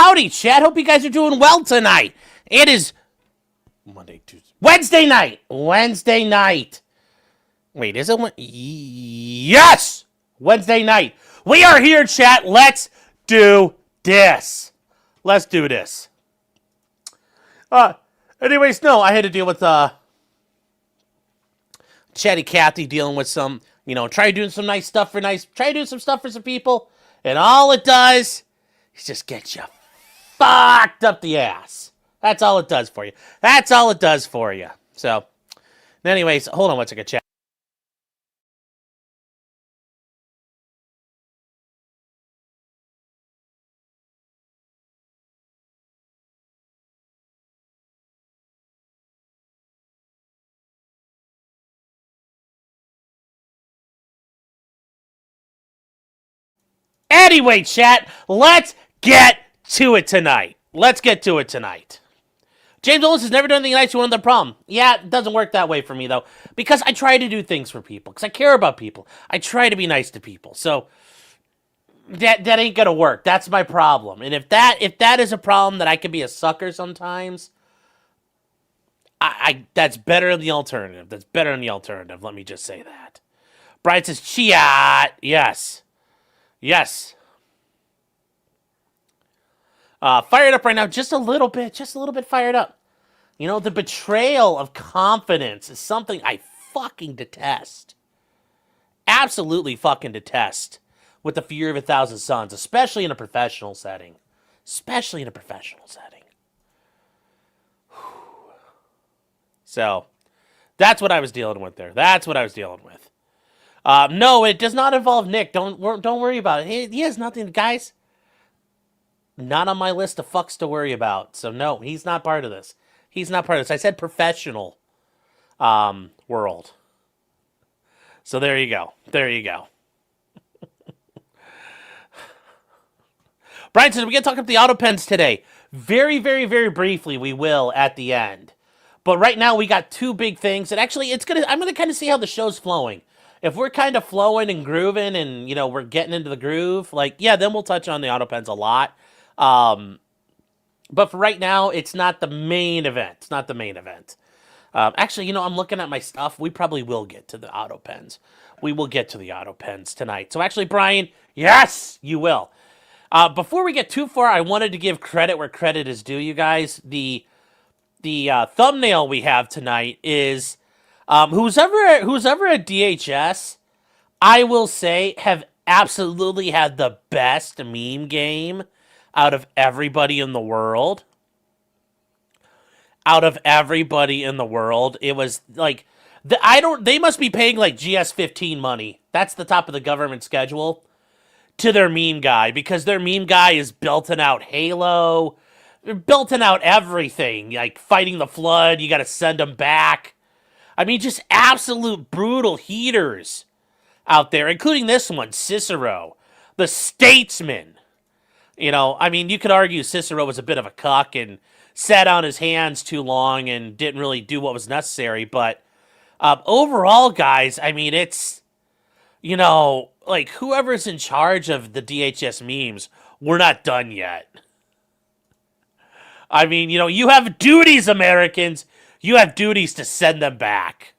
Howdy, chat. Hope you guys are doing well tonight. It is Monday, Tuesday, Wednesday night. Wednesday night. Wait, is it? Yes! Wednesday night. We are here, chat. Let's do this. Let's do this. Anyways, no, I had to deal with Chatty Cathy dealing with some, try doing some nice stuff for try doing some stuff for some people, and all it does is just get you fucked up the ass. That's all it does for you. That's all it does for you. So, anyways, hold on one second, chat. Anyway, chat, let's get to it tonight. Let's get to it tonight. James Willis has never done anything nice to one of the problem. Yeah, it doesn't work that way for me, though, because I try to do things for people, because I care about people. I try to be nice to people, so that ain't gonna work. That's my problem. And if that is a problem that I can be a sucker sometimes, that's better than the alternative. That's better than the alternative. Let me just say that. Brian says, "Chia." Yes. Yes. Fired up right now, just a little bit fired up. The betrayal of confidence is something I fucking detest. Absolutely fucking detest with the fear of 1,000 suns, especially in a professional setting. So, that's what I was dealing with there. No, it does not involve Nick. Don't worry about it. He has nothing, guys. Not on my list of fucks to worry about. So no, he's not part of this. I said professional world. So there you go. Brian says, we're going to talk about the auto pens today. Very, very, very briefly, we will at the end. But right now, we got two big things. And actually, I'm going to kind of see how the show's flowing. If we're kind of flowing and grooving and, we're getting into the groove, then we'll touch on the auto pens a lot. But for right now, it's not the main event. Actually, I'm looking at my stuff. We probably will get to the auto pens. We will get to the auto pens tonight. So actually, Brian, yes, you will. Before we get too far, I wanted to give credit where credit is due, you guys. The thumbnail we have tonight is who's ever at DHS, I will say, have absolutely had the best meme game out of everybody in the world. It was like they must be paying like GS15 money. That's the top of the government schedule to their meme guy, because their meme guy is belting out Halo. They're belting out everything, like fighting the flood. You got to send them back. I mean, just absolute brutal heaters out there, including this one, Cicero, the statesman. You could argue Cicero was a bit of a cuck and sat on his hands too long and didn't really do what was necessary. But overall, guys, it's, whoever's in charge of the DHS memes, we're not done yet. You have duties, Americans. You have duties to send them back.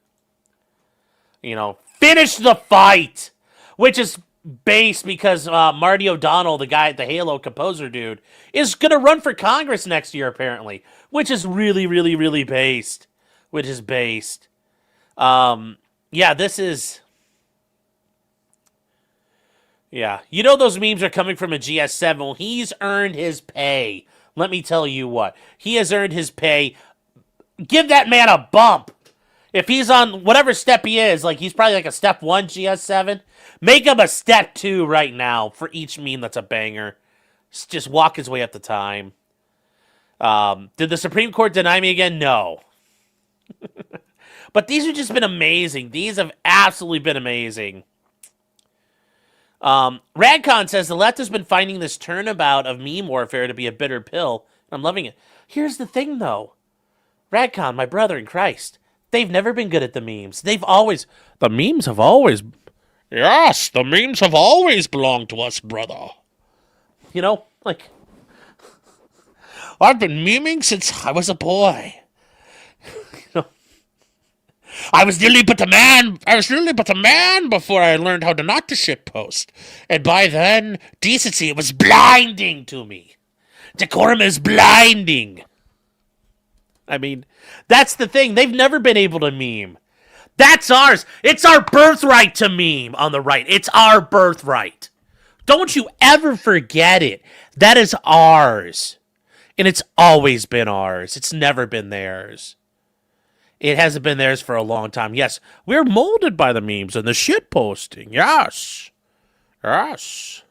Finish the fight. Which is based because Marty O'Donnell, the guy, the Halo composer dude, is going to run for Congress next year, apparently. Which is really, really, really based. This is... Yeah. Those memes are coming from a GS7. Well, he's earned his pay. Let me tell you what. He has earned his pay. Give that man a bump. If he's on whatever step he is, he's probably a step 1 GS7, make him a step 2 right now for each meme that's a banger. Just walk his way up the time. Did the Supreme Court deny me again? No. But these have just been amazing. These have absolutely been amazing. Radcon says the left has been finding this turnabout of meme warfare to be a bitter pill. I'm loving it. Here's the thing, though. Radcon, my brother in Christ, they've never been good at the memes. The memes have always belonged to us, brother. I've been memeing since I was a boy. I was nearly but a man before I learned how to not to shitpost. And by then, decency was blinding to me. Decorum is blinding. I mean, that's the thing. They've never been able to meme. That's ours. It's our birthright to meme on the right. It's our birthright. Don't you ever forget it. That is ours. And it's always been ours. It's never been theirs. It hasn't been theirs for a long time. Yes, we're molded by the memes and the shit posting. Yes. Yes.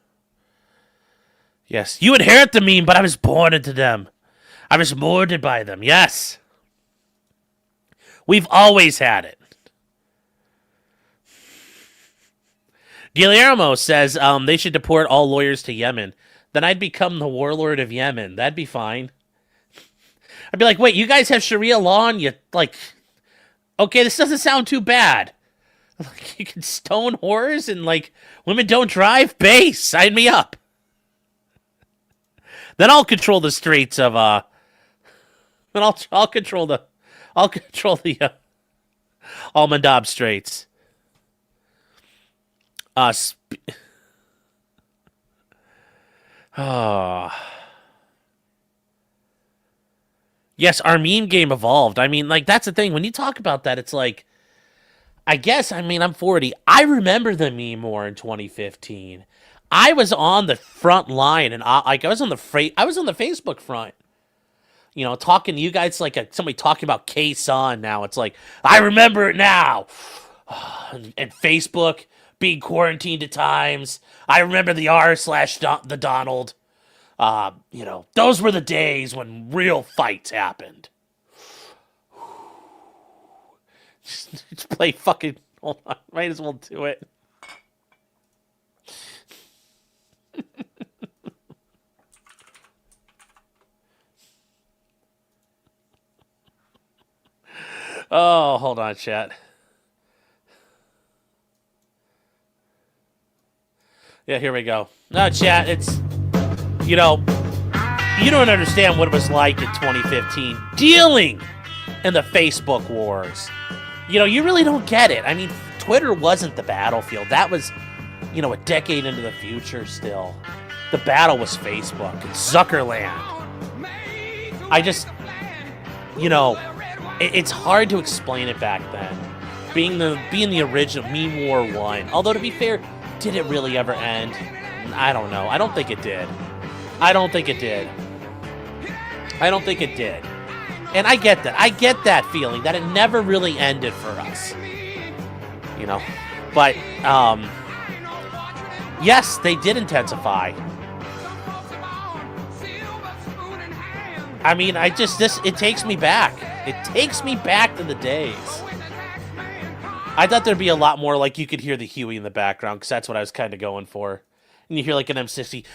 Yes. You inherit the meme, but I was born into them. I was molded by them. Yes. We've always had it. Guillermo says they should deport all lawyers to Yemen. Then I'd become the warlord of Yemen. That'd be fine. I'd be like, wait, you guys have Sharia law and you, like... Okay, this doesn't sound too bad. Like, you can stone whores and, like, women don't drive? Base, sign me up. Then I'll control the streets of, then I'll control the Al-Mandab Straits. Yes, our meme game evolved. I mean, like, that's the thing. When you talk about that, it's like, I guess, I mean, I'm 40. I remember the meme more in 2015. I was on the front line, and I was on the Facebook front. You know, talking to you guys like somebody talking about K-Sun now. It's like, I remember it now. And Facebook being quarantined at times. I remember the r/the Donald. You know, those were the days when real fights happened. Just play fucking... Hold on, might as well do it. Oh, hold on, chat. Yeah, here we go. No, chat, it's... You know, you don't understand what it was like in 2015 dealing in the Facebook wars. You know, you really don't get it. I mean, Twitter wasn't the battlefield. That was, you know, a decade into the future still. The battle was Facebook and Zuckerland. I just, you know, it's hard to explain it back then. Being the original Meme War 1. Although, to be fair, did it really ever end? I don't know. I don't think it did. I don't think it did. And I get that. I get that feeling that it never really ended for us. You know? But, yes, they did intensify. I mean, it takes me back. It takes me back to the days. I thought there'd be a lot more, like, you could hear the Huey in the background, because that's what I was kind of going for. And you hear, like, an M60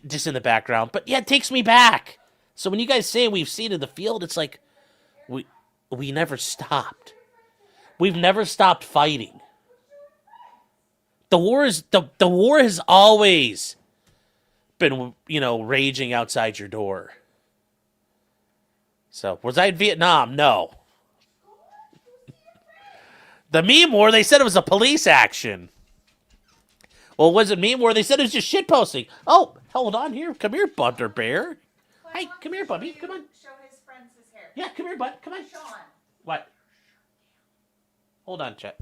just in the background. But, yeah, it takes me back. So when you guys say we've seen in the field, it's like, we never stopped. We've never stopped fighting. The war has always been, you know, raging outside your door. So, was I in Vietnam? No. The meme war, they said it was a police action. Well, was it meme war? They said it was just shitposting. Oh, hold on here. Come here, Butter Bear. Hey, come here, Bubby. Come on. Show his friends his hair. Yeah, come here, bud. Come on. Sean. What? Hold on, Chet.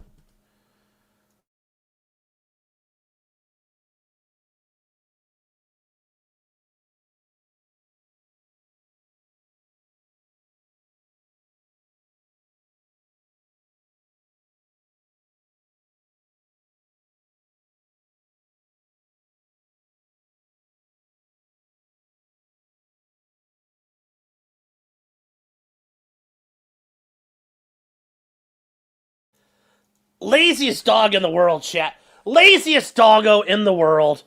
Laziest dog in the world, chat. Laziest doggo in the world.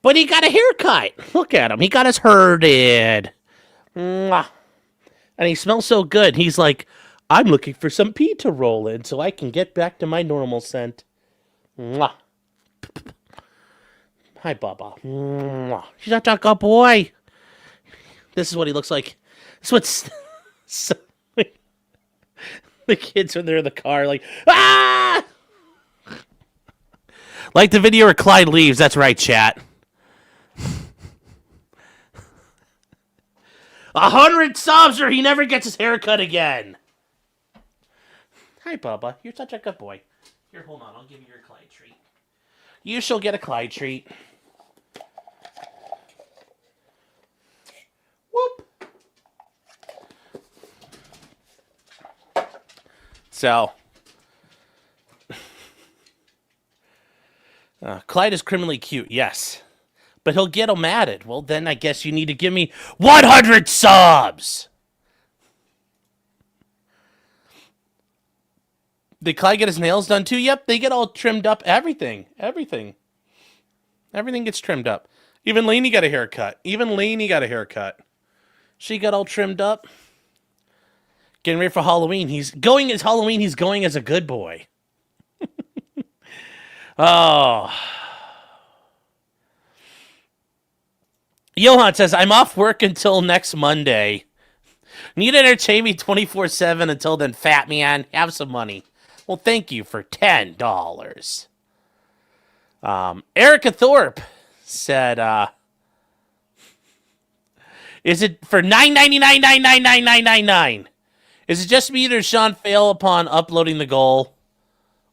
But he got a haircut. Look at him. He got his herded. Mwah. And he smells so good. He's like, I'm looking for some pee to roll in so I can get back to my normal scent. Mwah. Hi, Bubba. Mwah. She's a good boy. This is what he looks like. This is what's so, the kids when they're in the car, like, ah! Like the video where Clyde leaves. That's right, chat. 100 subs or he never gets his haircut again. Hi, Bubba. You're such a good boy. Here, hold on. I'll give you your Clyde treat. You shall get a Clyde treat. Whoop. So, Clyde is criminally cute, yes. But he'll get him at it. Well, then I guess you need to give me 100 subs! Did Clyde get his nails done too? Yep, they get all trimmed up. Everything. Everything gets trimmed up. Even Lainey got a haircut. She got all trimmed up. Getting ready for Halloween. He's going as Halloween. He's going as a good boy. Oh. Johan says, I'm off work until next Monday. Need to entertain me 24/7 until then, fat man. Have some money. Well, thank you for $10. Erica Thorpe said, is it for $9.99? Is it just me or does Sean fail upon uploading the goal?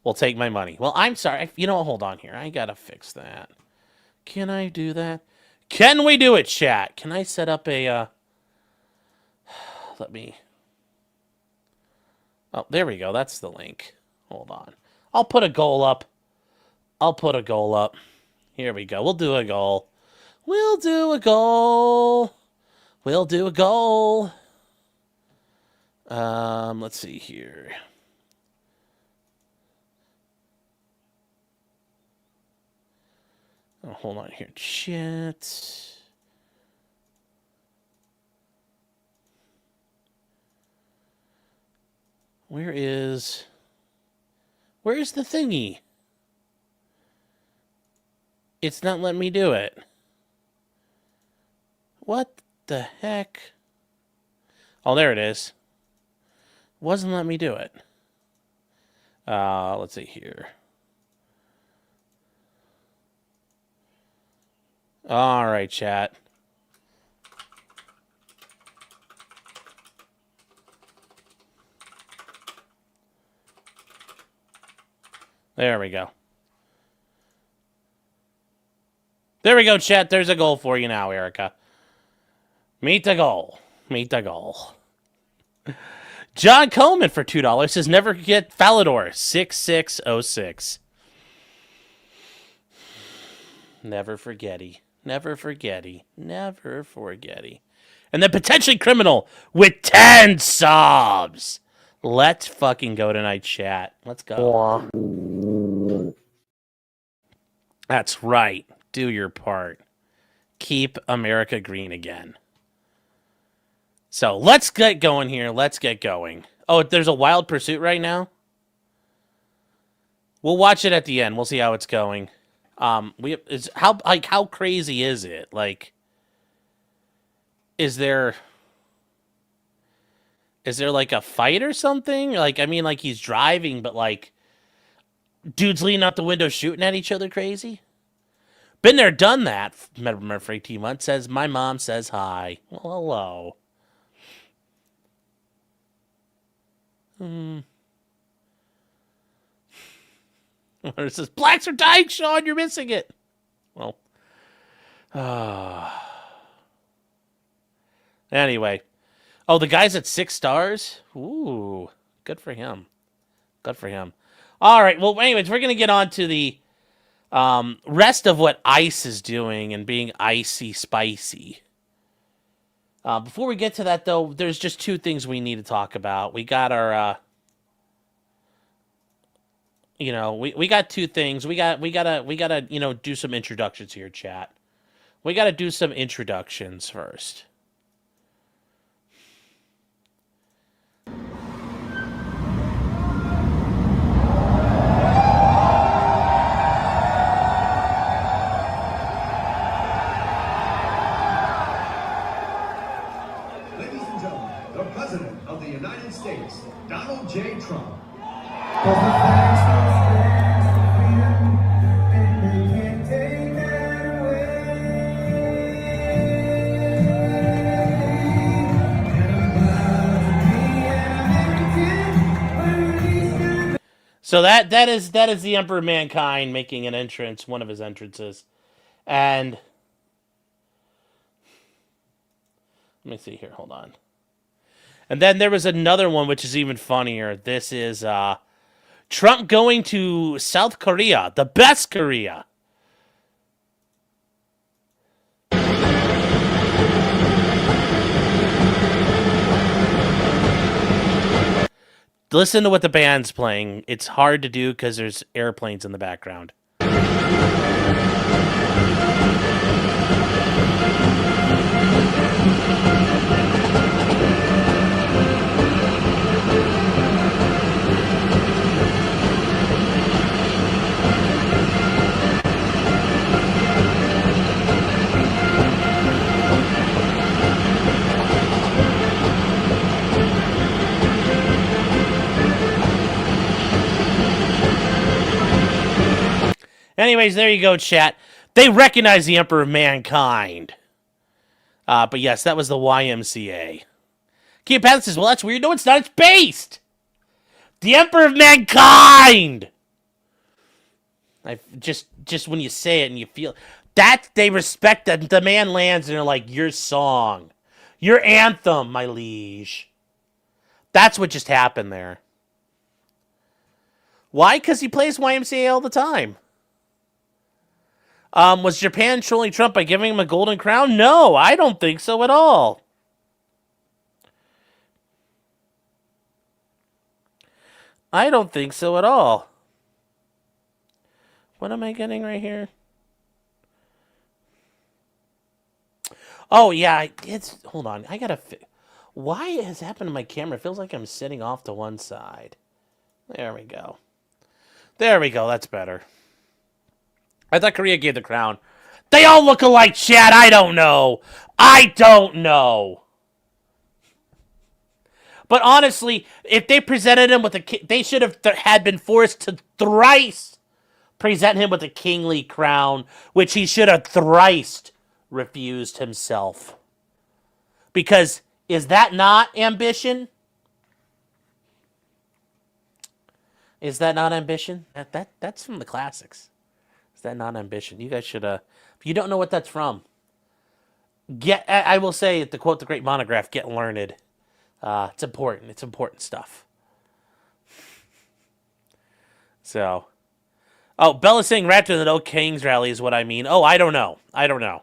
Will take my money. Well, I'm sorry. You know what? Hold on here. I gotta fix that. Can I do that? Can we do it, chat? Can I set up a, let me... Oh, there we go. That's the link. Hold on. I'll put a goal up. Here we go. We'll do a goal. Let's see here. Oh, hold on here. Chat. Where's the thingy? It's not letting me do it. What the heck? Oh, there it is. Wasn't letting me do it. Let's see here. All right, chat. There we go. There we go, chat. There's a goal for you now, Erica. Meet the goal. John Coleman for $2 says, never forget Falador 6606. Never forgetty. And then potentially criminal with 10 subs. Let's fucking go tonight, chat. Let's go. That's right. Do your part. Keep America green again. So let's get going here. Oh, there's a Wild Pursuit right now. We'll watch it at the end. We'll see how it's going. How crazy is it? Like, is there like a fight or something? Like, I mean, like he's driving, but like dudes leaning out the window shooting at each other crazy? Been there, done that. Remember for 18 months says, my mom says hi. Well, hello. It says, blacks are dying, Sean. You're missing it. Well. Anyway. Oh, the guy's at 6 stars? Ooh. Good for him. All right. Well, anyways, we're going to get on to the rest of what ICE is doing and being icy spicy. Before we get to that, though, there's just 2 things we need to talk about. We got our, we got 2 things. We gotta, do some introductions here, chat. We gotta do some introductions first. J. Trump. 'Cause the facts don't stand for freedom, and they can't take that away. So that is the Emperor of Mankind making an entrance, one of his entrances. And let me see here, hold on. And then there was another one which is even funnier. This is Trump going to South Korea, the best Korea. Listen to what the band's playing. It's hard to do because there's airplanes in the background. Anyways, there you go, chat. They recognize the Emperor of Mankind. But yes, that was the YMCA. Keep Patton says, well, that's weird. No, it's not. It's based. The Emperor of Mankind. I just when you say it and you feel that they respect that the man lands and they're like, your song, your anthem, my liege. That's what just happened there. Why? Because he plays YMCA all the time. Was Japan trolling Trump by giving him a golden crown? No, I don't think so at all. I don't think so at all. What am I getting right here? Oh, yeah, it's... Hold on, I gotta... Why has happened to my camera? It feels like I'm sitting off to one side. There we go. There we go, that's better. I thought Korea gave the crown. They all look alike, Chad. I don't know. I don't know. But honestly, if they presented him with a... They should have had been forced to thrice present him with a kingly crown, which he should have thrice refused himself. Because is that not ambition? Is that not ambition? That's from the classics. Is that not ambition? You guys should, if you don't know what that's from, I will say, to quote the great monograph, get learned. It's important. It's important stuff. So, oh, Bella's saying Raptor that old King's rally is what I mean. Oh, I don't know. I don't know.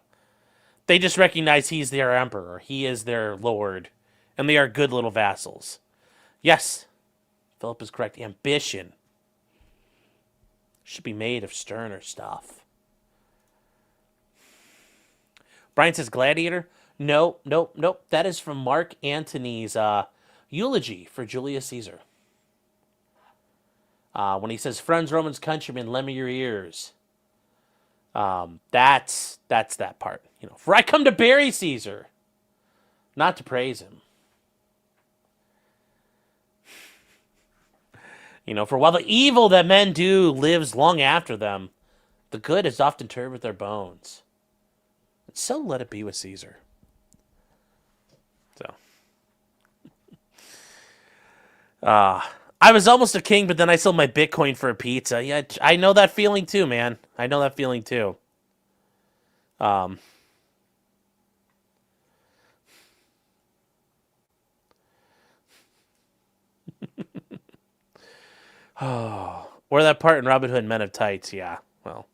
They just recognize he's their emperor. He is their lord. And they are good little vassals. Yes. Philip is correct. Ambition should be made of sterner stuff. Brian says Gladiator. Nope. That is from Mark Antony's eulogy for Julius Caesar. When he says, "Friends, Romans, countrymen, lend me your ears." That's that part. You know, for I come to bury Caesar, not to praise him. You know, for while the evil that men do lives long after them, the good is often interred with their bones. And so let it be with Caesar. So. I was almost a king, but then I sold my Bitcoin for a pizza. Yeah, I know that feeling too, man. I know that feeling too. Or that part in Robin Hood Men of Tights, yeah. Well.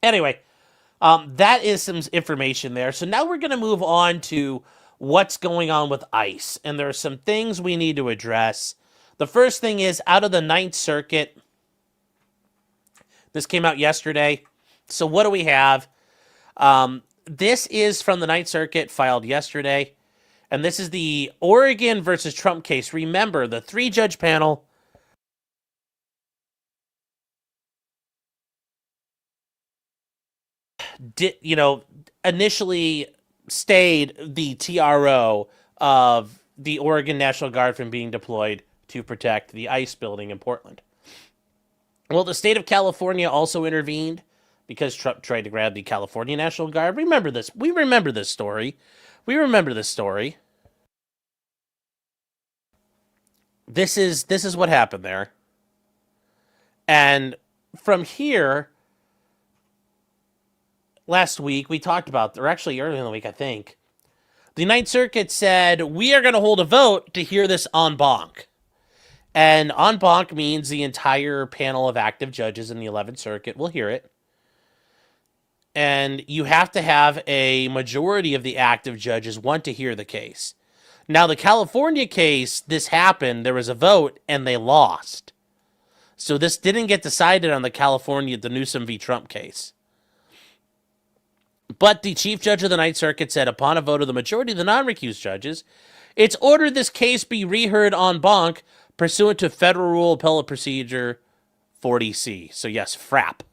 Anyway, that is some information there. So now we're going to move on to what's going on with ICE. And there are some things we need to address. The first thing is out of the Ninth Circuit. This came out yesterday. So what do we have? This is from the Ninth Circuit, filed yesterday. And this is the Oregon versus Trump case. Remember, the 3-judge panel initially stayed the TRO of the Oregon National Guard from being deployed to protect the ICE building in Portland. Well, the state of California also intervened because Trump tried to grab the California National Guard. Remember this. We remember this story. This is what happened there. And from here, last week, we talked about, or actually earlier in the week, I think, the Ninth Circuit said, we are going to hold a vote to hear this en banc. And en banc means the entire panel of active judges in the 11th Circuit will hear it. And you have to have a majority of the active judges want to hear the case. Now, the California case, this happened, there was a vote, and they lost. So this didn't get decided on the Newsom v. Trump case. But the Chief Judge of the Ninth Circuit said, upon a vote of the majority of the non-recused judges, it's ordered this case be reheard en banc pursuant to Federal Rule Appellate Procedure 40C. So yes, FRAP.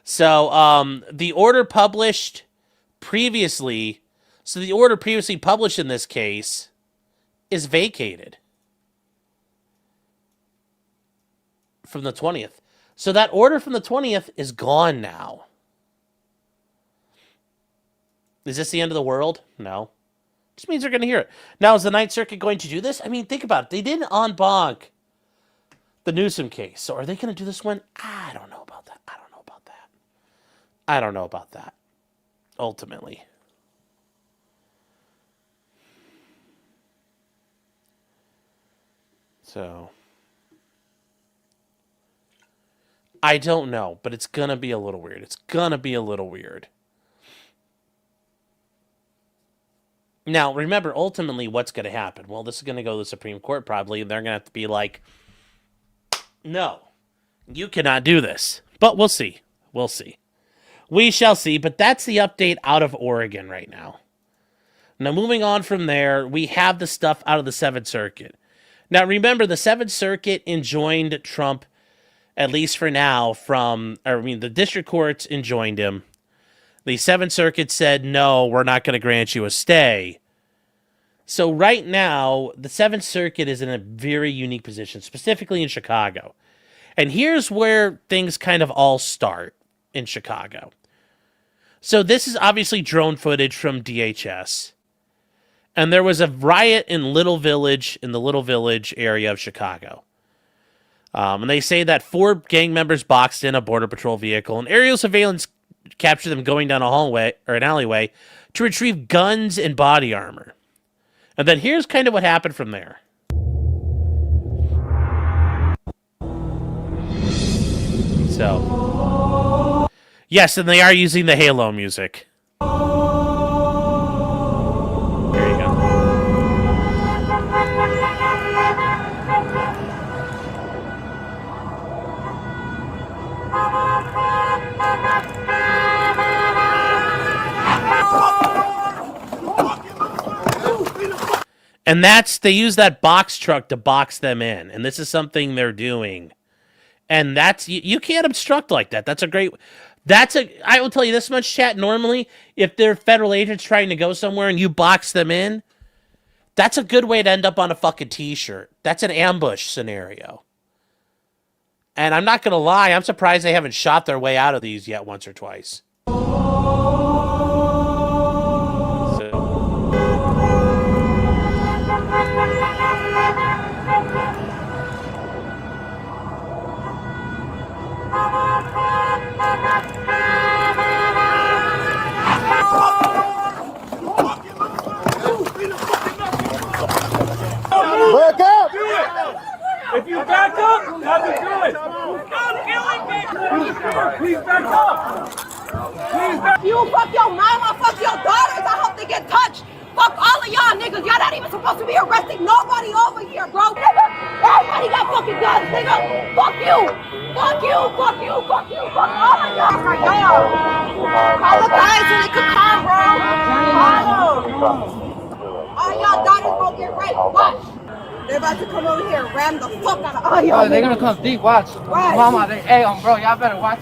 So the order previously published in this case is vacated from the 20th. So that order from the 20th is gone now. Is this the end of the world? No. Just means they're going to hear it. Now, is the Ninth Circuit going to do this? I mean, think about it. They didn't en banc the Newsom case. So are they going to do this one? I don't know about that. Ultimately. So I don't know, but it's going to be a little weird. Now, remember, ultimately, what's going to happen? Well, this is going to go to the Supreme Court probably, and they're going to have to be like, no, you cannot do this. But we'll see. We shall see, but that's the update out of Oregon right now. Now, moving on from there, we have the stuff out of the 7th Circuit. Now, remember, the 7th Circuit enjoined Trump, at least for now, the district courts enjoined him. The 7th Circuit said, no, we're not going to grant you a stay. So right now, the 7th Circuit is in a very unique position, specifically in Chicago. And here's where things kind of all start in Chicago. So this is obviously drone footage from DHS. And there was a riot in the Little Village area of Chicago. And they say that 4 gang members boxed in a Border Patrol vehicle, and aerial surveillance captured them going down a hallway or an alleyway to retrieve guns and body armor. And then here's kind of what happened from there. So, yes, and they are using the Halo music. There you go. And they use that box truck to box them in. And this is something they're doing. And you can't obstruct like that. I will tell you this much, chat. Normally, if they're federal agents trying to go somewhere and you box them in, that's a good way to end up on a fucking t-shirt. That's an ambush scenario. And I'm not going to lie, I'm surprised they haven't shot their way out of these yet once or twice. Back up! If you back up, that'd be good. Stop killing me! Please back up! Please back up! You fuck your mama, fuck your daughters. I hope they get touched. Fuck all of y'all niggas. Y'all not even supposed to be arresting nobody over here, bro. Nigga, everybody got fucking guns, nigga. Fuck you. Fuck you. Fuck you. Fuck you. Fuck all of y'all. For y'all. Call the guys so they could come, bro. All y'all daughters gonna get raped. Watch. They're about to come over here and ram the fuck out of all y'all. Oh, they're gonna come deep, watch. Right. Mama, hey, bro, y'all better watch.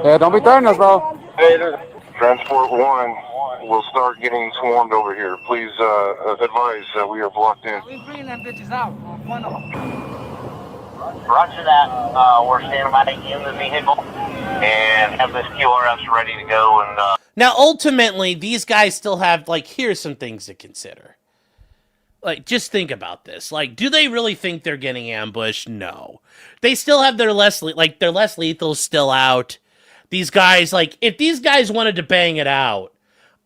Yeah, don't be threatening us, bro. Hey, there's a Transport 1 will start getting swarmed over here. Please advise we are blocked in. We bringing them bitches out. One of them. Roger that. We're standing by in the vehicle and have this QRS ready to go. And Now, ultimately, these guys still have, like, here's some things to consider. Like, just think about this. Like, do they really think they're getting ambushed? No. They still have their less lethals still out. These guys, like, if these guys wanted to bang it out,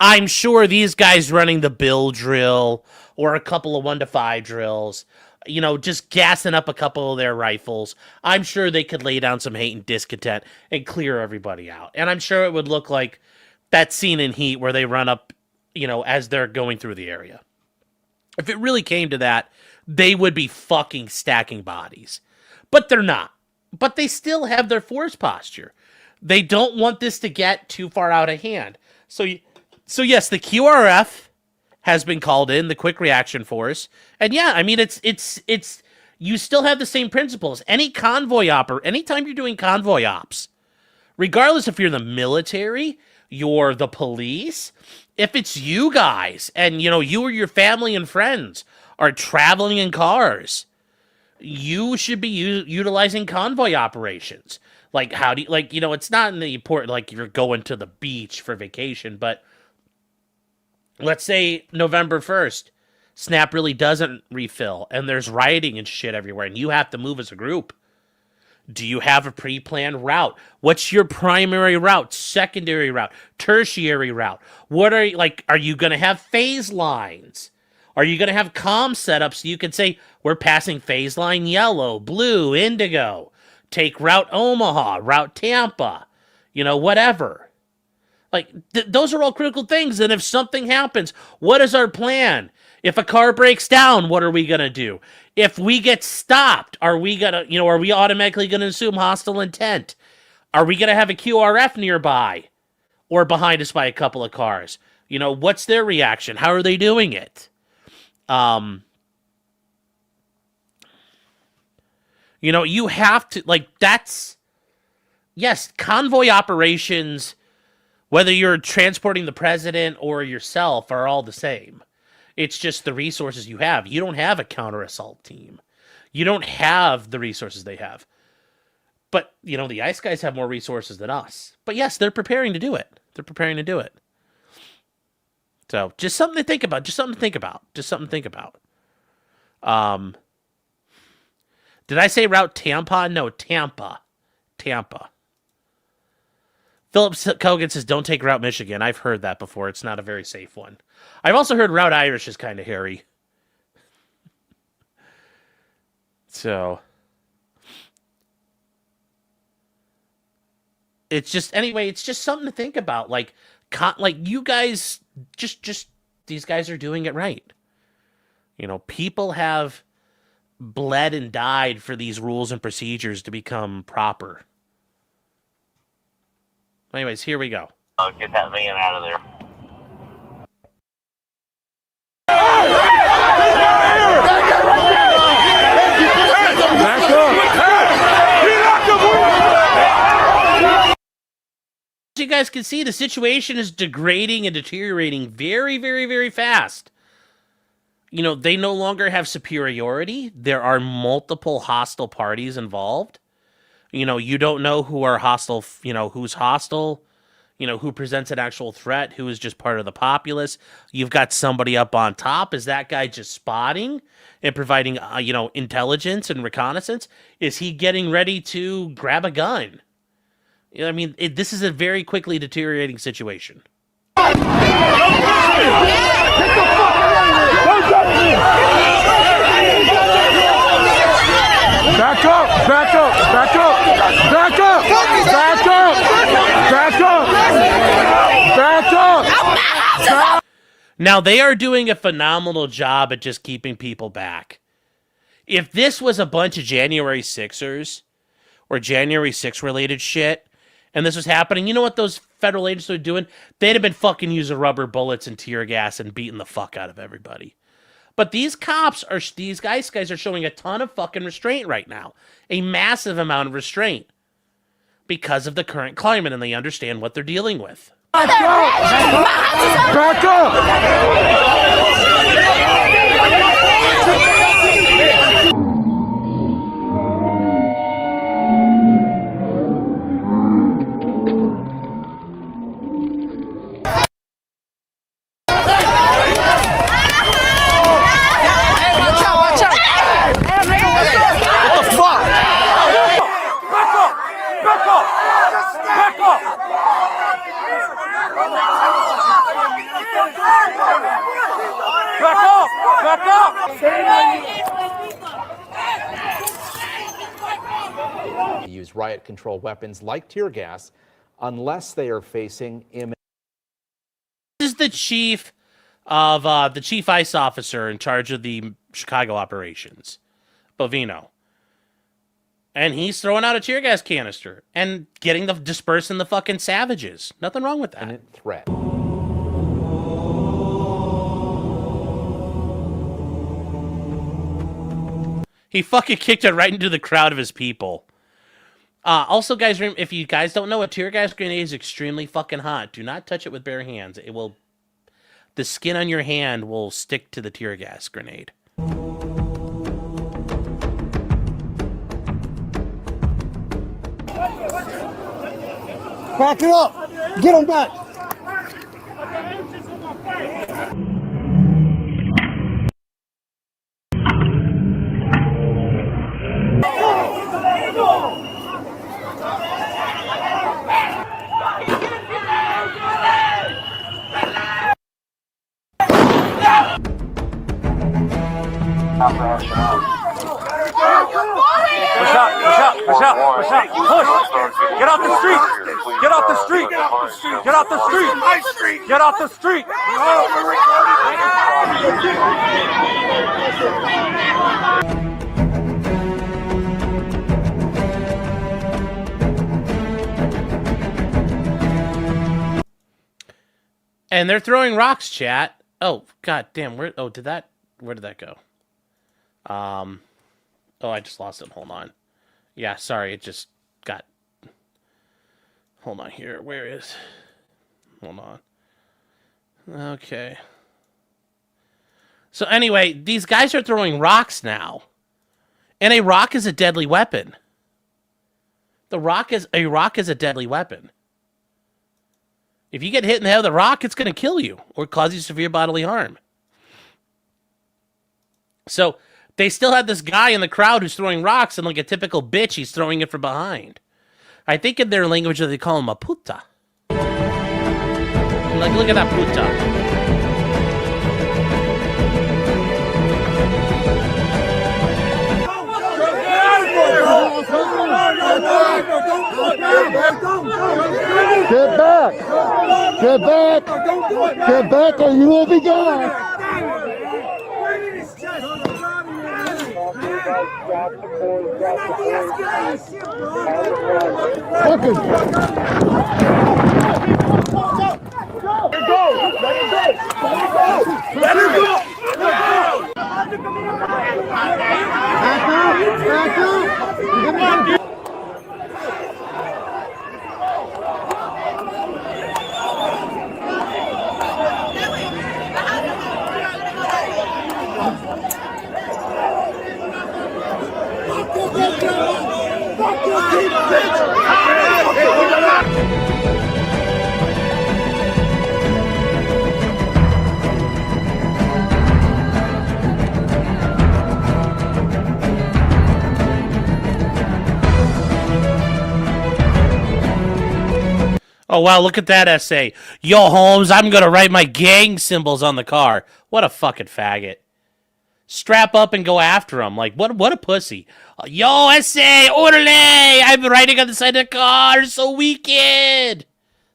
I'm sure these guys running the Bill drill or a couple of 1-to-5 drills, you know, just gassing up a couple of their rifles, I'm sure they could lay down some hate and discontent and clear everybody out. And I'm sure it would look like that scene in Heat where they run up, you know, as they're going through the area. If it really came to that, they would be fucking stacking bodies. But they're not. But they still have their force posture. They don't want this to get too far out of hand. So yes, the QRF has been called in, the quick reaction force. And yeah, I mean, it's you still have the same principles. Anytime you're doing convoy ops, regardless if you're the military, you're the police, if it's you guys and, you know, you or your family and friends are traveling in cars, you should be utilizing convoy operations. Like, how do you, like, you know, it's not in the important, like, you're going to the beach for vacation, but let's say November 1st, Snap really doesn't refill and there's rioting and shit everywhere and you have to move as a group. Do you have a pre-planned route? What's your primary route, secondary route, tertiary route? What are you, like, are you going to have phase lines? Are you going to have comm set up so you can say, we're passing phase line yellow, blue, indigo, take route Omaha, route Tampa, you know, whatever. Like, those are all critical things. And if something happens, what is our plan? If a car breaks down, what are we going to do? If we get stopped, are we automatically going to assume hostile intent? Are we going to have a QRF nearby or behind us by a couple of cars? You know, what's their reaction? How are they doing it? You know, you have to, like, yes, convoy operations, whether you're transporting the president or yourself, are all the same. It's just the resources you have. You don't have a counter-assault team. You don't have the resources they have. But, you know, the ICE guys have more resources than us. But yes, they're preparing to do it. So, just something to think about. Did I say route Tampa? No, Tampa. Philip Kogan says, don't take route Michigan. I've heard that before. It's not a very safe one. I've also heard route Irish is kind of hairy. So, it's just something to think about. Like you guys, just these guys are doing it right. You know, people have bled and died for these rules and procedures to become proper. Anyways, here we go. get that van out of there. As you guys can see, the situation is degrading and deteriorating very, very, very fast. You know, they no longer have superiority. There are multiple hostile parties involved. You know, you don't know who are hostile, you know, who's hostile, you know, who presents an actual threat, who is just part of the populace. You've got somebody up on top. Is that guy just spotting and providing, you know, intelligence and reconnaissance? Is he getting ready to grab a gun? You know, I mean, this is a very quickly deteriorating situation. Back up! Back up! Back up! Back up! Back up! Back up! Back up! Now, they are doing a phenomenal job at just keeping people back. If this was a bunch of January 6ers or January 6 related shit, and this was happening, you know what those federal agents are doing? They'd have been fucking using rubber bullets and tear gas and beating the fuck out of everybody. But these guys are showing a ton of fucking restraint right now. A massive amount of restraint. Because of the current climate, and they understand what they're dealing with. Back up! Use riot control weapons like tear gas unless they are facing imminent. This is the chief of the chief ICE officer in charge of the Chicago operations, Bovino. And he's throwing out a tear gas canister and dispersing the fucking savages. Nothing wrong with that. Threat. He fucking kicked it right into the crowd of his people. Also, guys, if you guys don't know, a tear gas grenade is extremely fucking hot. Do not touch it with bare hands. The skin on your hand will stick to the tear gas grenade. Back it up! Get him back! Push up. Push. Get off the street. Get off the street. Get off the street. Get off the street. And they're throwing rocks, chat. Oh, god damn. Where did that go? Oh, I just lost it. Hold on. Yeah, sorry, it just got... Hold on here. Where is... Hold on. Okay. So anyway, these guys are throwing rocks now. And a rock is a deadly weapon. A rock is a deadly weapon. If you get hit in the head with a rock, it's going to kill you or cause you severe bodily harm. So they still have this guy in the crowd who's throwing rocks, and like a typical bitch, he's throwing it from behind. I think in their language they call him a puta. Like, look at that puta. Get back! Get back! Get back or you will be gone! Let her go! Back up! Oh, wow, look at that essay. Yo, Holmes, I'm going to write my gang symbols on the car. What a fucking faggot. Strap up and go after him. Like, what a pussy. Yo, essay, orderly! I'm writing on the side of the car. So wicked.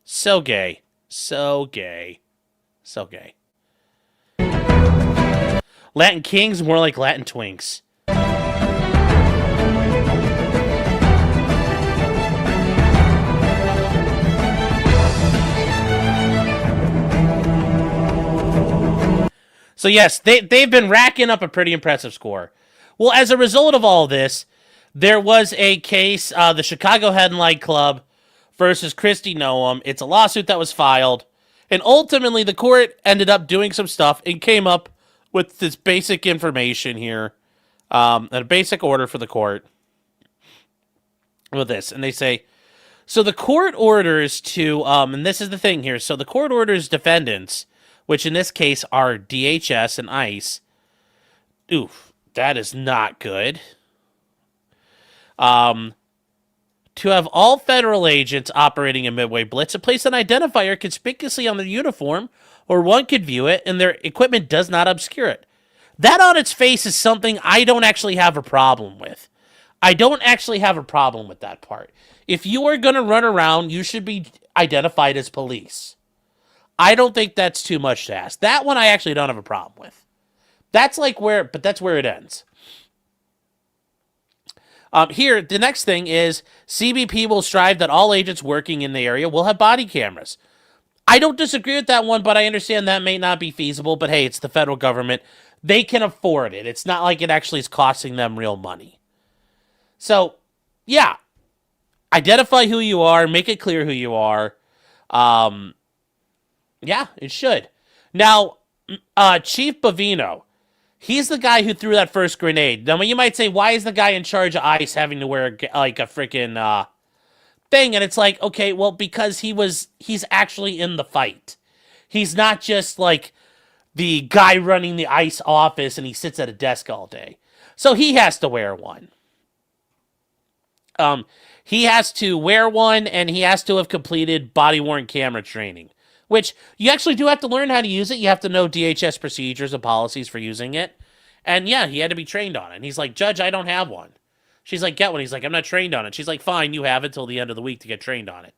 So gay. So gay. So gay. Latin kings, more like Latin twinks. So yes, they've been racking up a pretty impressive score. Well, as a result of all this, there was a case, the Chicago Headlight Club versus Christy Noam. It's a lawsuit that was filed. And ultimately, the court ended up doing some stuff and came up with this basic information here, a basic order for the court with this. And they say, so the court orders to, and this is the thing here. So the court orders defendants, which in this case are DHS and ICE. Oof, that is not good. To have all federal agents operating in Midway Blitz to place an identifier conspicuously on their uniform, or one could view it, and their equipment does not obscure it. That on its face is something I don't actually have a problem with. I don't actually have a problem with that part. If you are going to run around, you should be identified as police. I don't think that's too much to ask. That one I actually don't have a problem with. That's where it ends. Here, the next thing is CBP will strive that all agents working in the area will have body cameras. I don't disagree with that one, but I understand that may not be feasible. But hey, it's the federal government. They can afford it. It's not like it actually is costing them real money. So, yeah. Identify who you are. Make it clear who you are. Yeah, it should. Now, Chief Bavino, he's the guy who threw that first grenade. Now, you might say, why is the guy in charge of ICE having to wear like a freaking thing? And it's like, okay, well, because he's actually in the fight. He's not just like the guy running the ICE office and he sits at a desk all day. So he has to wear one. He has to wear one, and he has to have completed body-worn camera training, which you actually do have to learn how to use it. You have to know DHS procedures and policies for using it. And yeah, he had to be trained on it. And he's like, Judge, I don't have one. She's like, get one. He's like, I'm not trained on it. She's like, fine, you have it till the end of the week to get trained on it.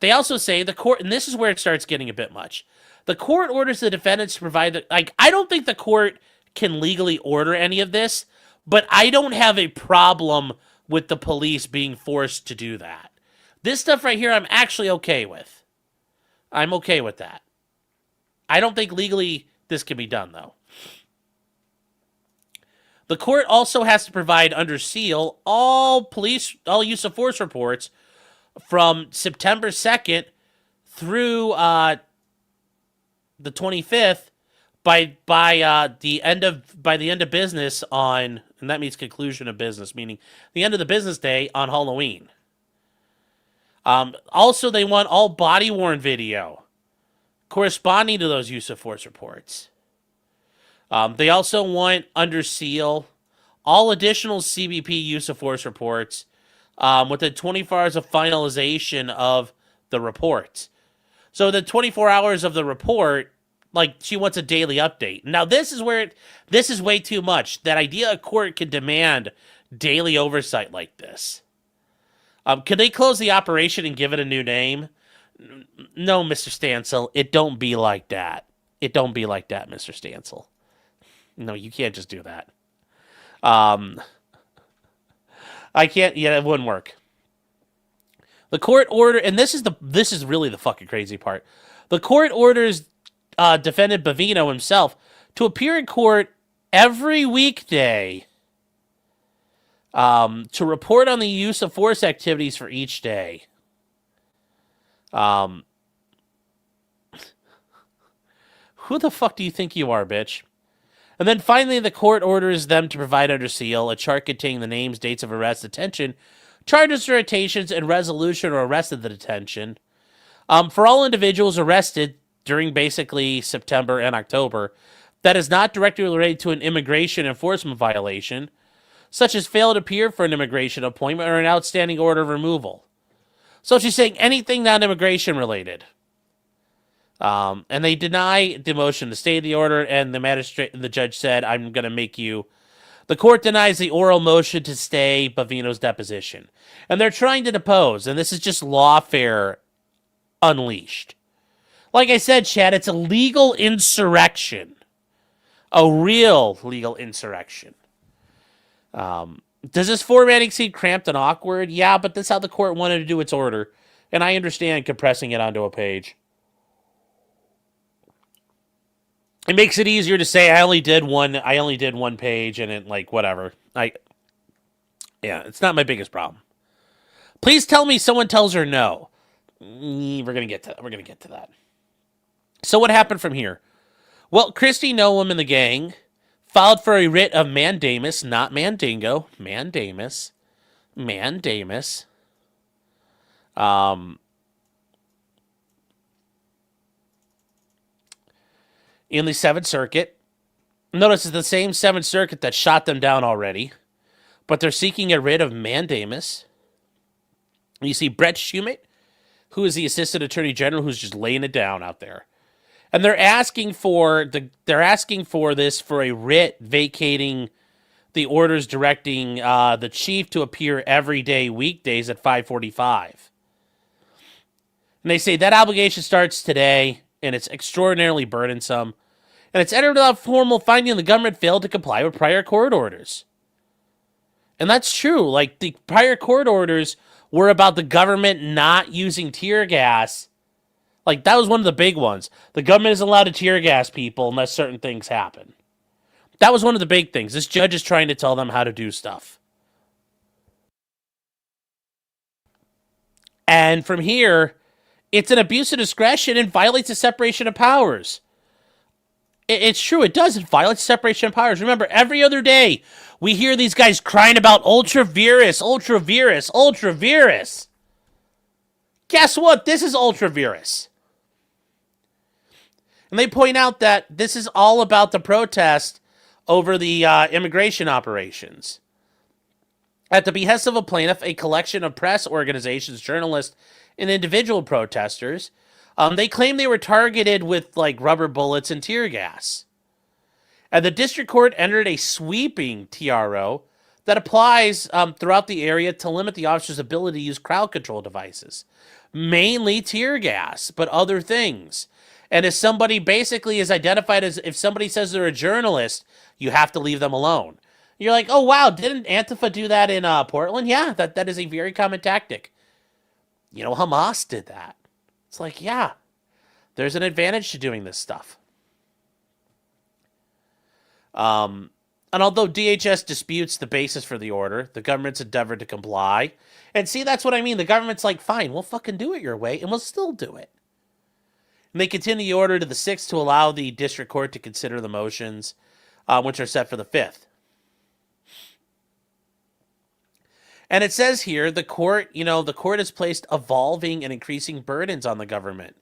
They also say the court, and this is where it starts getting a bit much. The court orders the defendants to provide I don't think the court can legally order any of this, but I don't have a problem with the police being forced to do that. This stuff right here, I'm actually okay with. I'm okay with that. I don't think legally this can be done, though. The court also has to provide under seal all use of force reports from September 2nd through the 25th by the end of business on, and that means conclusion of business, meaning the end of the business day on Halloween. Also, they want all body-worn video corresponding to those use of force reports. They also want under seal all additional CBP use of force reports within 24 hours of finalization of the report. So the 24 hours of the report, like, she wants a daily update. Now, this is way too much. That idea a court can demand daily oversight like this. Could they close the operation and give it a new name? No, Mr. Stansel, it don't be like that. It don't be like that, Mr. Stansel. No, you can't just do that. I can't. Yeah, it wouldn't work. The court order, and this is really the fucking crazy part. The court orders defendant Bavino himself to appear in court every weekday to report on the use of force activities for each day. Who the fuck do you think you are, bitch? And then finally, the court orders them to provide under seal a chart containing the names, dates of arrest, detention, charges, citations, and resolution or arrest of the detention. For all individuals arrested during basically September and October that is not directly related to an immigration enforcement violation, such as failed to appear for an immigration appointment or an outstanding order of removal. So she's saying anything not immigration related. And they deny the motion to stay the order, and the judge said, I'm going to make you... The court denies the oral motion to stay Bavino's deposition. And they're trying to depose, and this is just lawfare unleashed. Like I said, Chad, it's a legal insurrection. A real legal insurrection. Does this formatting seem cramped and awkward? Yeah, but that's how the court wanted to do its order. And I understand compressing it onto a page. It makes it easier to say I only did one page and it, like, whatever. Yeah, it's not my biggest problem. Please tell me someone tells her no. We're gonna get to that. So what happened from here? Well, Christy Noam and the gang filed for a writ of mandamus, not mandingo, mandamus, in the Seventh Circuit. Notice it's the same Seventh Circuit that shot them down already, but they're seeking a writ of mandamus. You see Brett Shumate, who is the Assistant Attorney General, who's just laying it down out there. And they're asking for this for a writ vacating the orders directing the chief to appear every day weekdays at 5:45. And they say that obligation starts today, and it's extraordinarily burdensome. And it's entered without formal finding the government failed to comply with prior court orders. And that's true. Like, the prior court orders were about the government not using tear gas. Like, that was one of the big ones. The government isn't allowed to tear gas people unless certain things happen. That was one of the big things. This judge is trying to tell them how to do stuff. And from here, it's an abuse of discretion and violates the separation of powers. It's true, it does. It violates separation of powers. Remember, every other day, we hear these guys crying about ultra virus, ultra virus, ultra virus. Guess what? This is ultra virus. And they point out that this is all about the protest over the immigration operations. At the behest of a plaintiff, a collection of press organizations, journalists, and individual protesters, they claim they were targeted with like rubber bullets and tear gas. And the district court entered a sweeping TRO that applies throughout the area to limit the officer's ability to use crowd control devices. Mainly tear gas, but other things. And if somebody basically is identified as, if somebody says they're a journalist, you have to leave them alone. You're like, oh wow, didn't Antifa do that in Portland? Yeah, that is a very common tactic. You know, Hamas did that. It's like, yeah, there's an advantage to doing this stuff. And although DHS disputes the basis for the order, the government's endeavored to comply. And see, that's what I mean. The government's like, fine, we'll fucking do it your way, and we'll still do it. And they continue the order to the 6th to allow the district court to consider the motions, which are set for the 5th. And it says here, the court has placed evolving and increasing burdens on the government.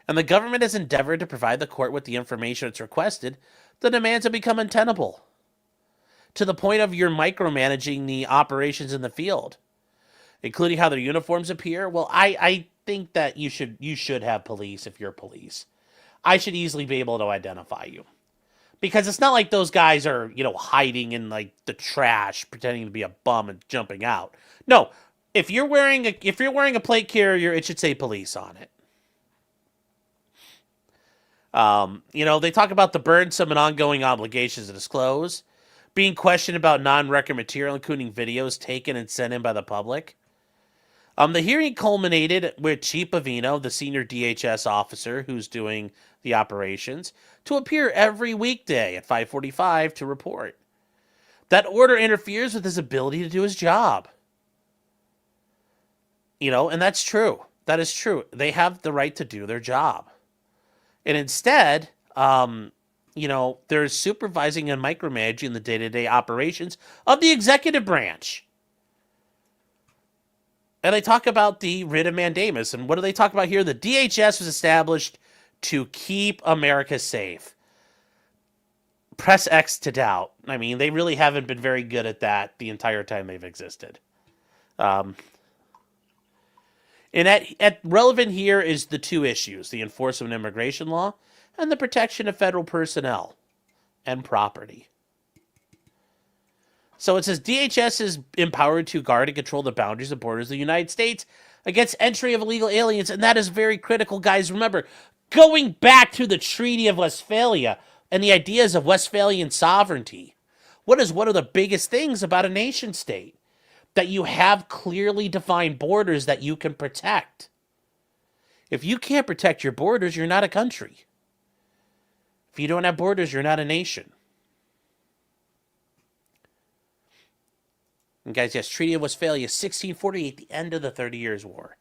And the government has endeavored to provide the court with the information it's requested. The demands have become untenable, to the point of you're micromanaging the operations in the field, including how their uniforms appear. Well, I think that you should have police if you're police. I should easily be able to identify you. Because it's not like those guys are, hiding in like the trash, pretending to be a bum and jumping out. No, if you're wearing a plate carrier, it should say police on it. They talk about the burdensome and ongoing obligations to disclose, being questioned about non-record material, including videos taken and sent in by the public. The hearing culminated with Chief Bavino, the senior DHS officer who's doing the operations, to appear every weekday at 5:45 to report. That order interferes with his ability to do his job. And that's true. That is true. They have the right to do their job. And instead, they're supervising and micromanaging the day-to-day operations of the executive branch. And they talk about the writ of mandamus. And what do they talk about here? The DHS was established to keep America safe. Press X to doubt. I mean, they really haven't been very good at that the entire time they've existed. And at relevant here is the two issues, the enforcement of immigration law and the protection of federal personnel and property. So it says DHS is empowered to guard and control the boundaries and borders of the United States against entry of illegal aliens, and that is very critical, guys. Remember, going back to the Treaty of Westphalia and the ideas of Westphalian sovereignty, what is one of the biggest things about a nation state? That you have clearly defined borders that you can protect. If you can't protect your borders, you're not a country. If you don't have borders, you're not a nation. And guys, yes, Treaty of Westphalia, 1648, the end of the 30 Years' War.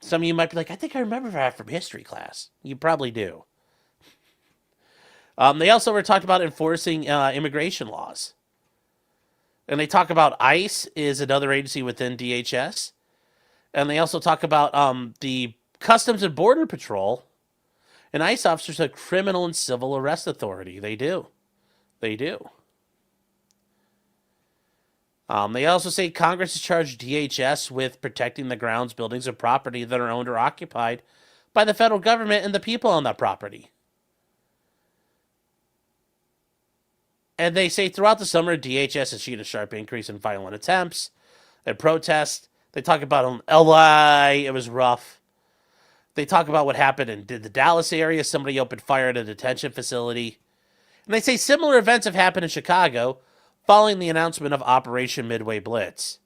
Some of you might be like, I think I remember that from history class. You probably do. They also were talked about enforcing immigration laws. And they talk about ICE is another agency within DHS. And they also talk about the Customs and Border Patrol. And ICE officers are criminal and civil arrest authority. They do. They do. They also say Congress has charged DHS with protecting the grounds, buildings, and property that are owned or occupied by the federal government and the people on that property. And they say throughout the summer, DHS has seen a sharp increase in violent attempts and protests. They talk about LA, it was rough. They talk about what happened in the Dallas area. Somebody opened fire at a detention facility. And they say similar events have happened in Chicago following the announcement of Operation Midway Blitz.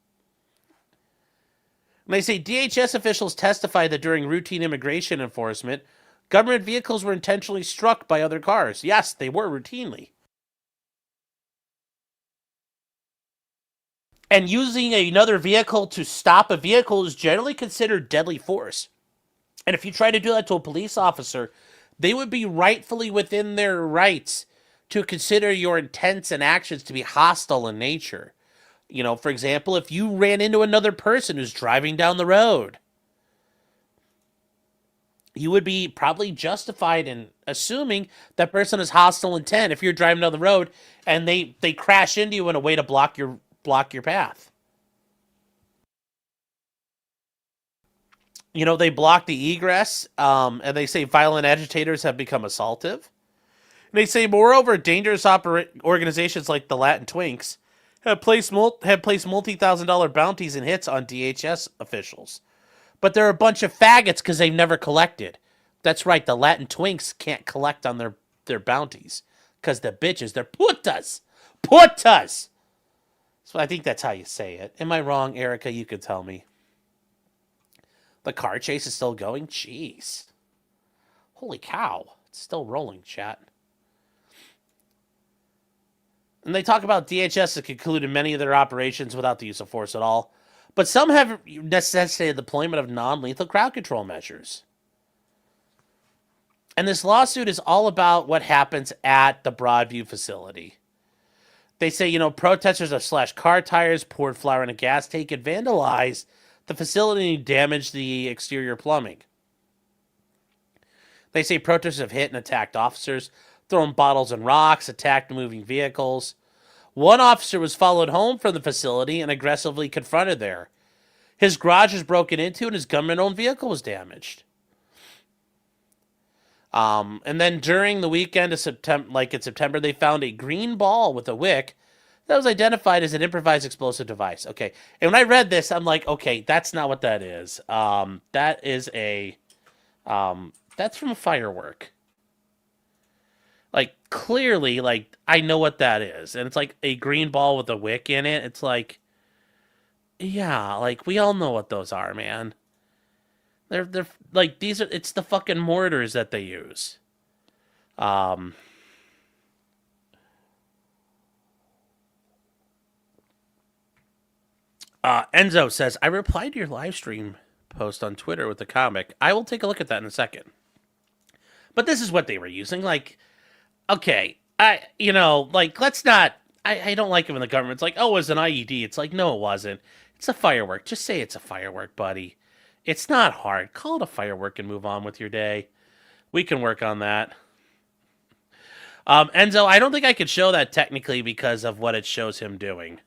And they say DHS officials testified that during routine immigration enforcement, government vehicles were intentionally struck by other cars. Yes, they were routinely. And using another vehicle to stop a vehicle is generally considered deadly force. And if you try to do that to a police officer, they would be rightfully within their rights to consider your intents and actions to be hostile in nature. You know, for example, if you ran into another person who's driving down the road, you would be probably justified in assuming that person has hostile intent if you're driving down the road and they crash into you in a way to block your path. You know, they block the egress, and they say violent agitators have become assaultive. And they say, moreover, dangerous organizations like the Latin Twinks have placed multi-thousand-dollar bounties and hits on DHS officials. But they're a bunch of faggots because they've never collected. That's right, the Latin Twinks can't collect on their bounties because the bitches, they're putas. Putas! So I think that's how you say it. Am I wrong, Erica? You could tell me. The car chase is still going? Jeez. Holy cow. It's still rolling, chat. And they talk about DHS has concluded many of their operations without the use of force at all. But some have necessitated the deployment of non-lethal crowd control measures. And this lawsuit is all about what happens at the Broadview facility. They say, you know, protesters have slashed car tires, poured flour in a gas tank, and vandalized the facility and damaged the exterior plumbing. They say protesters have hit and attacked officers, thrown bottles and rocks, attacked moving vehicles. One officer was followed home from the facility and aggressively confronted there. His garage was broken into and his government-owned vehicle was damaged. And then during the weekend of September, they found a green ball with a wick that was identified as an improvised explosive device. Okay, and when I read this, I'm like, okay, that's not what that is. That is that's from a firework. Like, clearly, like, I know what that is. And it's like a green ball with a wick in it. It's like, yeah, like, we all know what those are, man. They're like, it's the fucking mortars that they use. Enzo says, I replied to your live stream post on Twitter with the comic. I will take a look at that in a second. But this is what they were using. Like, okay, let's not, I don't like it when the government's like, oh, it was an IED. It's like, no, it wasn't. It's a firework. Just say it's a firework, buddy. It's not hard. Call it a firework and move on with your day. We can work on that. Enzo, I don't think I could show that technically because of what it shows him doing.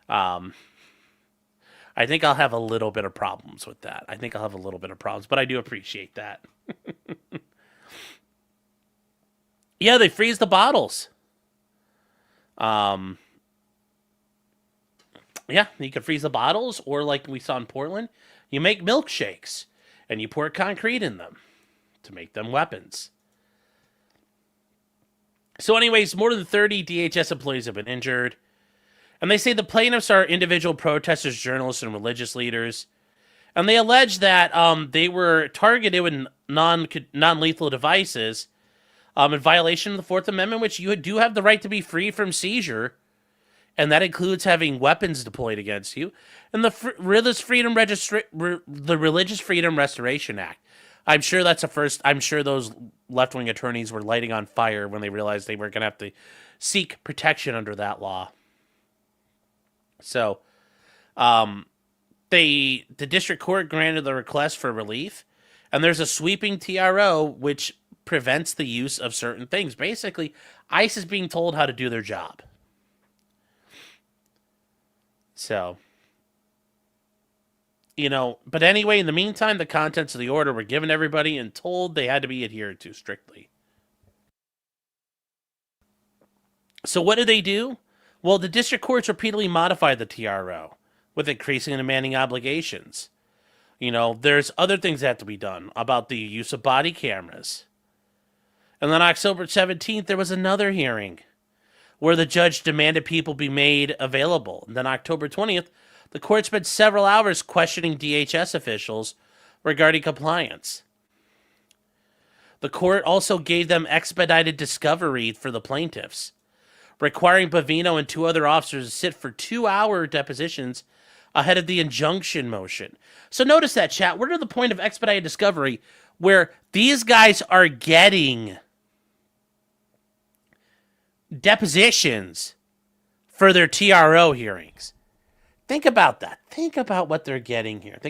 I think I'll have a little bit of problems with that. But I do appreciate that. Yeah, they freeze the bottles. Yeah, you can freeze the bottles, or like we saw in Portland, you make milkshakes, and you pour concrete in them to make them weapons. So anyways, more than 30 DHS employees have been injured. And they say the plaintiffs are individual protesters, journalists, and religious leaders. And they allege that they were targeted with non-lethal devices in violation of the Fourth Amendment, which you do have the right to be free from seizure and that includes having weapons deployed against you, and the Religious Freedom Restoration Act. I'm sure that's a first. I'm sure those left-wing attorneys were lighting on fire when they realized they were going to have to seek protection under that law. So, the district court granted the request for relief, and there's a sweeping TRO which prevents the use of certain things. Basically, ICE is being told how to do their job. So, but anyway, in the meantime, the contents of the order were given to everybody and told they had to be adhered to strictly. So what did they do? Well, the district courts repeatedly modified the TRO with increasing and demanding obligations. There's other things that have to be done about the use of body cameras. And then on October 17th, there was another hearing where the judge demanded people be made available. And then October 20th, the court spent several hours questioning DHS officials regarding compliance. The court also gave them expedited discovery for the plaintiffs, requiring Bavino and 2 other officers to sit for 2-hour depositions ahead of the injunction motion. So notice that, chat. We're to the point of expedited discovery where these guys are getting depositions for their TRO hearings. Think about that. Think about what they're getting here.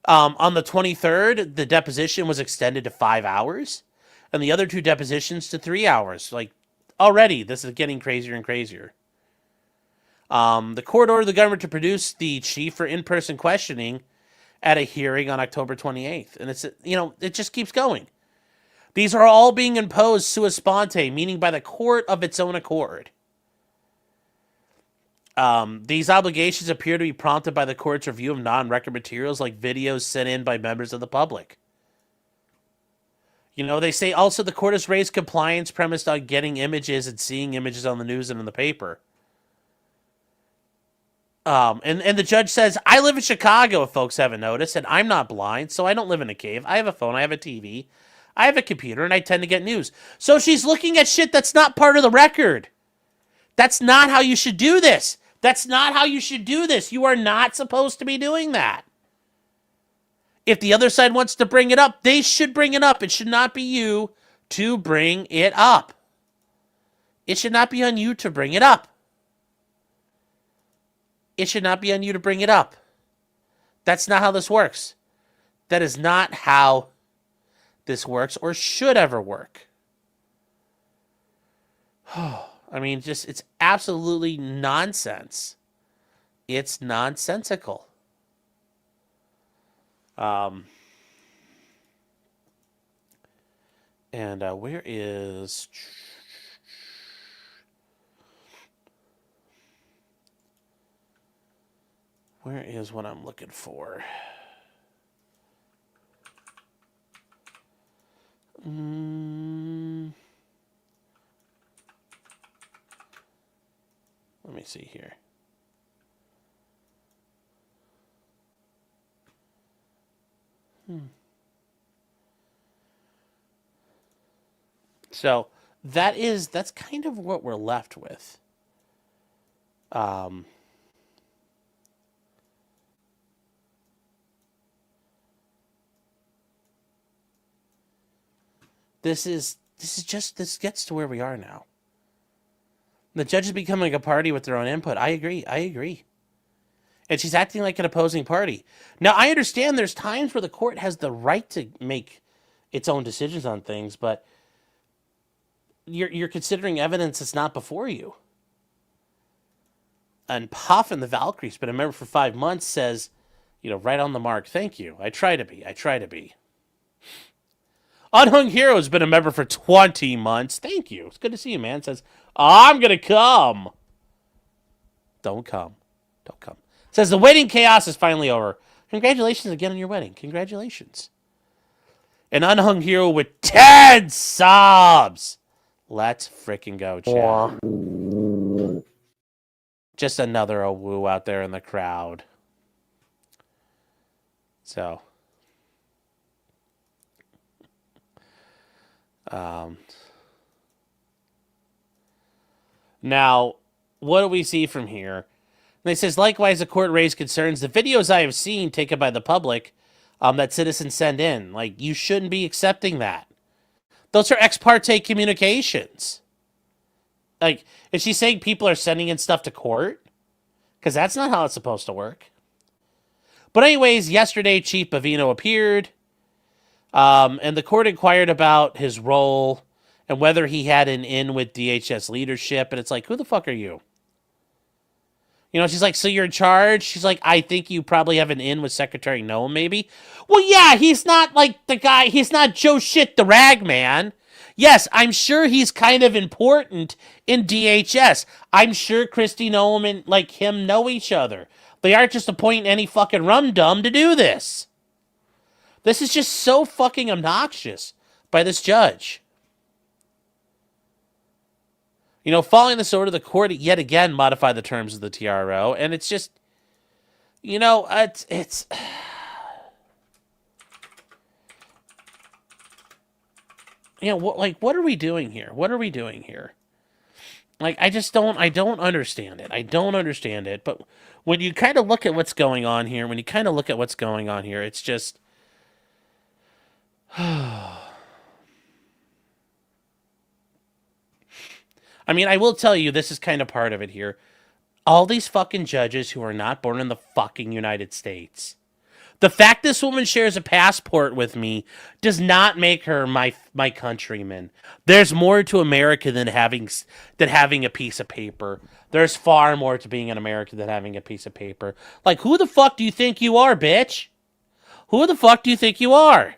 On the 23rd, the deposition was extended to 5 hours, and the other 2 depositions to 3 hours. Already, this is getting crazier and crazier. The court ordered the government to produce the chief for in-person questioning at a hearing on October 28th. And it just keeps going. These are all being imposed sua sponte, meaning by the court of its own accord. These obligations appear to be prompted by the court's review of non-record materials like videos sent in by members of the public. They say also the court has raised compliance premised on getting images and seeing images on the news and in the paper. And the judge says, I live in Chicago, if folks haven't noticed, and I'm not blind, so I don't live in a cave. I have a phone, I have a TV, I have a computer, and I tend to get news. So she's looking at shit that's not part of the record. That's not how you should do this. You are not supposed to be doing that. If the other side wants to bring it up, they should bring it up. It should not be you to bring it up. It should not be on you to bring it up. That's not how this works. That is not how this works or should ever work. It's absolutely nonsense. It's nonsensical. And where is... Where is what I'm looking for? Let me see here. So that's kind of what we're left with. This gets to where we are now. The judge is becoming a party with their own input. I agree. And she's acting like an opposing party. Now, I understand there's times where the court has the right to make its own decisions on things, but you're considering evidence that's not before you. And Puff in the Valkyrie's been a member for 5 months, says, right on the mark. Thank you. I try to be. Unhung Hero has been a member for 20 months. Thank you. It's good to see you, man. Says, I'm going to come. Don't come. Says, the wedding chaos is finally over. Congratulations again on your wedding. Congratulations. An Unhung Hero with 10 subs. Let's freaking go, chat. Just another woo out there in the crowd. So... Now, what do we see from here? And it says, likewise, the court raised concerns. The videos I have seen taken by the public that citizens send in, like, you shouldn't be accepting that. Those are ex parte communications. Like, is she saying people are sending in stuff to court? Because that's not how it's supposed to work. But anyways, yesterday, Chief Bavino appeared, and the court inquired about his role and whether he had an in with DHS leadership. And it's like, who the fuck are you? You know, she's like, so you're in charge? She's like, I think you probably have an in with Secretary Noam, maybe. Well, yeah, he's not like the guy. He's not Joe Shit, the rag man. Yes, I'm sure he's kind of important in DHS. I'm sure Christy Noam and like him know each other. They aren't just appointing any fucking rum-dum to do this. This is just so fucking obnoxious by this judge. You know, following this order, the court yet again modified the terms of the TRO, and it's just, you know, it's you know, what are we doing here? What are we doing here? Like, I don't understand it. I don't understand it. But when you kind of look at what's going on here, it's just, I mean, I will tell you, this is kind of part of it here. All these fucking judges who are not born in the fucking United States. The fact this woman shares a passport with me does not make her my countryman. There's more to America than having a piece of paper. There's far more to being an American than having a piece of paper. Like, who the fuck do you think you are, bitch? Who the fuck do you think you are?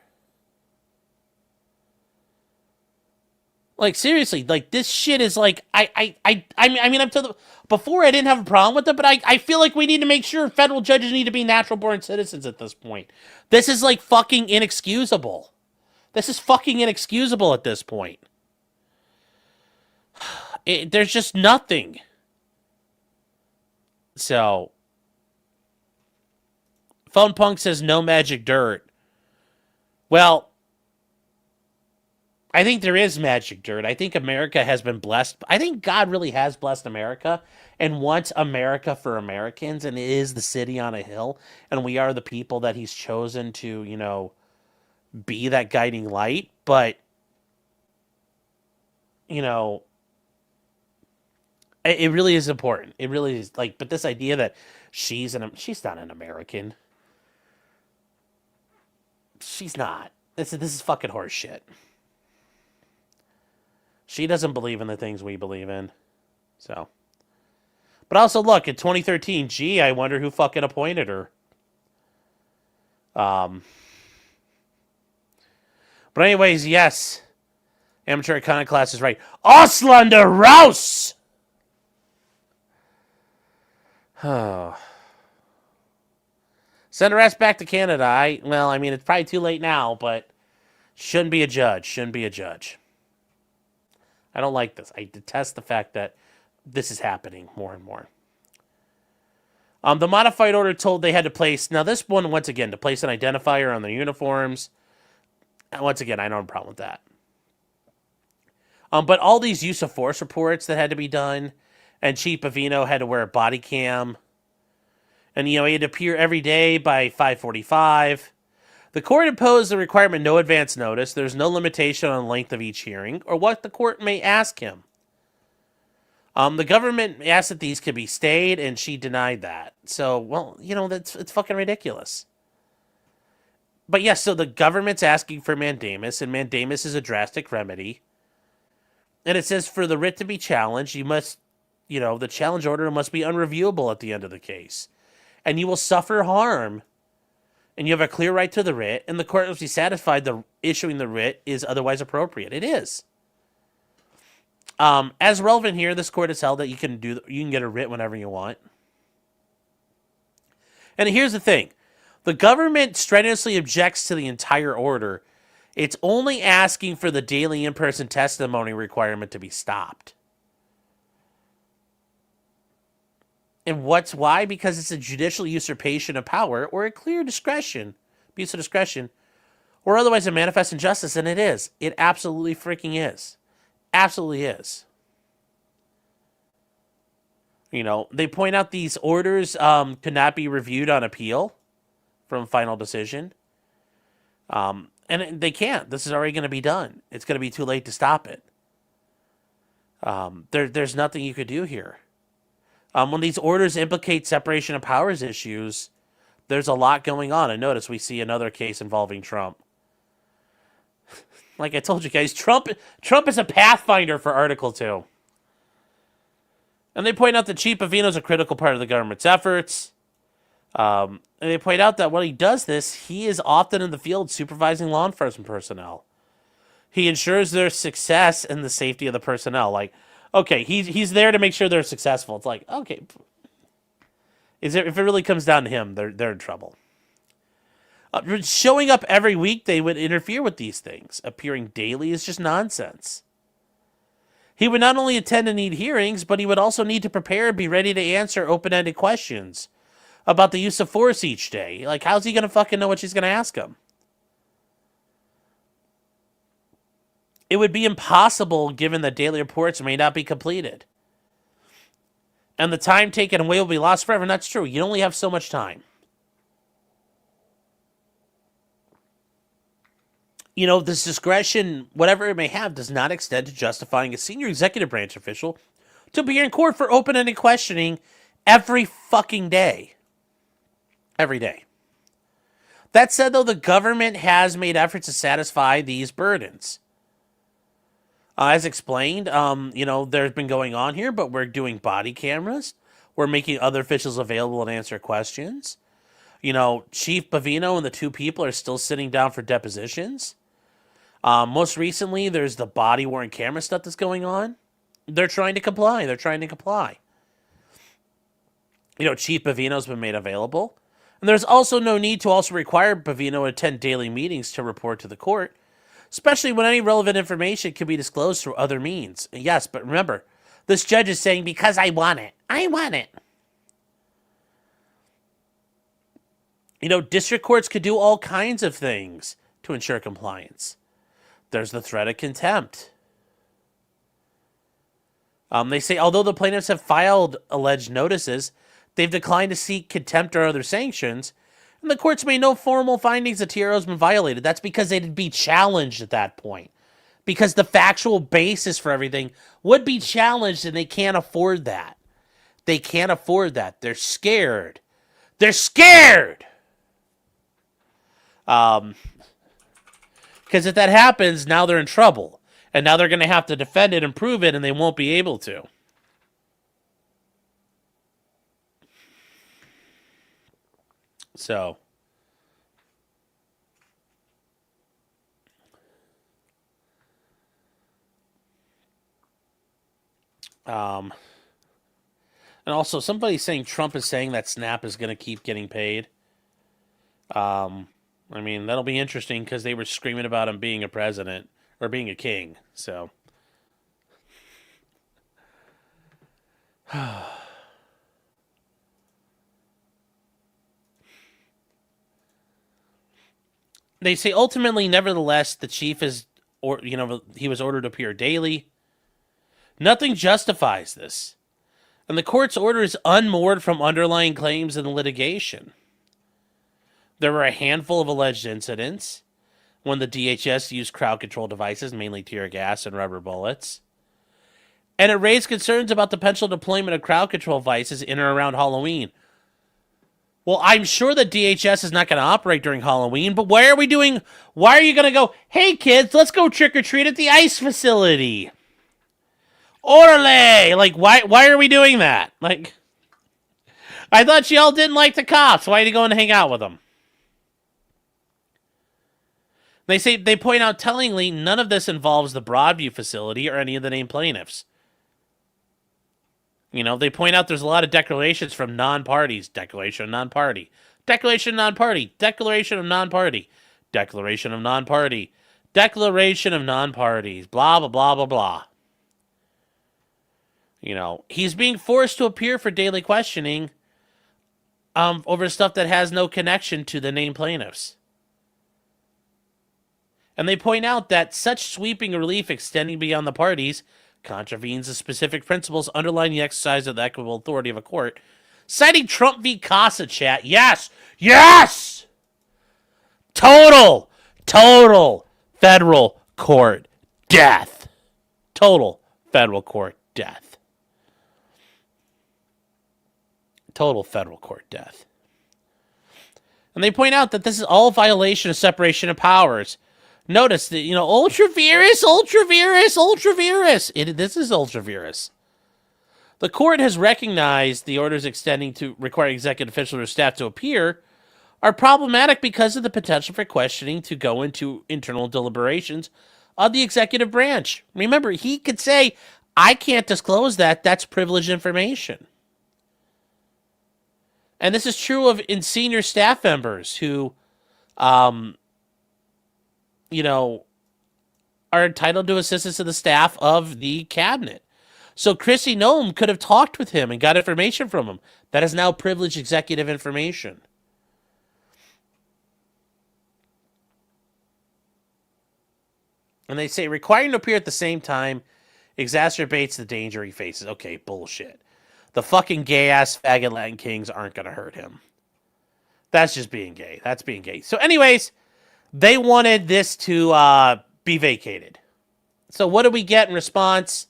Like, seriously, like, this shit is like, I mean, I'm telling you, before I didn't have a problem with it, but I feel like we need to make sure federal judges need to be natural-born citizens at this point. This is, like, fucking inexcusable. This is fucking inexcusable at this point. There's just nothing. So, Phone Punk says no magic dirt. Well, I think there is magic dirt. I think America has been blessed. I think God really has blessed America and wants America for Americans, and it is the city on a hill, and we are the people that he's chosen to, you know, be that guiding light. But, you know, it really is important. It really is, like, but this idea that she's not an American. She's not. This is fucking horse shit. She doesn't believe in the things we believe in. So. But also, look, in 2013, gee, I wonder who fucking appointed her. But anyways, yes. Amateur Iconoclast is right. Auslander Rouse! Oh. Send her ass back to Canada. Well, I mean, it's probably too late now, but shouldn't be a judge. Shouldn't be a judge. I don't like this. I detest the fact that this is happening more and more. The modified order told they had to place... Now, this one, once again, to place an identifier on their uniforms. Once again, I don't have a problem with that. But all these use of force reports that had to be done, and Chief Bavino had to wear a body cam. And, you know, he had to appear every day by 5:45. The court imposed the requirement no advance notice. There's no limitation on the length of each hearing or what the court may ask him. The government asked that these could be stayed, and she denied that. So, well, you know, it's fucking ridiculous. But yes, so the government's asking for mandamus, and mandamus is a drastic remedy. And it says for the writ to be challenged, you must, you know, the challenge order must be unreviewable at the end of the case. And you will suffer harm. And you have a clear right to the writ, and the court must be satisfied the issuing the writ is otherwise appropriate. It is. As relevant here, this court has held that you can get a writ whenever you want. And here's the thing. The government strenuously objects to the entire order. It's only asking for the daily in-person testimony requirement to be stopped. And why? Because it's a judicial usurpation of power or a clear discretion, abuse of discretion, or otherwise a manifest injustice, and it is. It absolutely freaking is. Absolutely is. They point out these orders could not be reviewed on appeal from final decision. And they can't. This is already going to be done. It's going to be too late to stop it. There's nothing you could do here. When these orders implicate separation of powers issues, there's a lot going on. And notice we see another case involving Trump. Like I told you guys, Trump is a pathfinder for Article 2. And they point out that Chief Bavino is a critical part of the government's efforts. And they point out that when he does this, he is often in the field supervising law enforcement personnel. He ensures their success and the safety of the personnel. Like, okay, he's there to make sure they're successful. It's like, okay, if it really comes down to him, they're in trouble. Showing up every week, they would interfere with these things. Appearing daily is just nonsense. He would not only attend and need hearings, but he would also need to prepare and be ready to answer open-ended questions about the use of force each day. Like, how's he going to fucking know what she's going to ask him? It would be impossible given that daily reports may not be completed. And the time taken away will be lost forever. And that's true. You only have so much time. This discretion, whatever it may have, does not extend to justifying a senior executive branch official to appear in court for open-ended questioning every fucking day. Every day. That said, though, the government has made efforts to satisfy these burdens. As explained, there's been going on here, but we're doing body cameras. We're making other officials available to answer questions. Chief Bavino and the two people are still sitting down for depositions. Most recently, there's the body-worn camera stuff that's going on. They're trying to comply. Chief Bavino's been made available. And there's also no need to also require Bavino to attend daily meetings to report to the court, especially when any relevant information can be disclosed through other means. Yes, but remember, this judge is saying, because I want it. I want it. District courts could do all kinds of things to ensure compliance. There's the threat of contempt. They say, although the plaintiffs have filed alleged notices, they've declined to seek contempt or other sanctions, and the courts made no formal findings that TRO has been violated. That's because they'd be challenged at that point. Because the factual basis for everything would be challenged, and they can't afford that. They can't afford that. They're scared. They're scared! Because if that happens, now they're in trouble. And now they're going to have to defend it and prove it, and they won't be able to. So. And also, somebody's saying Trump is saying that SNAP is going to keep getting paid. That'll be interesting because they were screaming about him being a president or being a king. So, they say ultimately, nevertheless, the chief he was ordered to appear daily. Nothing justifies this, and the court's order is unmoored from underlying claims in the litigation. There were a handful of alleged incidents when the DHS used crowd control devices, mainly tear gas and rubber bullets. And it raised concerns about the potential deployment of crowd control devices in or around Halloween. Well, I'm sure the DHS is not going to operate during Halloween, but why are you going to go, hey kids, let's go trick-or-treat at the ICE facility? Orale! Like, why are we doing that? Like, I thought y'all didn't like the cops. Why are you going to hang out with them? They point out tellingly none of this involves the Broadview facility or any of the named plaintiffs. They point out there's a lot of declarations from non-parties. Declaration of non-party. Declaration of non-party. Declaration of non-party. Declaration of non-party. Declaration of non-parties. Blah, blah, blah, blah, blah. He's being forced to appear for daily questioning over stuff that has no connection to the named plaintiffs. And they point out that such sweeping relief extending beyond the parties contravenes the specific principles underlying the exercise of the equitable authority of a court. Citing Trump v. Casa chat. Yes! Yes! Total federal court death. Total federal court death. Total federal court death. And they point out that this is all violation of separation of powers. Notice that, ultra vires. This is ultra vires. The court has recognized the orders extending to require executive officials or staff to appear are problematic because of the potential for questioning to go into internal deliberations of the executive branch. Remember, he could say, I can't disclose that. That's privileged information. And this is true in senior staff members who, are entitled to assistance of the staff of the cabinet. So Chrissy Noem could have talked with him and got information from him. That is now privileged executive information. And they say requiring to appear at the same time exacerbates the danger he faces. Okay, bullshit. The fucking gay-ass faggot Latin kings aren't going to hurt him. That's just being gay. That's being gay. So anyways, they wanted this to be vacated. So what do we get in response?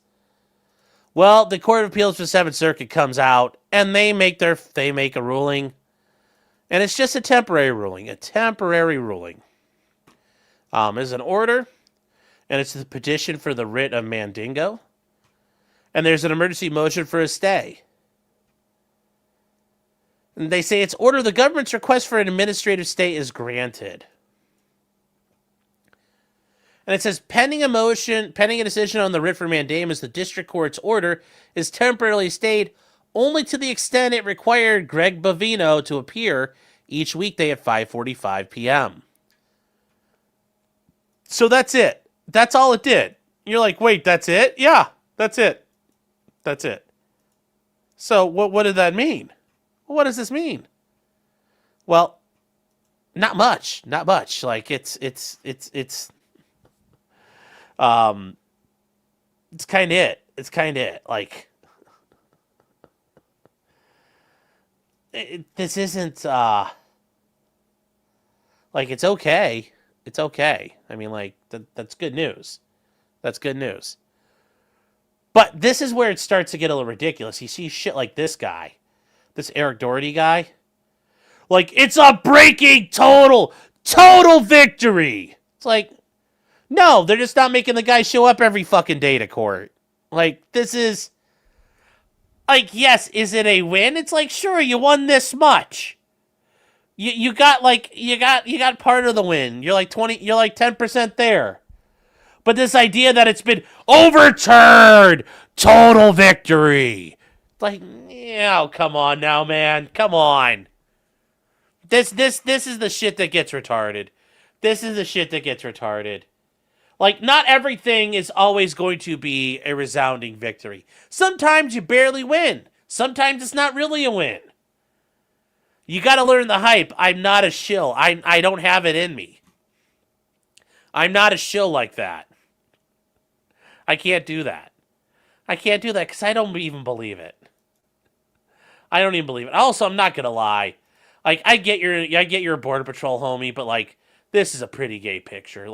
Well, the Court of Appeals for the 7th Circuit comes out, and they make a ruling. And it's just a temporary ruling. A temporary ruling. It's an order, and it's the petition for the writ of mandingo. And there's an emergency motion for a stay. And they say it's order the government's request for an administrative stay is granted. And it says pending a decision on the writ for mandamus, the district court's order is temporarily stayed only to the extent it required Greg Bovino to appear each weekday at 5:45 p.m. So that's it. That's all it did. You're like, wait, that's it? Yeah, that's it. That's it. So what did that mean? What does this mean? Well, not much. Not much. Like it's kind of it. It's kind of it. Like this isn't like it's okay. It's okay. I mean, like that's good news. That's good news. But this is where it starts to get a little ridiculous. You see shit like this guy, this Eric Doherty guy. Like, it's a breaking total victory. It's like, no, they're just not making the guy show up every fucking day to court. Like, this is, like, yes, is it a win? It's like, sure, you won this much. You got part of the win. You're like 10% there. But this idea that it's been overturned, total victory. It's like, yeah, come on now, man. Come on. This is the shit that gets retarded. This is the shit that gets retarded. Like, not everything is always going to be a resounding victory. Sometimes you barely win. Sometimes it's not really a win. You got to learn the hype. I'm not a shill. I don't have it in me. I'm not a shill like that. I can't do that. I can't do that because I don't even believe it. I don't even believe it. Also, I'm not gonna lie. Like, I get your Border Patrol homie, but like, this is a pretty gay picture.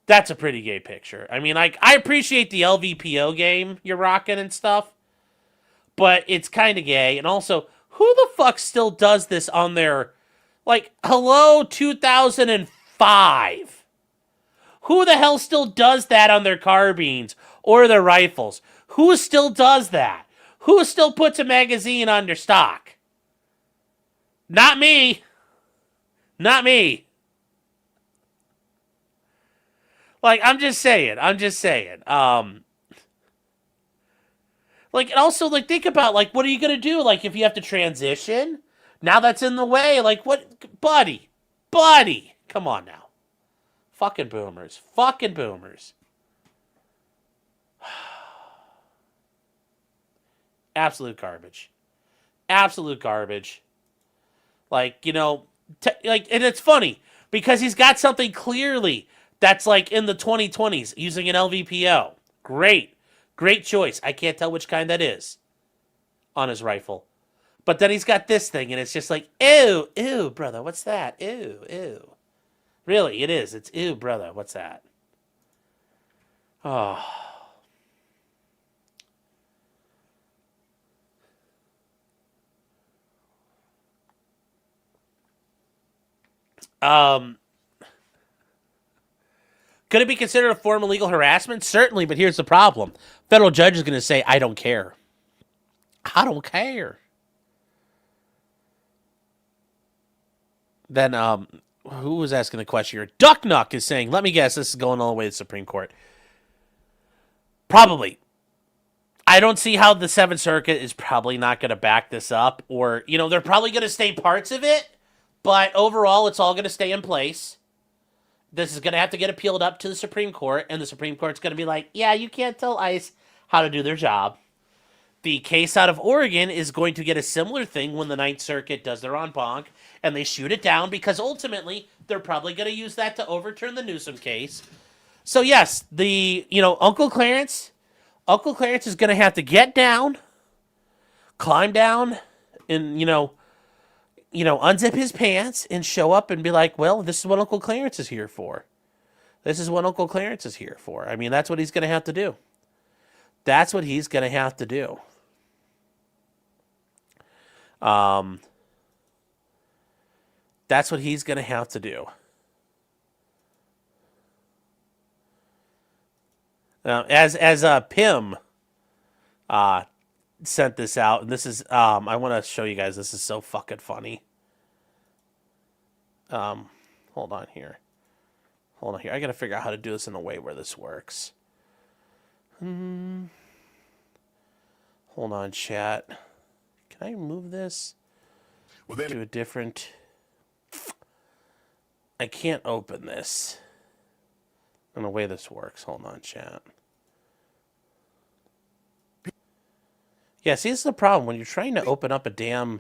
That's a pretty gay picture. I mean, like, I appreciate the LVPO game you're rocking and stuff, but it's kind of gay. And also, who the fuck still does this on their, like, hello 2005? Who the hell still does that on their carbines or their rifles? Who still does that? Who still puts a magazine under stock? Not me. Not me. Like, I'm just saying. Like, and also, like, think about, like, what are you going to do? Like, if you have to transition? Now that's in the way. Like, what? Buddy. Come on now. Fucking boomers. Absolute garbage. Like, and it's funny because he's got something clearly that's like in the 2020s using an LVPO, Great. Great choice. I can't tell which kind that is on his rifle. But then he's got this thing, and it's just like, ew, ew, brother, what's that? Ew, ew. Really, it is. It's ew, brother, what's that? Oh. Could it be considered a form of legal harassment? Certainly, but here's the problem. Federal judge is going to say, I don't care. I don't care. Then, who was asking the question here? Ducknuck is saying, let me guess, this is going all the way to the Supreme Court. Probably. I don't see how the Seventh Circuit is probably not going to back this up. Or, they're probably going to stay parts of it. But overall, it's all going to stay in place. This is going to have to get appealed up to the Supreme Court. And the Supreme Court's going to be like, yeah, you can't tell ICE how to do their job. The case out of Oregon is going to get a similar thing when the Ninth Circuit does their en banc. And they shoot it down because ultimately, they're probably going to use that to overturn the Newsom case. So yes, Uncle Clarence is going to have to get down, climb down, and, unzip his pants and show up and be like, well, this is what Uncle Clarence is here for. This is what Uncle Clarence is here for. I mean, that's what he's going to have to do. That's what he's going to have to do. That's what he's going to have to do. As Pim sent this out, and this is I want to show you guys. This is so fucking funny. Hold on here. I got to figure out how to do this in a way where this works. Hold on, chat. Can I move this to a different? I can't open this. In the way this works. Hold on, chat. Yeah, see, this is the problem. When you're trying to open up a damn...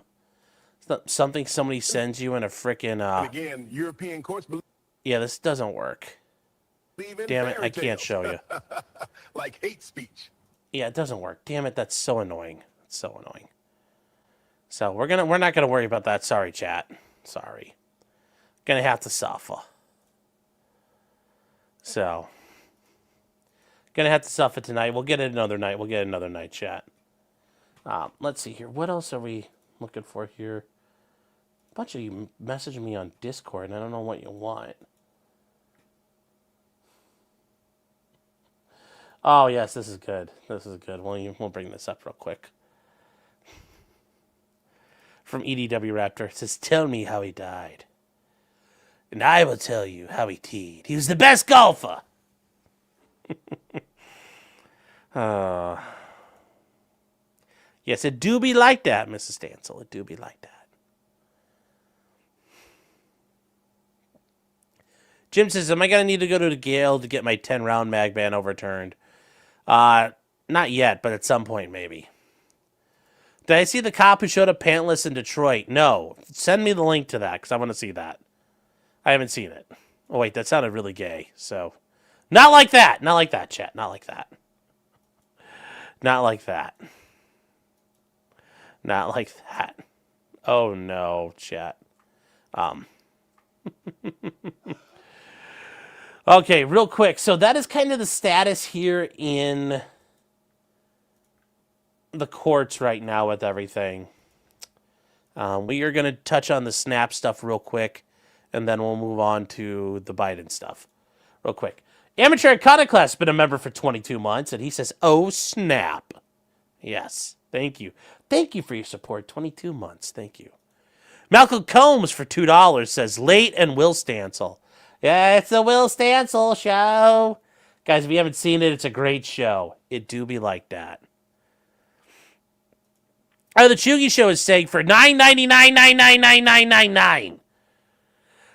something somebody sends you in a frickin'... Again, European courts... Yeah, this doesn't work. Damn it, I can't show you. Like hate speech. Yeah, it doesn't work. Damn it, that's so annoying. It's so annoying. So, we're not gonna worry about that. Sorry, chat. Sorry. Gonna have to suffer. So, gonna have to suffer tonight. We'll get it another night. We'll get another night, chat. Let's see here. What else are we looking for here? A bunch of you messaging me on Discord, and I don't know what you want. Oh, yes, this is good. This is good. We'll bring this up real quick. From EDW Raptor, it says, tell me how he died. And I will tell you how he teed. He was the best golfer. Yes, it do be like that, Mrs. Stancil. It do be like that. Jim says, am I going to need to go to the Gale to get my 10-round mag ban overturned? Not yet, but at some point, maybe. Did I see the cop who showed up pantless in Detroit? No. Send me the link to that, because I want to see that. I haven't seen it. Oh, wait, that sounded really gay. So, not like that. Not like that, chat. Not like that. Not like that. Not like that. Oh, no, chat. Okay, real quick. So, that is kind of the status here in the courts right now with everything. We are going to touch on the Snap stuff real quick. And then we'll move on to the Biden stuff real quick. Amateur Iconoclast has been a member for 22 months, and he says, oh, snap. Yes, thank you. Thank you for your support. 22 months. Thank you. Malcolm Combs for $2 says, late and Will Stancil. Yeah, it's the Will Stancil show. Guys, if you haven't seen it, it's a great show. It do be like that. Oh, the Chugi Show is saying for $9.99.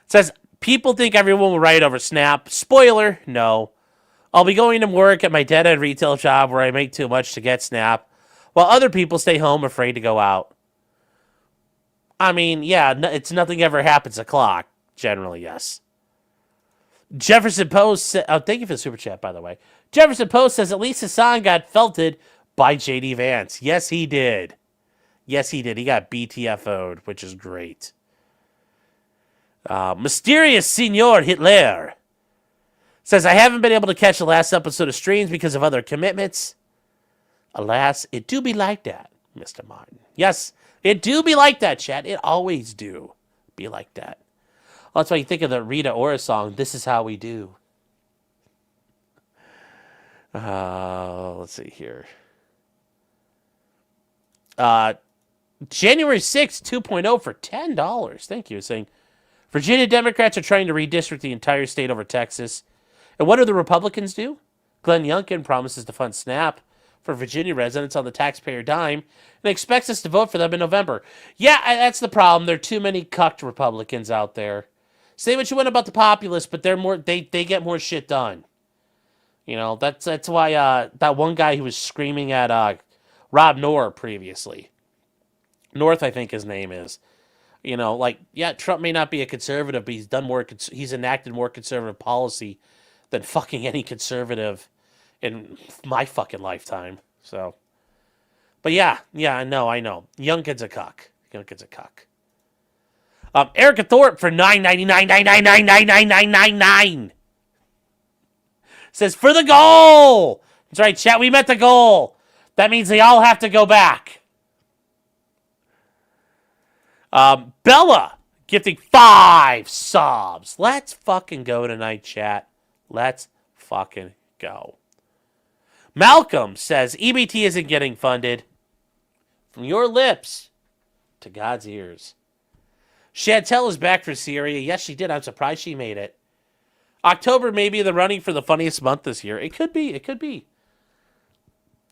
Says, people think everyone will riot over Snap. Spoiler, no. I'll be going to work at my dead-end retail job where I make too much to get Snap, while other people stay home afraid to go out. I mean, yeah, it's nothing ever happens o'clock. Generally, yes. Jefferson Post thank you for the super chat, by the way. Jefferson Post says at least Hassan got felted by JD Vance. Yes, he did. Yes, he did. He got BTFO'd, which is great. Mysterious Senor Hitler says, I haven't been able to catch the last episode of streams because of other commitments. Alas, it do be like that, Mr. Martin. Yes, it do be like that, chat. It always do be like that. Well, that's why you think of the Rita Ora song, This Is How We Do. Let's see here. January 6th, 2.0 for $10. Thank you. Saying, Virginia Democrats are trying to redistrict the entire state over Texas. And what do the Republicans do? Glenn Youngkin promises to fund SNAP for Virginia residents on the taxpayer dime and expects us to vote for them in November. Yeah, that's the problem. There are too many cucked Republicans out there. Say what you want about the populists, but they're more they get more shit done. You know, that's why that one guy who was screaming at Rob Noor previously. North, I think his name is. You know, like, yeah, Trump may not be a conservative, but he's enacted more conservative policy than fucking any conservative in my fucking lifetime. So, but yeah, I know. Youngkin's a cuck. Erica Thorpe for $9.99 says, for the goal. That's right, chat. We met the goal. That means they all have to go back. Bella gifting 5 subs. Let's fucking go tonight, chat. Let's fucking go. Malcolm says, EBT isn't getting funded. From your lips to God's ears. Chantel is back for Syria. Yes, she did. I'm surprised she made it. October may be the running for the funniest month this year. It could be.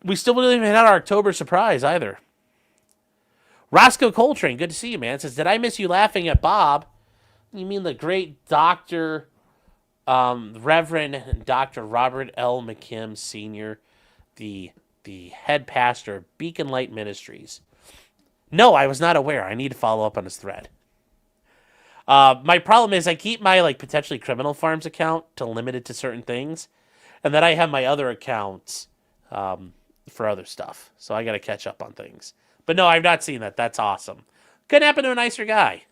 We still didn't even have our October surprise either. Roscoe Coltrane, good to see you, man. Says, did I miss you laughing at Bob? You mean the great Dr. Reverend Dr. Robert L. McKim Sr., the head pastor of Beacon Light Ministries. No, I was not aware. I need to follow up on his thread. My problem is I keep my potentially criminal farms account to limited to certain things, and then I have my other accounts for other stuff. So I got to catch up on things. But no, I've not seen that. That's awesome. Couldn't happen to a nicer guy.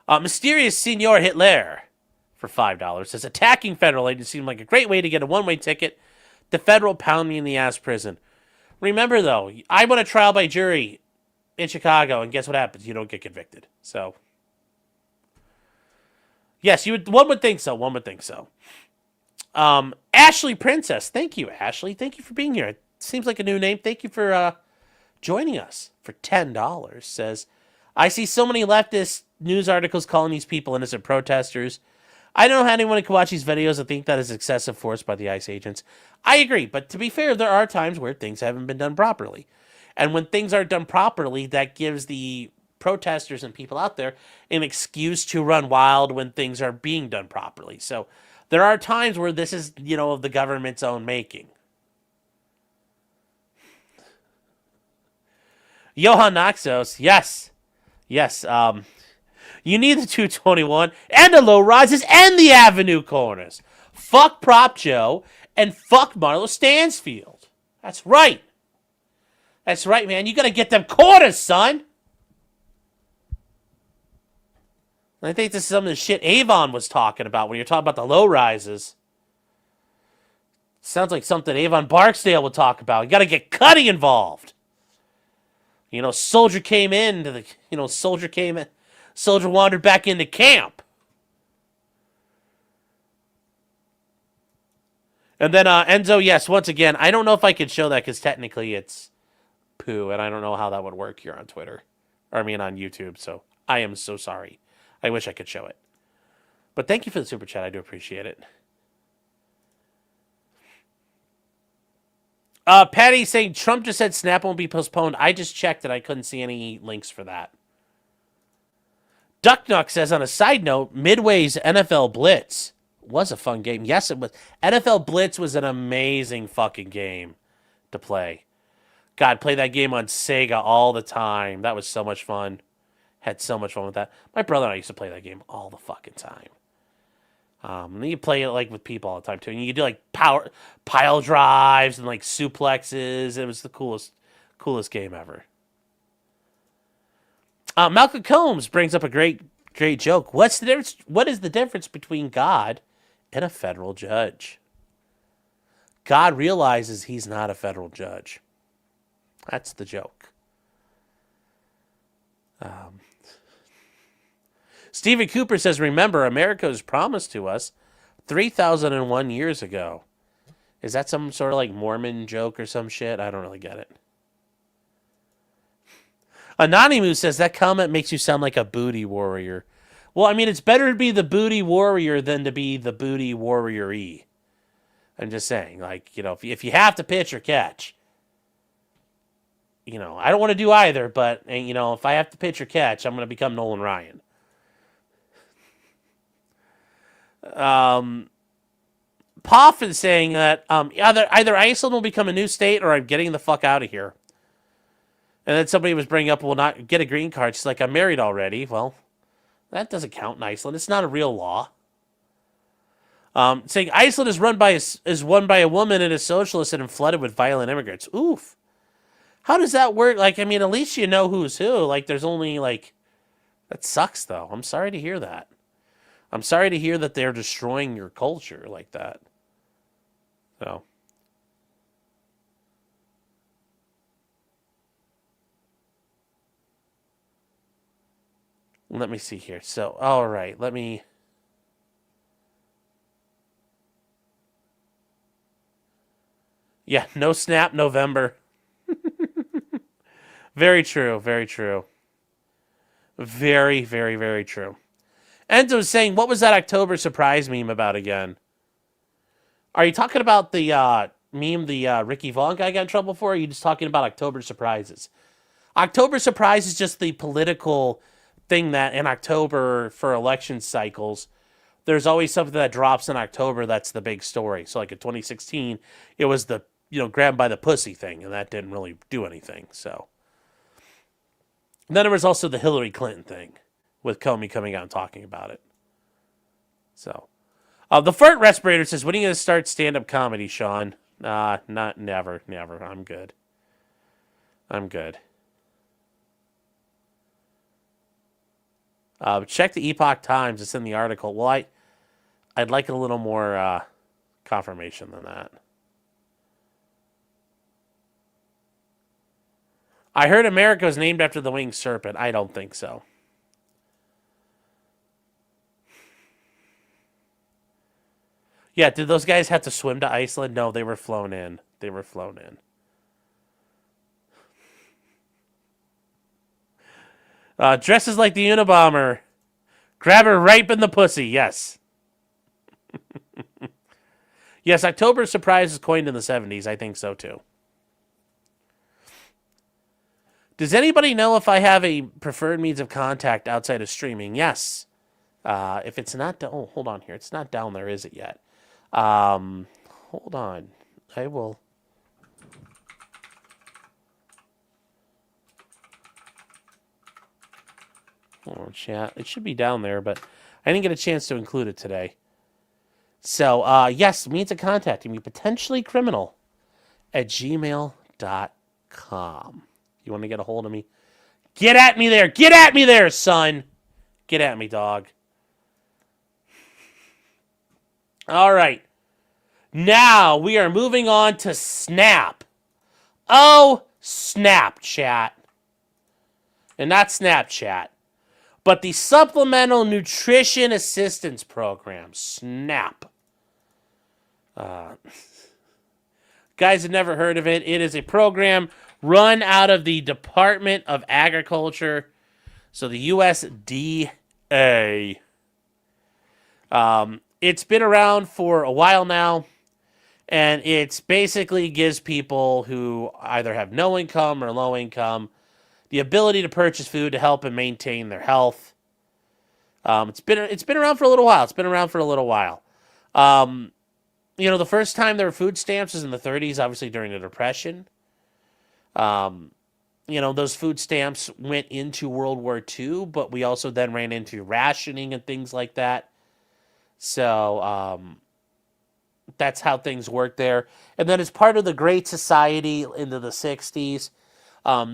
Mysterious Senor Hitler for $5 says, attacking federal agents seemed like a great way to get a one-way ticket to federal pound-me-in-the-ass prison. Remember, though, I went a trial by jury in Chicago, and guess what happens? You don't get convicted. So, yes, one would think so. Ashley Princess. Thank you, Ashley. Thank you for being here. It seems like a new name. Thank you for joining us for $10. Says, I see so many leftist news articles calling these people innocent protesters. I don't know how anyone can watch these videos and think that is excessive force by the ICE agents. I agree, but to be fair, there are times where things haven't been done properly. And when things aren't done properly, that gives the protesters and people out there an excuse to run wild when things are being done properly. So there are times where this is, of the government's own making. Johan Naxos, yes. You need the 221 and the low rises and the avenue corners. Fuck Prop Joe and fuck Marlo Stansfield. That's right. That's right, man. You got to get them corners, son. I think this is some of the shit Avon was talking about when you're talking about the low rises. Sounds like something Avon Barksdale would talk about. You got to get Cuddy involved. Soldier came in. Soldier wandered back into camp. And then Enzo, yes, once again, I don't know if I can show that because technically it's poo, and I don't know how that would work here on Twitter. On YouTube, so I am so sorry. I wish I could show it. But thank you for the super chat. I do appreciate it. Patty saying Trump just said Snap won't be postponed. I just checked and I couldn't see any links for that. Ducknuck says, on a side note, Midway's NFL Blitz was a fun game. Yes, it was. NFL Blitz was an amazing fucking game to play. God, play that game on Sega all the time. That was so much fun. Had so much fun with that. My brother and I used to play that game all the fucking time. And then you play it like with people all the time too. And you could do like pile drives and like suplexes. It was the coolest game ever. Malcolm Combs brings up a great joke. What is the difference between God and a federal judge? God realizes he's not a federal judge. That's the joke. Stephen Cooper says, remember, America was promised to us 3,001 years ago. Is that some sort of like Mormon joke or some shit? I don't really get it. Anonymous says, that comment makes you sound like a booty warrior. Well, I mean, it's better to be the booty warrior than to be the booty warrior-y. I'm just saying, like, you know, if you have to pitch or catch, you know, I don't want to do either, but, you know, if I have to pitch or catch, I'm going to become Nolan Ryan. Poff is saying that either Iceland will become a new state or I'm getting the fuck out of here. And then somebody was bringing up, will not get a green card. She's like, I'm married already. Well, that doesn't count in Iceland. It's not a real law. Saying Iceland is run by a woman and is socialist and flooded with violent immigrants. Oof. How does that work? Like, I mean, at least you know who's who. Like, there's only like, that sucks though. I'm sorry to hear that. I'm sorry to hear that they're destroying your culture like that. So. Let me see here. So, all right, let me. Yeah, no snap November. Very true, very true. Very, very, very true. Enzo's saying, what was that October surprise meme about again? Are you talking about the meme the Ricky Vaughn guy got in trouble for, or are you just talking about October surprises? October surprise is just the political thing that in October for election cycles, there's always something that drops in October that's the big story. So like in 2016, it was the, you know, grab by the pussy thing, and that didn't really do anything. So and then there was also the Hillary Clinton thing with Comey coming out and talking about it. So the fart respirator says, when are you going to start stand-up comedy, Sean? Never. I'm good. Check the Epoch Times. It's in the article. Well, I'd like a little more confirmation than that. I heard America was named after the winged serpent. I don't think so. Yeah, did those guys have to swim to Iceland? No, they were flown in. Dresses like the Unabomber. Grab her right in the pussy. Yes. Yes, October surprise is coined in the 70s. I think so, too. Does anybody know if I have a preferred means of contact outside of streaming? Yes. If it's not... Oh, hold on here. It's not down there, is it yet? Hold on. I will... Oh, chat. It should be down there, but I didn't get a chance to include it today. So, yes, means of contacting me, potentiallycriminal at gmail.com. You want to get a hold of me? Get at me there! Get at me there, son! Get at me, dog. All right. Now, we are moving on to Snap. Oh, Snap, chat. And not Snapchat. But the Supplemental Nutrition Assistance Program, SNAP. Guys have never heard of it. It is a program run out of the Department of Agriculture, so the USDA. It's been around for a while now, and it basically gives people who either have no income or low income the ability to purchase food to help and maintain their health. It's been around for a little while. You know, the first time there were food stamps was in the 30s, obviously during the Depression. And those food stamps went into World War II, but we also then ran into rationing and things like that. So that's how things worked there. And then as part of the Great Society into the 60s,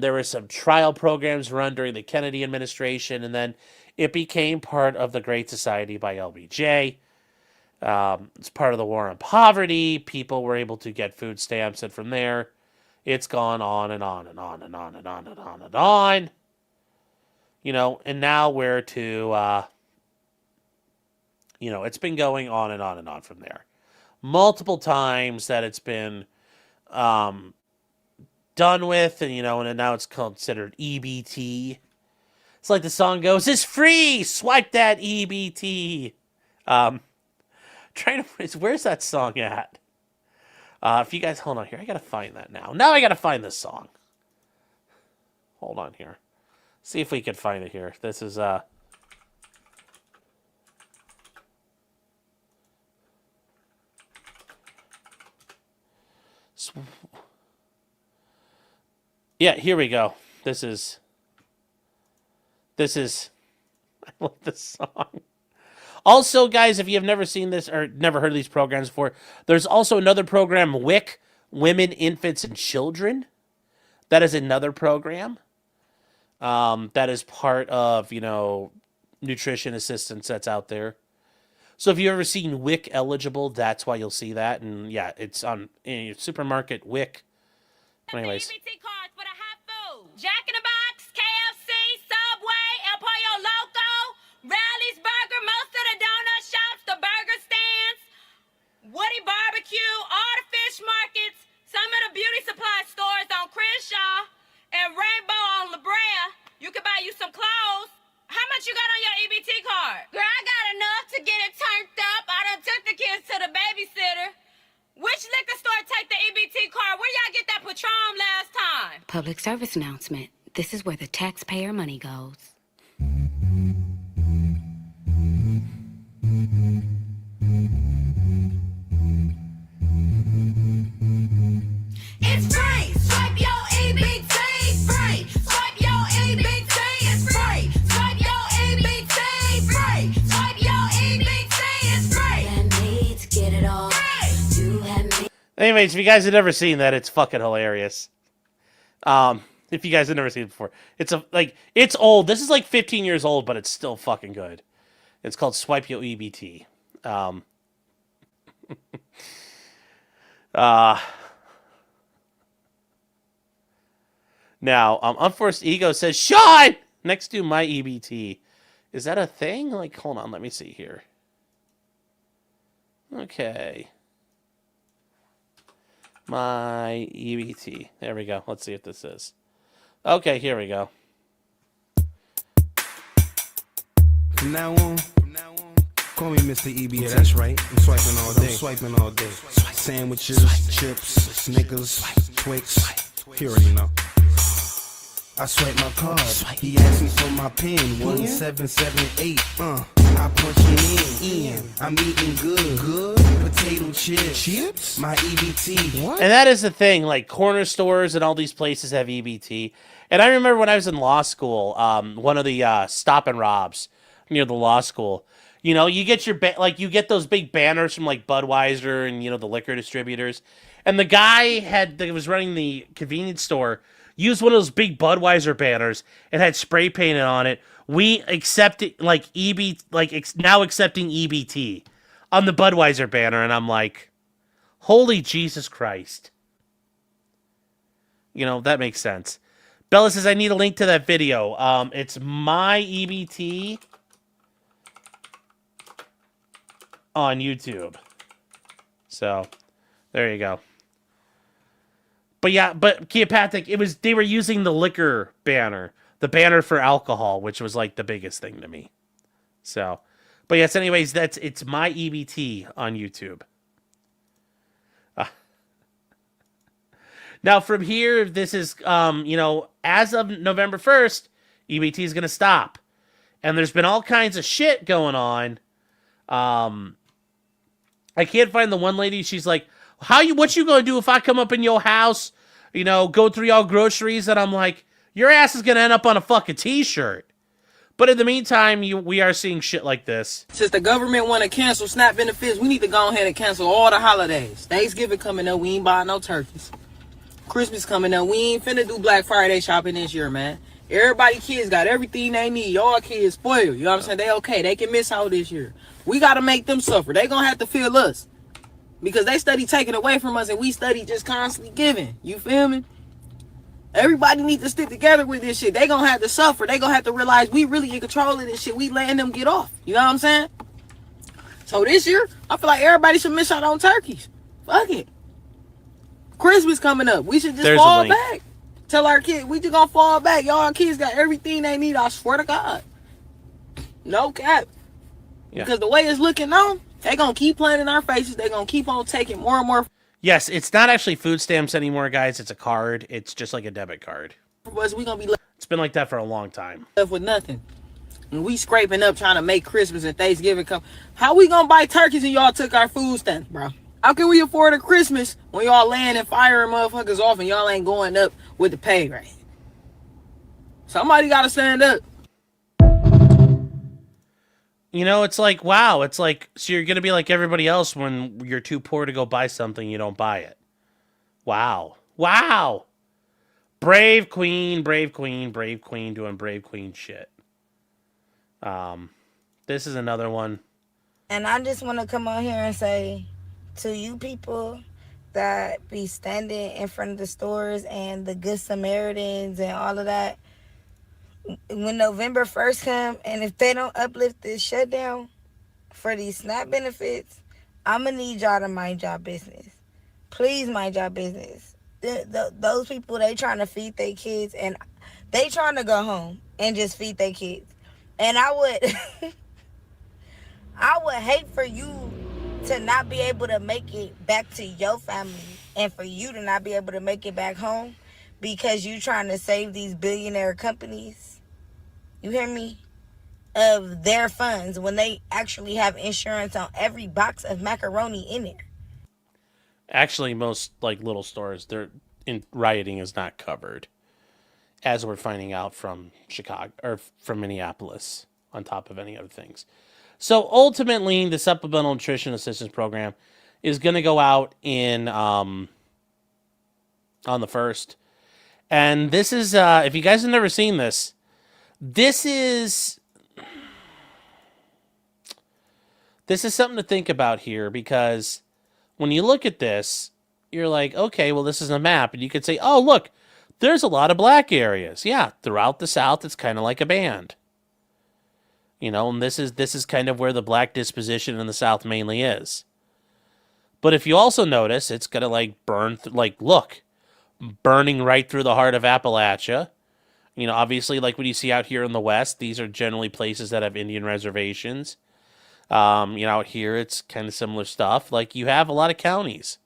there were some trial programs run during the Kennedy administration, and then it became part of the Great Society by LBJ. It's part of the war on poverty. People were able to get food stamps, and from there, it's gone on and on and on and on and on and on and on. And now we're to, it's been going on and on and on from there. Multiple times that it's been done with, and now it's considered EBT. It's like the song goes, "It's free, swipe that EBT." Where's that song at? If you guys hold on here, I gotta find that now. Now I gotta find this song. Hold on here. See if we can find it here. This is yeah, here we go. This is I love this song. Also, guys, if you have never seen this or never heard of these programs before, there's also another program, WIC, Women, Infants, and Children. That is another program that is part of, nutrition assistance that's out there. So if you've ever seen WIC eligible, that's why you'll see that. And yeah, it's on in your supermarket, WIC. Anyways. EBT cards for the hot food. Jack in the Box, KFC, Subway, El Pollo Loco, Rally's Burger, most of the donut shops, the burger stands, Woody Barbecue, all the fish markets, some of the beauty supply stores on Crenshaw, and Rainbow on La Brea. You can buy you some clothes. How much you got on your EBT card? Girl, I got enough to get it turned up. I done took the kids to the babysitter. Which liquor store take the EBT card? Where y'all get that Patron last time? Public service announcement. This is where the taxpayer money goes. It's free. Swipe your EBT. Free. Swipe your EBT. It's free. Swipe your EBT. Free. Swipe your EBT. It's free. Let me to get it all. Anyways, if you guys have never seen that, it's fucking hilarious. If you guys have never seen it before, it's old. This is like 15 years old, but it's still fucking good. It's called Swipe Your EBT. Now, Unforced Ego says, Sean! Next to my EBT. Is that a thing? Like, hold on, let me see here. Okay. My EBT. There we go. Let's see if this is. Okay, here we go. From now on, call me Mr. EBT. Yeah, that's right. I'm swiping all day. I'm swiping all day. Sandwiches, chips, Snickers, Twix. You already know. I swipe my card. He asked me for my pin. 1778. I punch it in. I'm eating good. Potato chips. My EBT. What? And that is the thing. Like, corner stores and all these places have EBT. And I remember when I was in law school, one of the stop and robs near the law school. You get your you get those big banners from like Budweiser and the liquor distributors. And the guy that was running the convenience store used one of those big Budweiser banners and had spray painted on it. We accepted now accepting EBT on the Budweiser banner, and I'm like, holy Jesus Christ. That makes sense. Bella says I need a link to that video. It's my EBT on YouTube. So there you go. But yeah, Keopathic, they were using the liquor banner, the banner for alcohol, which was like the biggest thing to me. So, but yes, anyways, it's my EBT on YouTube. Now from here, this is, as of November 1st, EBT is going to stop. And there's been all kinds of shit going on. I can't find the one lady. She's like, what you going to do if I come up in your house, go through y'all groceries? And I'm like, your ass is going to end up on a fucking t-shirt. But in the meantime, we are seeing shit like this. Since the government want to cancel SNAP benefits, we need to go ahead and cancel all the holidays. Thanksgiving coming up, we ain't buying no turkeys. Christmas coming up, we ain't finna do Black Friday shopping this year, man. Everybody kids got everything they need. Y'all kids spoiled. You know what I'm saying? They okay. They can miss out this year. We got to make them suffer. They gonna have to feel us. Because they study taking away from us and we study just constantly giving. You feel me? Everybody needs to stick together with this shit. They gonna have to suffer. They gonna have to realize we really in control of this shit. We letting them get off. You know what I'm saying? So this year, I feel like everybody should miss out on turkeys. Fuck it. Christmas coming up. We should just fall back. Tell our kids, we just gonna fall back. Y'all kids got everything they need, I swear to God. No cap. Yeah. Because the way it's looking now, they gonna keep playing in our faces. They gonna keep on taking more and more. Yes, it's not actually food stamps anymore, guys. It's a card. It's just like a debit card. We gonna be left. It's been like that for a long time. Left with nothing. And we scraping up trying to make Christmas and Thanksgiving come. How we gonna buy turkeys and y'all took our food stamps, bro? How can we afford a Christmas when y'all laying and firing motherfuckers off and y'all ain't going up with the pay rate? Somebody gotta stand up. You know, it's like, wow, it's like, so you're going to be like everybody else when you're too poor to go buy something, you don't buy it. Wow. Wow. Brave queen doing brave queen shit. This is another one. And I just want to come on here and say to you people that be standing in front of the stores and the Good Samaritans and all of that, when November 1st come, and if they don't uplift this shutdown for these SNAP benefits, I'm going to need y'all to mind y'all business. Please mind y'all business. Those people, they trying to feed their kids, and they trying to go home and just feed their kids. And I would, I would hate for you to not be able to make it back to your family and for you to not be able to make it back home because you trying to save these billionaire companies. You hear me? Of their funds when they actually have insurance on every box of macaroni in there. Actually, most like little stores, rioting is not covered, as we're finding out from Chicago or from Minneapolis, on top of any other things. So ultimately, the Supplemental Nutrition Assistance Program is going to go out in on the 1st, and this is if you guys have never seen this. This is something to think about here, because when you look at this, you're like, okay, well, this is a map, and you could say, oh, look, there's a lot of black areas. Yeah, throughout the South, it's kind of like a band. You know, and this is kind of where the black disposition in the South mainly is. But if you also notice, it's gonna burning right through the heart of Appalachia. You know, obviously, like what you see out here in the West, these are generally places that have Indian reservations. You know, out here, it's kind of similar stuff. Like, you have a lot of counties.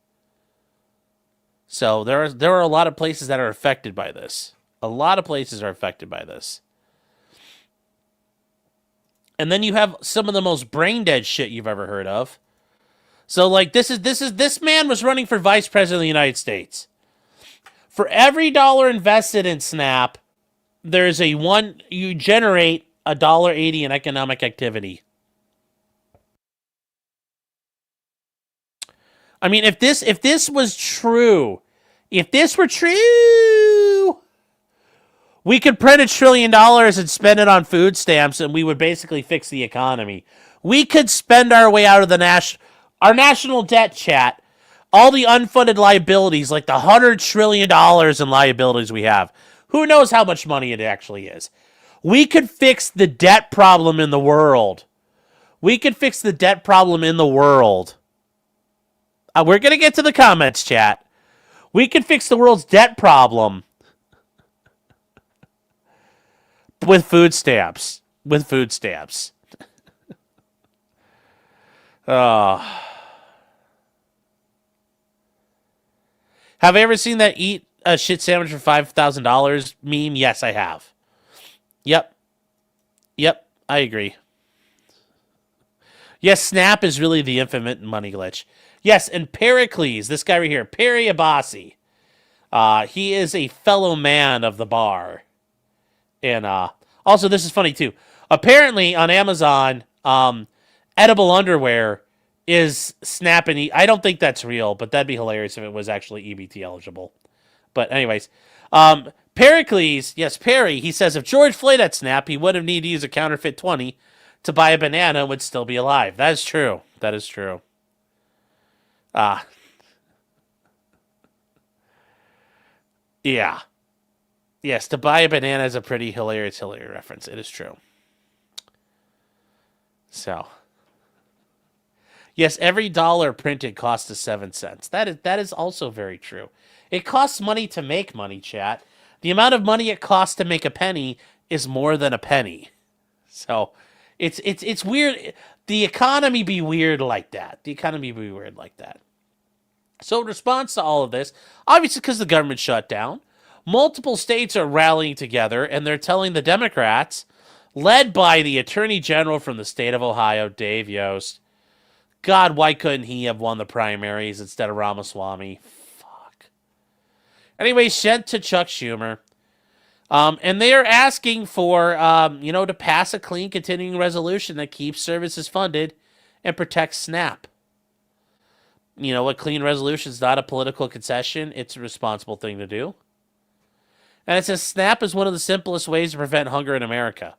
So there are a lot of places that are affected by this. A lot of places are affected by this. And then you have some of the most brain-dead shit you've ever heard of. So, like, this man was running for vice president of the United States. For every dollar invested in SNAP, you generate $1.80 in economic activity. I mean, if this was true, if this were true, we could print $1 trillion and spend it on food stamps, and we would basically fix the economy. We could spend our way out of our national debt, chat, all the unfunded liabilities, like the $100 trillion in liabilities we have. Who knows how much money it actually is? We could fix the debt problem in the world. We're going to get to the comments, chat. We could fix the world's debt problem with food stamps. Oh. Have I ever seen that eat a shit sandwich for $5,000 meme? Yes, I have. Yep, I agree. Yes, Snap is really the infamous money glitch. Yes, and Pericles, this guy right here, Perry Abbasi. He is a fellow man of the bar. And also, this is funny too. Apparently, on Amazon, edible underwear is SNAP and I don't think that's real, but that'd be hilarious if it was actually EBT eligible. But anyways, Pericles, yes, Perry, he says if George Floyd had SNAP, he would have needed to use a counterfeit 20 to buy a banana and would still be alive. That is true. That is true. Yeah. Yes, to buy a banana is a pretty hilarious reference. It is true. So, yes, every dollar printed costs us 7 cents. That is also very true. It costs money to make money, chat. The amount of money it costs to make a penny is more than a penny. So, it's weird. The economy be weird like that. So in response to all of this, obviously because the government shut down, multiple states are rallying together and they're telling the Democrats, led by the Attorney General from the state of Ohio, Dave Yost, God, why couldn't he have won the primaries instead of Ramaswamy? Fuck. Anyway, sent to Chuck Schumer. And they are asking for, to pass a clean continuing resolution that keeps services funded and protects SNAP. You know, a clean resolution is not a political concession. It's a responsible thing to do. And it says SNAP is one of the simplest ways to prevent hunger in America.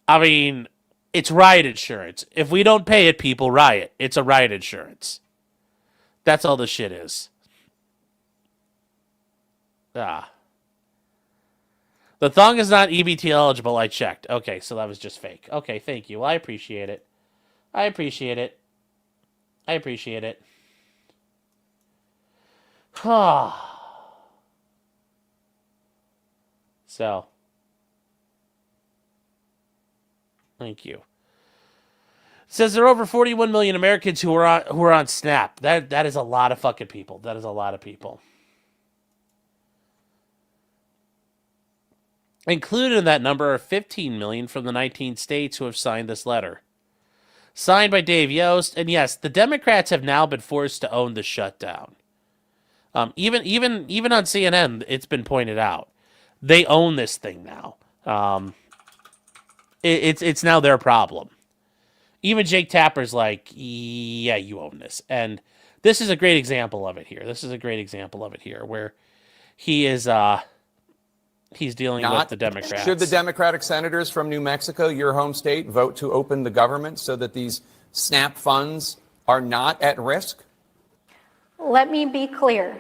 I mean, it's riot insurance. If we don't pay it, people riot. It's a riot insurance. That's all this shit is. The thong is not EBT eligible, I checked. Okay, so that was just fake. Okay, thank you. Well, I appreciate it. So, thank you. It says there are over 41 million Americans who are on SNAP. That is a lot of fucking people. That is a lot of people. Included in that number are 15 million from the 19 states who have signed this letter. Signed by Dave Yost, and yes, the Democrats have now been forced to own the shutdown. Even on CNN, it's been pointed out. They own this thing now. It's now their problem. Even Jake Tapper's like, yeah, you own this. And this is a great example of it here. Where he is he's dealing with the Democrats. Should the Democratic senators from New Mexico, your home state, vote to open the government so that these SNAP funds are not at risk? Let me be clear.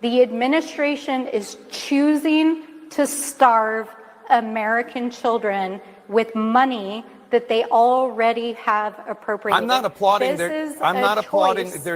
The administration is choosing to starve American children with money that they already have appropriated. I'm not applauding their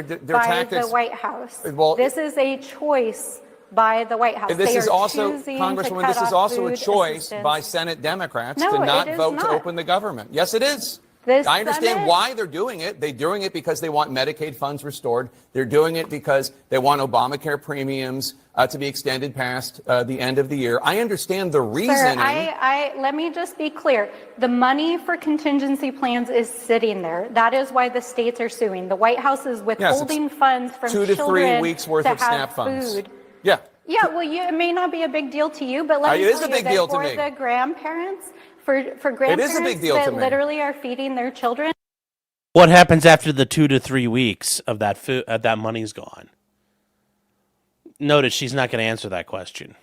tactics. By the White House. Well, this is a choice by the White House. This is also, Congresswoman, this is also a choice by Senate Democrats to not vote to open the government. Yes, it is. I understand why they're doing it. They're doing it because they want Medicaid funds restored. They're doing it because they want Obamacare premiums to be extended past the end of the year. I understand the reasoning. Sir, let me just be clear. The money for contingency plans is sitting there. That is why the states are suing. The White House is withholding funds from 2 to 3 weeks worth of SNAP funds. Food. Yeah. Yeah, well, it may not be a big deal to you, but let me tell you that for the grandparents, for grandparents that literally are feeding their children. What happens after the 2 to 3 weeks of that food? That money's gone. Notice she's not going to answer that question.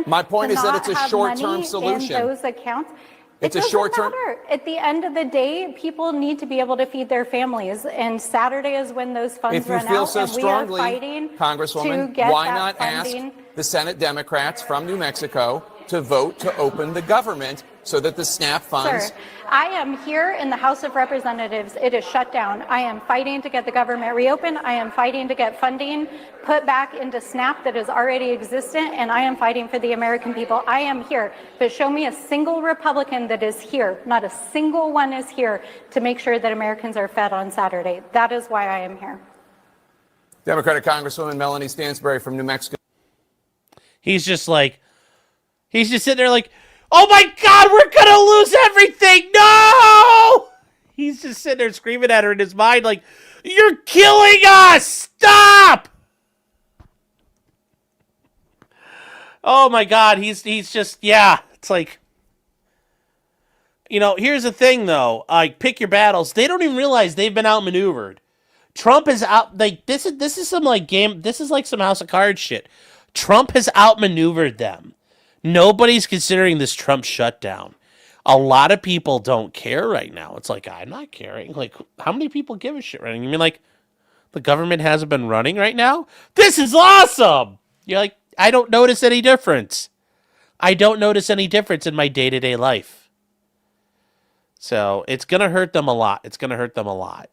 My point is that it's a short-term solution. In those accounts. It's a short-term. At the end of the day, people need to be able to feed their families, and Saturday is when those funds run out. If you feel so strongly, Congresswoman, why not ask the Senate Democrats from New Mexico to vote to open the government so that the SNAP funds... Sir, I am here in the House of Representatives. It is shut down. I am fighting to get the government reopened. I am fighting to get funding put back into SNAP that is already existent, and I am fighting for the American people. I am here. But show me a single Republican that is here. Not a single one is here to make sure that Americans are fed on Saturday. That is why I am here. Democratic Congresswoman Melanie Stansbury from New Mexico. He's just sitting there like, oh my God, we're going to lose everything. No! He's just sitting there screaming at her in his mind like, you're killing us. Stop! Oh my God, he's just, yeah. It's like, You know, here's the thing, though. Like, pick your battles. They don't even realize they've been outmaneuvered. Trump is out. Like, this is some like game. This is like some House of Cards shit. Trump has outmaneuvered them. Nobody's considering this Trump shutdown. A lot of people don't care right now. It's like, I'm not caring. Like, how many people give a shit right now? You mean like the government hasn't been running right now? This is awesome. You're like, I don't notice any difference. I don't notice any difference in my day-to-day life. So it's going to hurt them a lot. It's going to hurt them a lot.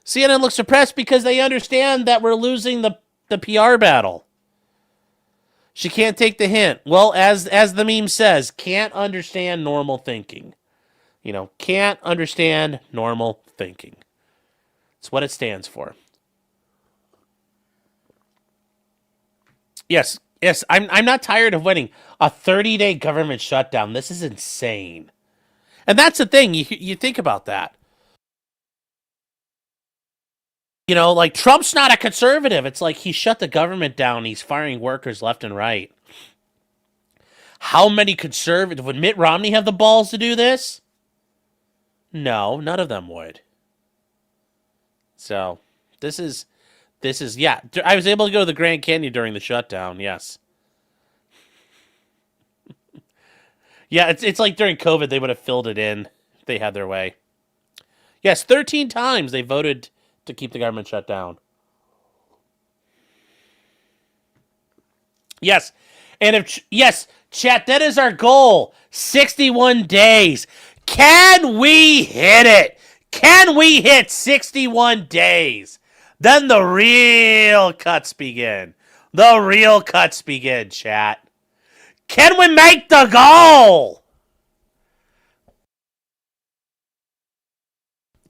CNN looks suppressed because they understand that we're losing the PR battle. She can't take the hint. Well, as the meme says, can't understand normal thinking. You know, can't understand normal thinking. It's what it stands for. Yes, I'm not tired of winning. A 30-day government shutdown. This is insane. And that's the thing. You think about that. You know, like, Trump's not a conservative. It's like he shut the government down. He's firing workers left and right. How many conservatives... Would Mitt Romney have the balls to do this? No, none of them would. So, this is... Yeah, I was able to go to the Grand Canyon during the shutdown, yes. Yeah, it's like during COVID, they would have filled it in if they had their way. Yes, 13 times they voted to keep the government shut down. Yes. And yes, chat, that is our goal. 61 days. Can we hit it? Can we hit 61 days? Then the real cuts begin. The real cuts begin, chat. Can we make the goal?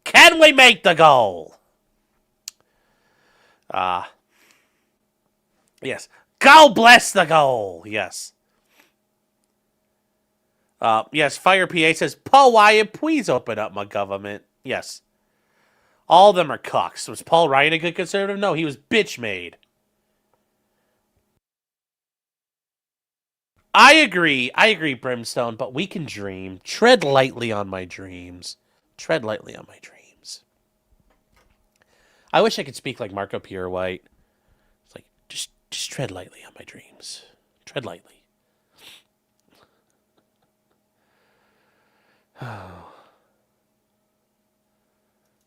Can we make the goal? Yes. God bless the goal. Yes. Yes, Fire PA says, Paul Wyatt, please open up my government. Yes. All of them are cucks. Was Paul Ryan a good conservative? No, he was bitch made. I agree, Brimstone, but we can dream. Tread lightly on my dreams. Tread lightly on my dreams. I wish I could speak like Marco Pierre White. It's like, just tread lightly on my dreams. Tread lightly.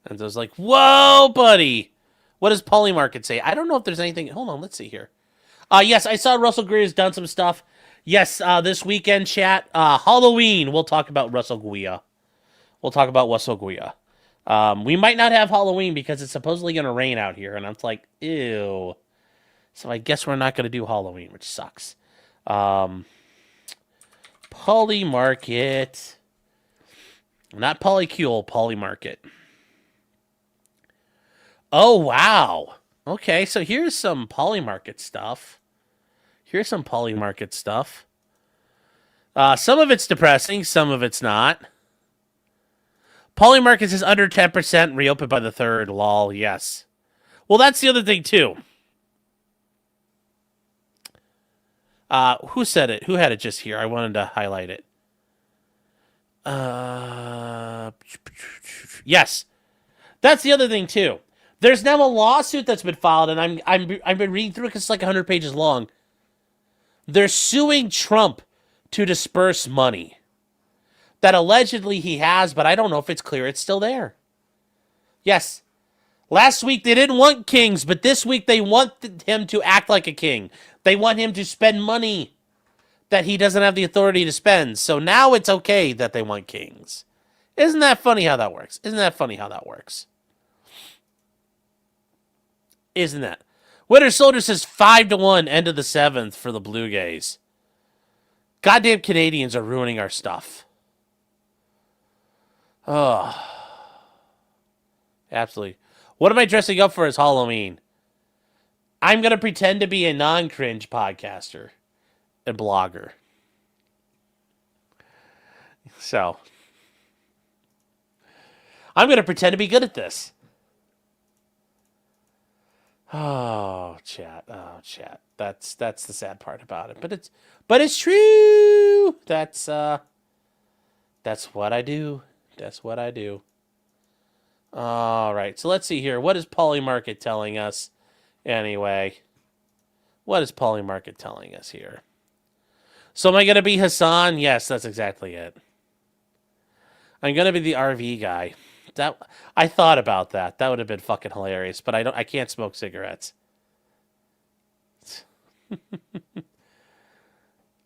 And I was like, whoa, buddy. What does Polymarket say? I don't know if there's anything. Hold on, let's see here. Yes, I saw Russell Greer's done some stuff. Yes, this weekend, chat. Halloween, we'll talk about Russell Guia. We'll talk about Russell Guia. We might not have Halloween because it's supposedly going to rain out here. And I'm like, ew. So I guess we're not going to do Halloween, which sucks. Polymarket. Not Polycule, Polymarket. Oh, wow. Okay, so here's some Polymarket stuff. Here's some Polymarket stuff. Some of it's depressing, some of it's not. Polymarket is under 10%, reopened by the 3rd. Lol, yes. Well, that's the other thing, too. Who said it? Who had it just here? I wanted to highlight it. Yes. That's the other thing, too. There's now a lawsuit that's been filed, and I've been reading through it because it's like 100 pages long. They're suing Trump to disperse money that allegedly he has, but I don't know if it's clear it's still there. Yes. Last week they didn't want kings, but this week they want him to act like a king. They want him to spend money that he doesn't have the authority to spend. So now it's okay that they want kings. Isn't that funny how that works? Isn't that funny how that works? Isn't that? Winter Soldier says 5-1, end of the 7th for the Blue Jays. Goddamn Canadians are ruining our stuff. Oh. Absolutely. What am I dressing up for as Halloween? I'm going to pretend to be a non-cringe podcaster and blogger. So. I'm going to pretend to be good at this. Oh, chat. Oh, chat. That's the sad part about it. But it's true. That's That's what I do. That's what I do. All right, so let's see here. What is Polymarket telling us anyway? What is Polymarket telling us here? So am I going to be Hassan? Yes, that's exactly it. I'm going to be the RV guy. I thought about that. That would have been fucking hilarious, but I can't smoke cigarettes.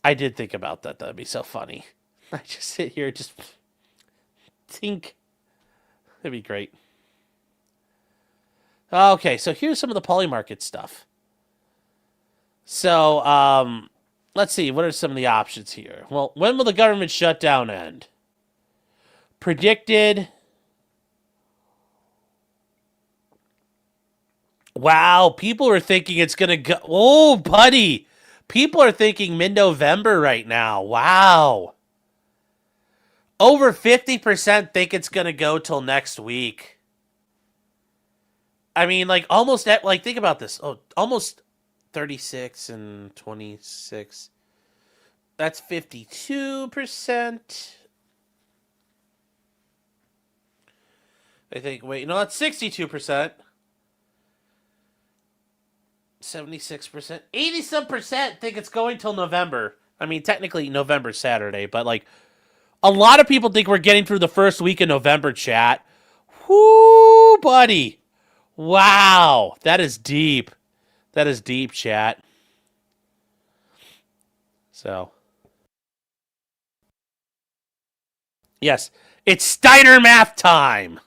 I did think about that. That'd be so funny. I just sit here, just think. That'd be great. Okay, so here's some of the Polymarket stuff. So, let's see. What are some of the options here? Well, when will the government shutdown end? Predicted. Wow, people are thinking it's going to go. Oh, buddy. People are thinking mid-November right now. Wow. Over 50% think it's going to go till next week. I mean, like, almost, like, think about this. Oh, almost 36 and 26. That's 52%. I think, wait, no, that's 62%. 76%. 80-some% think it's going till November. I mean, technically November's Saturday, but, like, a lot of people think we're getting through the first week of November, chat. Whoo, buddy. Wow. That is deep. That is deep, chat. So. Yes. It's Steiner math time.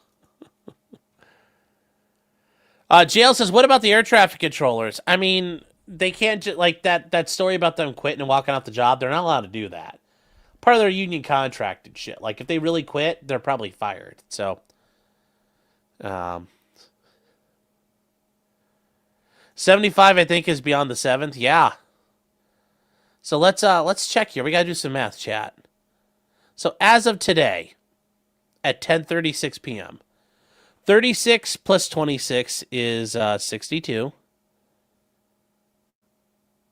Jail says, what about the air traffic controllers? I mean, they can't, like, that story about them quitting and walking off the job, they're not allowed to do that. Part of their union contract and shit. Like, if they really quit, they're probably fired. So, 75, I think, is beyond the 7th. Yeah. So let's check here. We gotta do some math, chat. So as of today, at 10:36 p.m., 36 plus 26 is 62.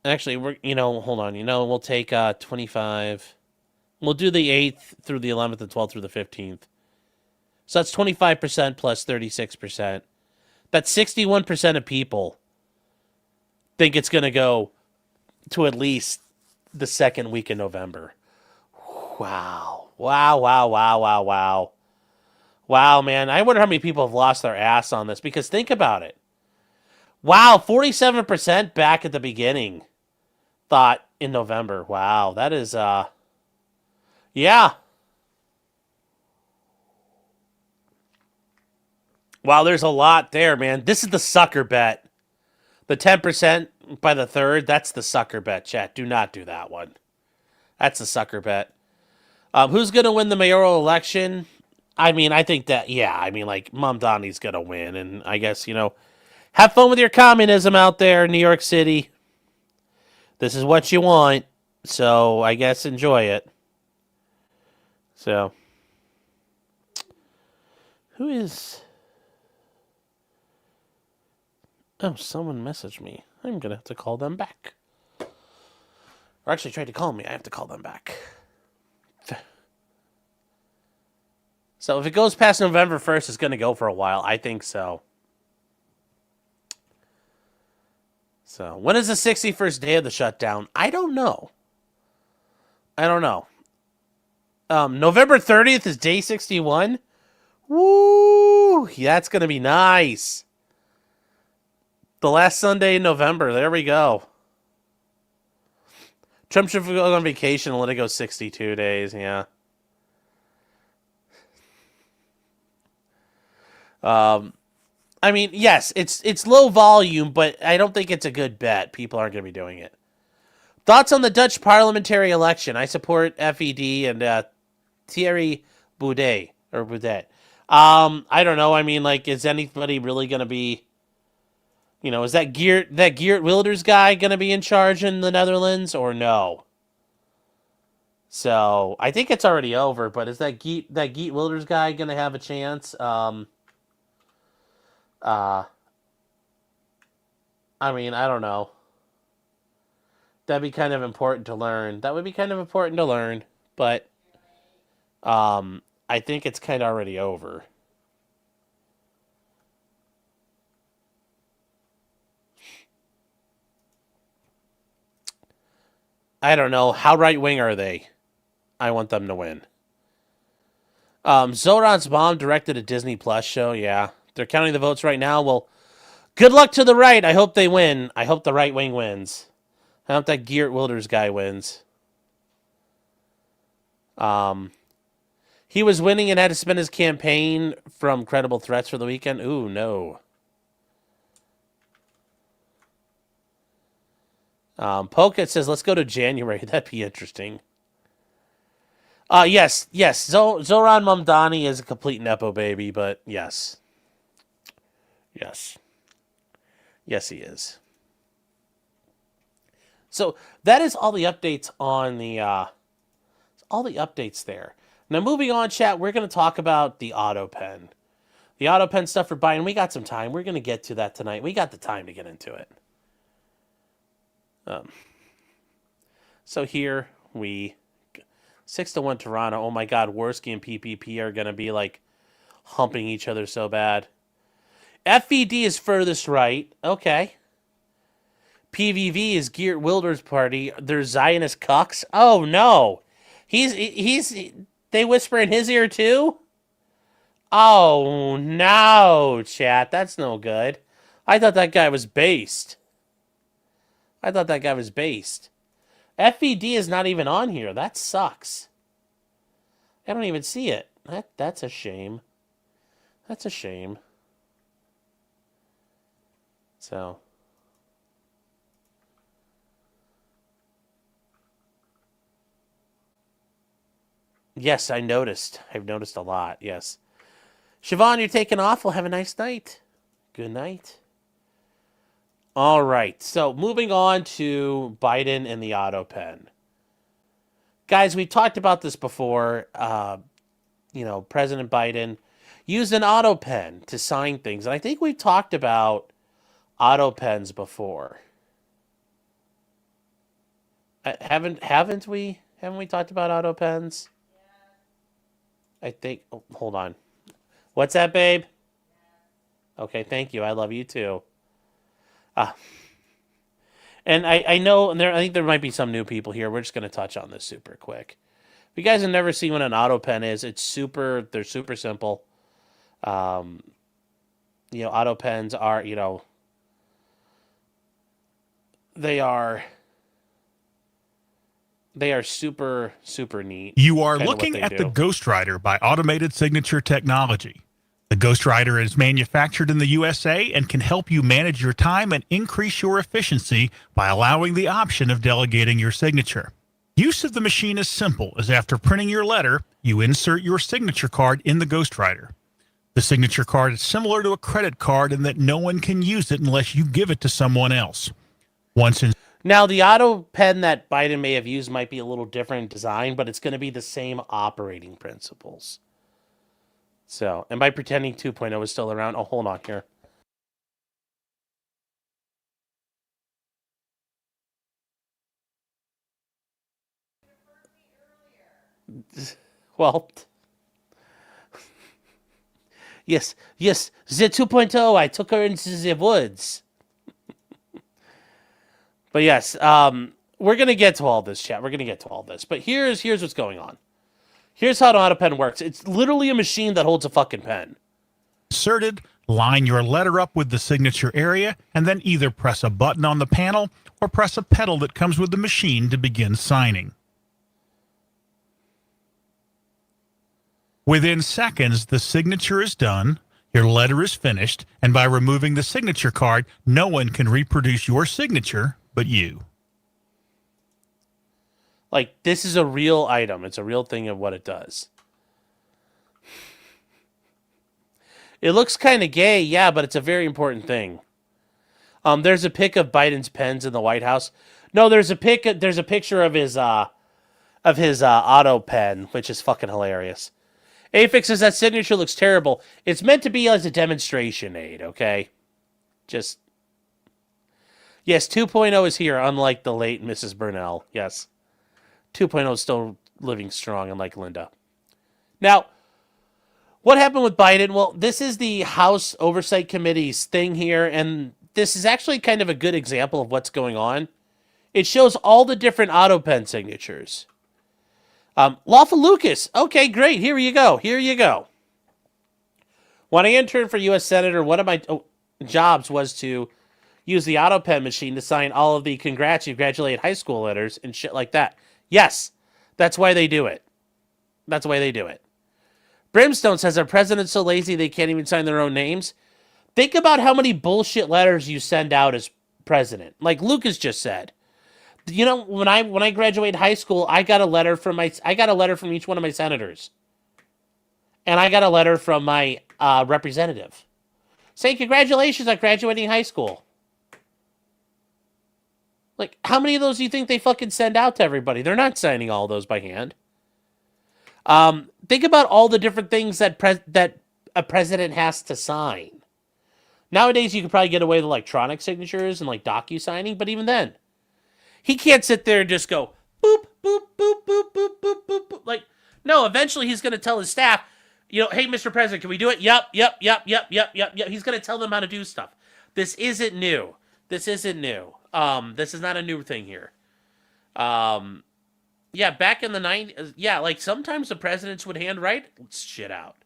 Actually, hold on. We'll take 25. We'll do the 8th through the 11th, the 12th through the 15th. So that's 25% plus 36%. That's 61% of people think it's going to go to at least the second week in November. Wow. Wow, wow, wow, wow, wow. Wow, man. I wonder how many people have lost their ass on this, because think about it. Wow, 47% back at the beginning thought in November. Wow, that is, yeah. Wow, there's a lot there, man. This is the sucker bet. The 10% by the 3rd, that's the sucker bet, chat. Do not do that one. That's the sucker bet. Who's going to win the mayoral election? I mean, I think that, yeah, I mean, like, Mom Donnie's going to win. And I guess, have fun with your communism out there in New York City. This is what you want. So, I guess enjoy it. So, who is... Oh, someone messaged me. I'm going to have to call them back. Or actually tried to call me. I have to call them back. So if it goes past November 1st, it's going to go for a while. I think so. So when is the 61st day of the shutdown? I don't know. November 30th is day 61. Woo! That's going to be nice. The last Sunday in November. There we go. Trump should go on vacation and let it go 62 days. Yeah. I mean, yes, it's low volume, but I don't think it's a good bet. People aren't going to be doing it. Thoughts on the Dutch parliamentary election? I support FED and Thierry Baudet. I don't know. I mean, like, is anybody really going to be, is that Geert Wilders guy going to be in charge in the Netherlands or no? So I think it's already over, but is that Geert Wilders guy going to have a chance? I mean, I don't know. That'd be kind of important to learn. That would be kind of important to learn, but I think it's kind of already over. I don't know. How right-wing are they? I want them to win. Zoran's mom directed a Disney Plus show. Yeah. They're counting the votes right now. Well, good luck to the right. I hope they win. I hope the right wing wins. I hope that Geert Wilders guy wins. He was winning and had to spend his campaign from credible threats for the weekend. Ooh, no. Pocket says, let's go to January. That'd be interesting. Yes. Zoran Mamdani is a complete Nepo baby, but yes. Yes, he is. So that is all the updates on the, all the updates there. Now, moving on, chat, we're going to talk about the auto pen. The auto pen stuff for Biden. We got some time. We're going to get to that tonight. We got the time to get into it. So here we 6-1 Toronto. Oh my God, Worski and PPP are going to be like humping each other so bad. FVD is furthest right. Okay. PVV is Geert Wilders' party. They're Zionist cucks. Oh no. They whisper in his ear too? Oh no, chat. That's no good. I thought that guy was based. FVD is not even on here. That sucks. I don't even see it. That's a shame. So. Yes, I noticed. I've noticed a lot, yes. Siobhan, you're taking off. Well, have a nice night. Good night. All right, so moving on to Biden and the auto pen. Guys, we talked about this before. President Biden used an auto pen to sign things. And I think we've talked about auto pens before. Haven't we talked about auto pens? I think, hold on. What's that, babe? Okay, thank you. I love you too. And I know, I think there might be some new people here. We're just going to touch on this super quick. If you guys have never seen what an auto pen is, they're super simple. Auto pens are, they are super, super neat. You are looking at the Ghostwriter by Automated Signature Technology. The Ghostwriter is manufactured in the USA and can help you manage your time and increase your efficiency by allowing the option of delegating your signature. Use of the machine is simple, as after printing your letter, you insert your signature card in the Ghostwriter. The signature card is similar to a credit card in that no one can use it unless you give it to someone else. Now, the auto pen that Biden may have used might be a little different in design, but it's going to be the same operating principles. So, and by pretending 2.0 is still around, oh, hold on here. Well, yes, the 2.0, I took her into the woods. But yes, we're going to get to all this, chat. We're going to get to all this. But here's what's going on. Here's how an auto pen works. It's literally a machine that holds a fucking pen. Inserted, line your letter up with the signature area, and then either press a button on the panel or press a pedal that comes with the machine to begin signing. Within seconds, the signature is done, your letter is finished, and by removing the signature card, no one can reproduce your signature but you. Like, this is a real item. It's a real thing of what it does. It looks kind of gay, yeah, but it's a very important thing. There's a pic of Biden's pens in the White House. No, there's a picture of his auto pen, which is fucking hilarious. Afix says that signature looks terrible. It's meant to be as a demonstration aid, okay? Yes, 2.0 is here, unlike the late Mrs. Burnell. Yes. 2.0 is still living strong, unlike Linda. Now, what happened with Biden? Well, this is the House Oversight Committee's thing here, and this is actually kind of a good example of what's going on. It shows all the different auto pen signatures. Lawful Lucas. Okay, great. Here you go. Here you go. When I interned for U.S. Senator, one of my jobs was to use the auto pen machine to sign all of the congrats, you graduated high school letters and shit like that. Yes, that's why they do it. That's why they do it. Brimstone says, are presidents so lazy they can't even sign their own names? Think about how many bullshit letters you send out as president. Like Lucas just said. You know, when I graduated high school, I got a letter from each one of my senators. And I got a letter from my representative saying congratulations on graduating high school. Like, how many of those do you think they fucking send out to everybody? They're not signing all those by hand. Think about all the different things that a president has to sign. Nowadays, you could probably get away with electronic signatures and like docu-signing, but even then, he can't sit there and just go boop, boop, boop, boop, boop, boop, boop, boop. Like, no, eventually he's going to tell his staff, you know, hey, Mr. President, can we do it? Yep. He's going to tell them how to do stuff. This isn't new. This isn't new. This is not a new thing here. Yeah, back in the 90s, yeah, like sometimes the presidents would handwrite shit out.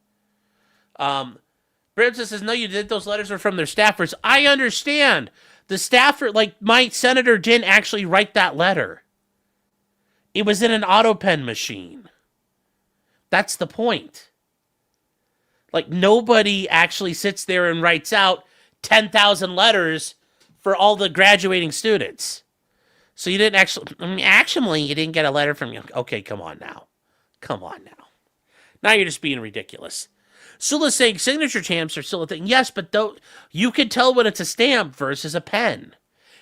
Brimson says, no, you did. Those letters are from their staffers. I understand. The staffer, like my senator didn't actually write that letter. It was in an auto pen machine. That's the point. Like nobody actually sits there and writes out 10,000 letters for all the graduating students. So you didn't actually, you didn't get a letter from you. Okay, come on now. Come on now. Now you're just being ridiculous. Sula's saying signature stamps are still a thing. Yes, but you can tell when it's a stamp versus a pen.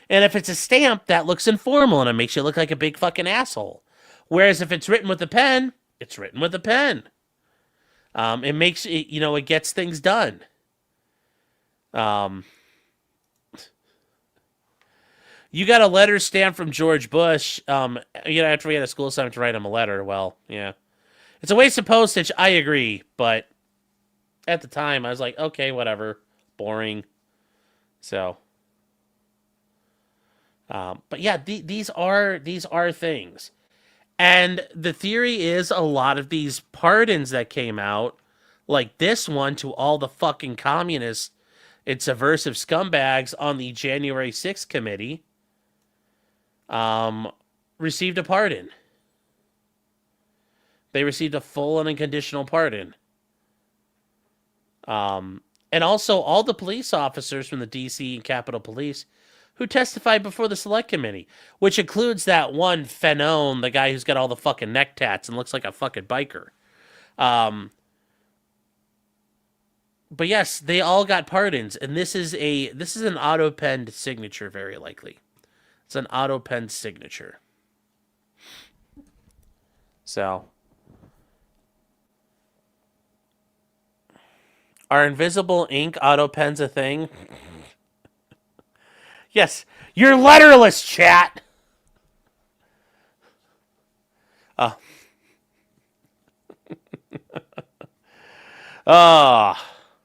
And if it's a stamp, that looks informal and it makes you look like a big fucking asshole. Whereas if it's written with a pen, it's written with a pen. It makes it, you know, it gets things done. You got a letter stamp from George Bush. After we had a school assignment to write him a letter. Well, yeah. It's a waste of postage. I agree. But at the time, I was like, okay, whatever. Boring. So. But yeah, these are things. And the theory is a lot of these pardons that came out, like this one to all the fucking communists and subversive scumbags on the January 6th committee, received a pardon. They received a full and unconditional pardon. And also all the police officers from the DC and Capitol Police who testified before the Select Committee, which includes that one Phenone, the guy who's got all the fucking neck tats and looks like a fucking biker. But yes, they all got pardons, and this is an auto-penned signature, very likely. It's an auto-penned signature. So, are invisible ink auto pens a thing? Yes, you're letterless, chat.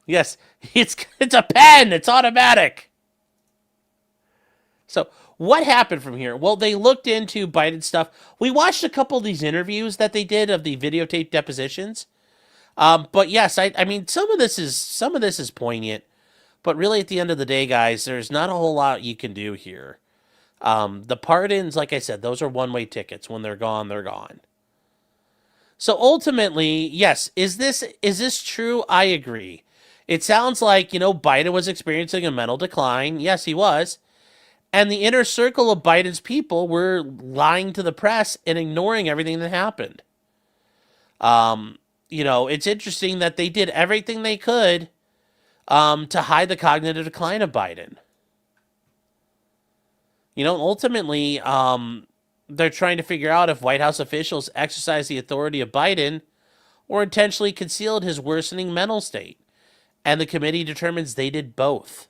Yes, it's a pen. It's automatic. So what happened from here? Well, they looked into Biden stuff. We watched a couple of these interviews that they did of the videotape depositions. But yes, I mean, some of this is poignant. But really, at the end of the day, guys, there's not a whole lot you can do here. The pardons, like I said, those are one-way tickets. When they're gone, they're gone. So ultimately, yes, is this true? I agree. It sounds like, Biden was experiencing a mental decline. Yes, he was. And the inner circle of Biden's people were lying to the press and ignoring everything that happened. It's interesting that they did everything they could to hide the cognitive decline of Biden. Ultimately, they're trying to figure out if White House officials exercised the authority of Biden or intentionally concealed his worsening mental state. And the committee determines they did both.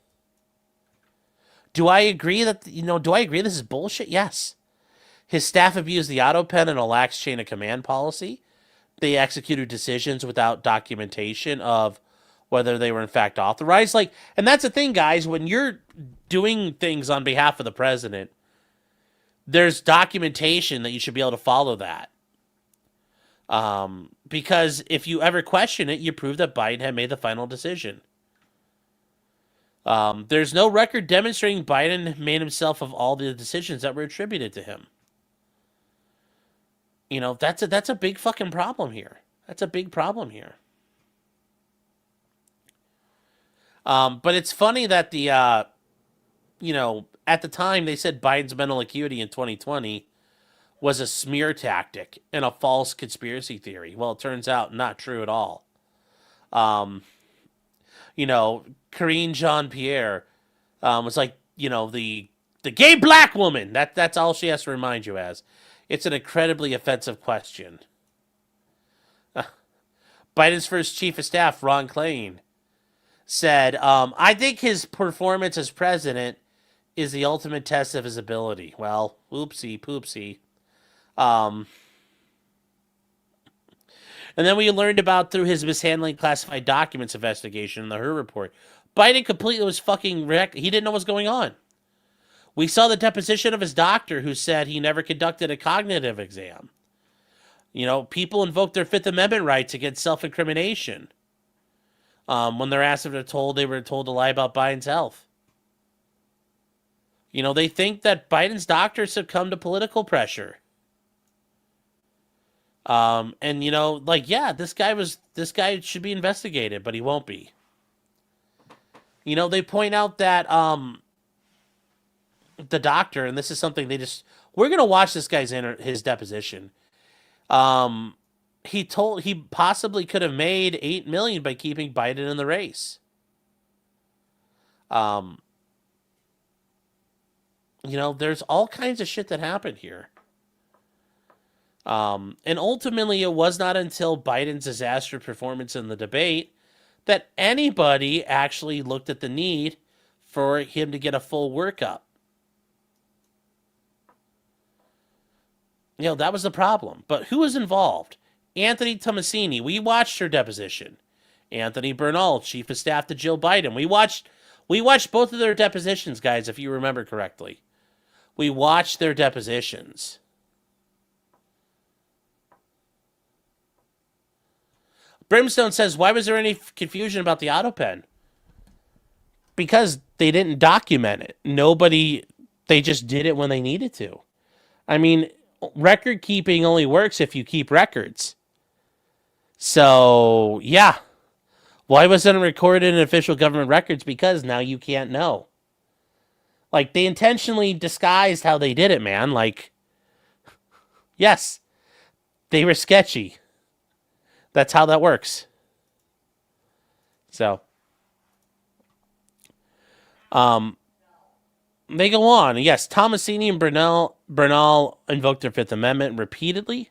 Do I agree this is bullshit? Yes. His staff abused the auto pen and a lax chain of command policy. they executed decisions without documentation of whether they were in fact authorized. Like, and that's the thing, guys, when you're doing things on behalf of the president, there's documentation that you should be able to follow that. Because if you ever question it, you prove that Biden had made the final decision. There's no record demonstrating Biden made himself of all the decisions that were attributed to him. You know, that's a big fucking problem here. That's a big problem here. But it's funny that the, you know, at the time they said Biden's mental acuity in 2020 was a smear tactic and a false conspiracy theory. Well, it turns out not true at all. You know, Karine Jean-Pierre was like, you know, the gay black woman. That's all she has to remind you as. It's an incredibly offensive question. Biden's first chief of staff, Ron Klain, said, I think his performance as president is the ultimate test of his ability. Well, oopsie poopsie. And then we learned about through his mishandling classified documents investigation in the Her report. Biden completely was fucking wrecked. He didn't know what's going on. We saw the deposition of his doctor who said he never conducted a cognitive exam. You know, people invoke their Fifth Amendment rights against self-incrimination when they're asked if they were told to lie about Biden's health. You know, they think that Biden's doctor succumbed to political pressure. And you know, like, yeah, this guy should be investigated, but he won't be. You know, they point out that the doctor, and this is something we're gonna watch this guy's his deposition. He possibly could have made $8 million by keeping Biden in the race. You know, there's all kinds of shit that happened here. And ultimately, it was not until Biden's disastrous performance in the debate that anybody actually looked at the need for him to get a full workup. You know, that was the problem. But who was involved? Anthony Tomasini. We watched her deposition. Anthony Bernal, chief of staff to Joe Biden. We watched both of their depositions, guys, if you remember correctly. We watched their depositions. Brimstone says, why was there any confusion about the auto pen? Because they didn't document it. They just did it when they needed to. I mean, record keeping only works if you keep records. So, yeah. Why wasn't it recorded in official government records? Because now you can't know. Like, they intentionally disguised how they did it, man. Like, yes, they were sketchy. That's how that works. So, they go on. Yes, Tomasini and Bernal invoked their Fifth Amendment repeatedly.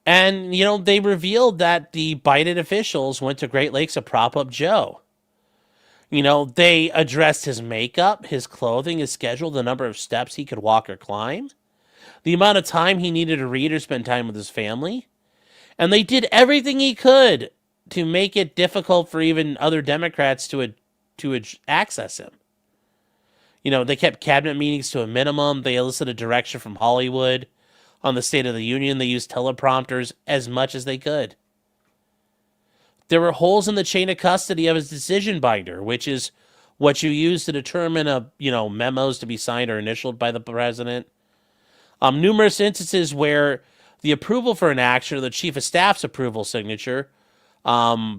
And, you know, they revealed that the Biden officials went to Great Lakes to prop up Joe. You know, they addressed his makeup, his clothing, his schedule, the number of steps he could walk or climb, the amount of time he needed to read or spend time with his family. And they did everything he could to make it difficult for even other Democrats to access him. You know, they kept cabinet meetings to a minimum. They elicited direction from Hollywood on the State of the Union. They used teleprompters as much as they could. There were holes in the chain of custody of his decision binder, which is what you use to determine memos to be signed or initialed by the president. Numerous instances where the approval for an action or the chief of staff's approval signature by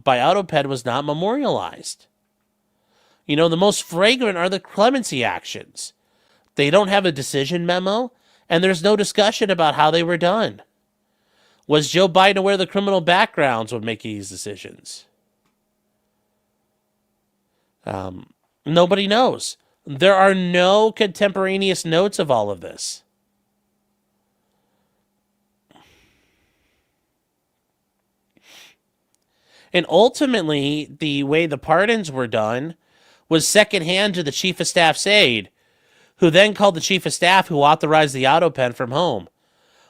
AutoPed was not memorialized. You know, the most flagrant are the clemency actions. They don't have a decision memo, and there's no discussion about how they were done. Was Joe Biden aware of the criminal backgrounds when making these decisions? Nobody knows. There are no contemporaneous notes of all of this. And ultimately, the way the pardons were done was secondhand to the chief of staff's aide, who then called the chief of staff who authorized the auto pen from home.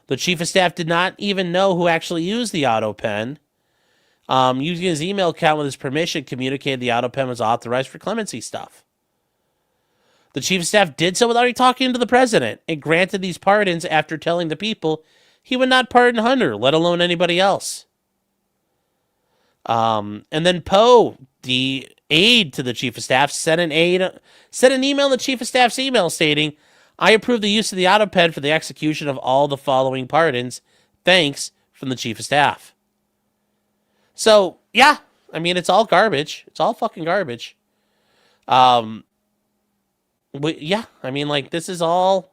The chief of staff did not even know who actually used the auto pen. Using his email account with his permission, communicated the auto pen was authorized for clemency stuff. The chief of staff did so without talking to the president and granted these pardons after telling the people he would not pardon Hunter, let alone anybody else. And then Poe, the aide to the chief of staff, sent an email to the chief of staff's email stating, I approve the use of the auto pen for the execution of all the following pardons. Thanks, from the chief of staff. So, yeah, I mean, it's all garbage. It's all fucking garbage. Yeah, I mean, like, this is all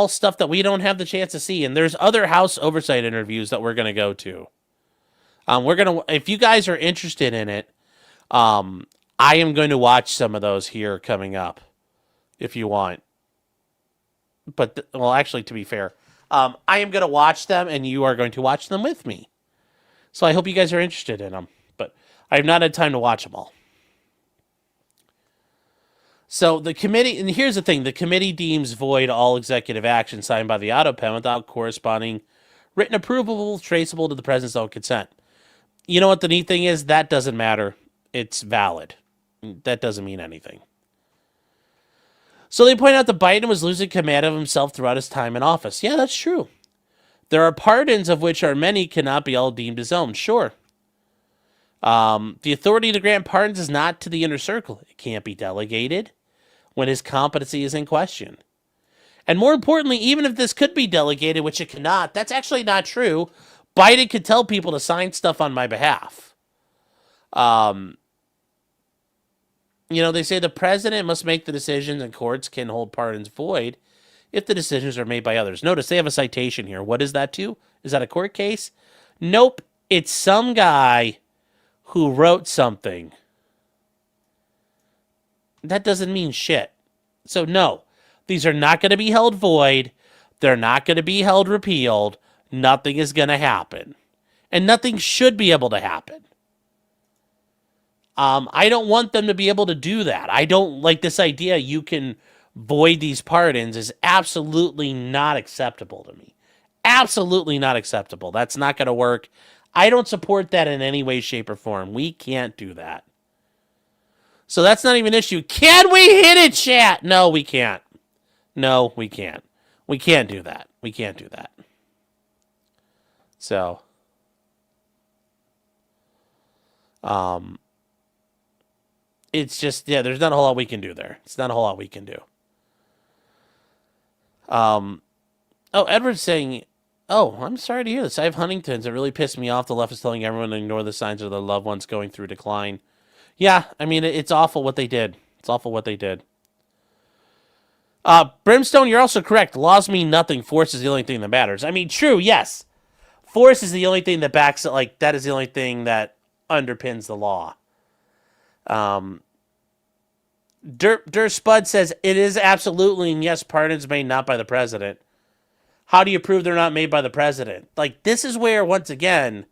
stuff that we don't have the chance to see. And there's other House oversight interviews that we're going to go to. If you guys are interested in it, I am going to watch some of those here coming up, if you want. But, well, actually, to be fair, I am going to watch them, and you are going to watch them with me. So I hope you guys are interested in them, but I have not had time to watch them all. So the committee, and here's the thing, the committee deems void all executive action signed by the auto pen without corresponding written approval traceable to the president's own consent. You know what the neat thing is? That doesn't matter. It's valid. That doesn't mean anything. So they point out that Biden was losing command of himself throughout his time in office. Yeah, that's true. There are pardons of which are many cannot be all deemed his own. Sure. The authority to grant pardons is not to the inner circle. It can't be delegated when his competency is in question. And more importantly, even if this could be delegated, which it cannot, that's actually not true. Biden could tell people to sign stuff on my behalf. They say the president must make the decisions and courts can hold pardons void if the decisions are made by others. Notice they have a citation here. What is that to? Is that a court case? Nope. It's some guy who wrote something. That doesn't mean shit. So no, these are not going to be held void. They're not going to be held repealed. Nothing is going to happen. And nothing should be able to happen. I don't want them to be able to do that. I don't like this idea you can void these pardons is absolutely not acceptable to me. Absolutely not acceptable. That's not going to work. I don't support that in any way, shape, or form. We can't do that. So that's not even an issue. Can we hit it, chat? No, we can't. No, we can't. We can't do that. We can't do that. So, it's just, yeah, there's not a whole lot we can do there. It's not a whole lot we can do. Edward's saying, I'm sorry to hear this. I have Huntington's. It really pissed me off. The left is telling everyone to ignore the signs of their loved ones going through decline. Yeah, I mean, it's awful what they did. It's awful what they did. Brimstone, you're also correct. Laws mean nothing. Force is the only thing that matters. I mean, true, yes. Force is the only thing that backs it. Like, that is the only thing that underpins the law. Der Spud says, it is absolutely, and yes, pardons made not by the president. How do you prove they're not made by the president? Like, this is where, once again,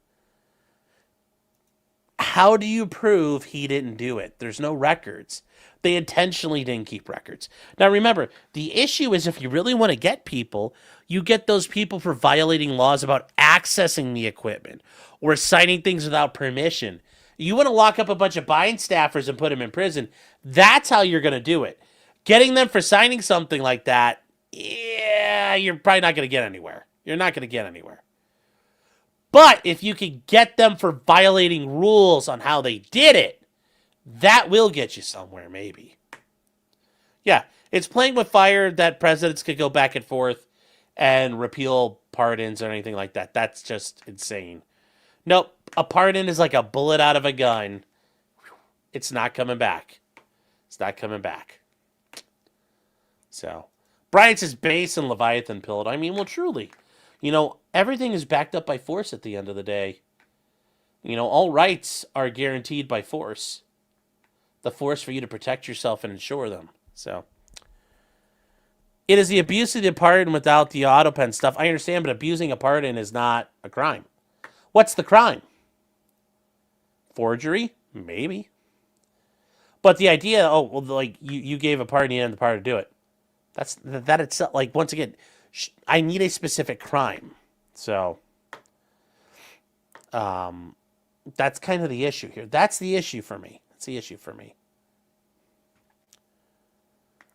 how do you prove he didn't do it? There's no records. They intentionally didn't keep records. Now, remember, the issue is if you really want to get people, you get those people for violating laws about accessing the equipment or signing things without permission. You want to lock up a bunch of Biden staffers and put them in prison. That's how you're going to do it. Getting them for signing something like that, yeah, you're probably not going to get anywhere. You're not going to get anywhere. But if you can get them for violating rules on how they did it, that will get you somewhere, maybe. Yeah, it's playing with fire that presidents could go back and forth and repeal pardons or anything like that. That's just insane. Nope, a pardon is like a bullet out of a gun. It's not coming back. It's not coming back. So, Brian says base and Leviathan pilled. I mean, well, truly. Everything is backed up by force at the end of the day. All rights are guaranteed by force. The force for you to protect yourself and ensure them. So, it is the abuse of the pardon without the auto pen stuff. I understand, but abusing a pardon is not a crime. What's the crime? Forgery? Maybe. But the idea, you gave a pardon, you didn't have the power to do it. That itself, once again, I need a specific crime. So, that's kind of the issue here. That's the issue for me. That's the issue for me.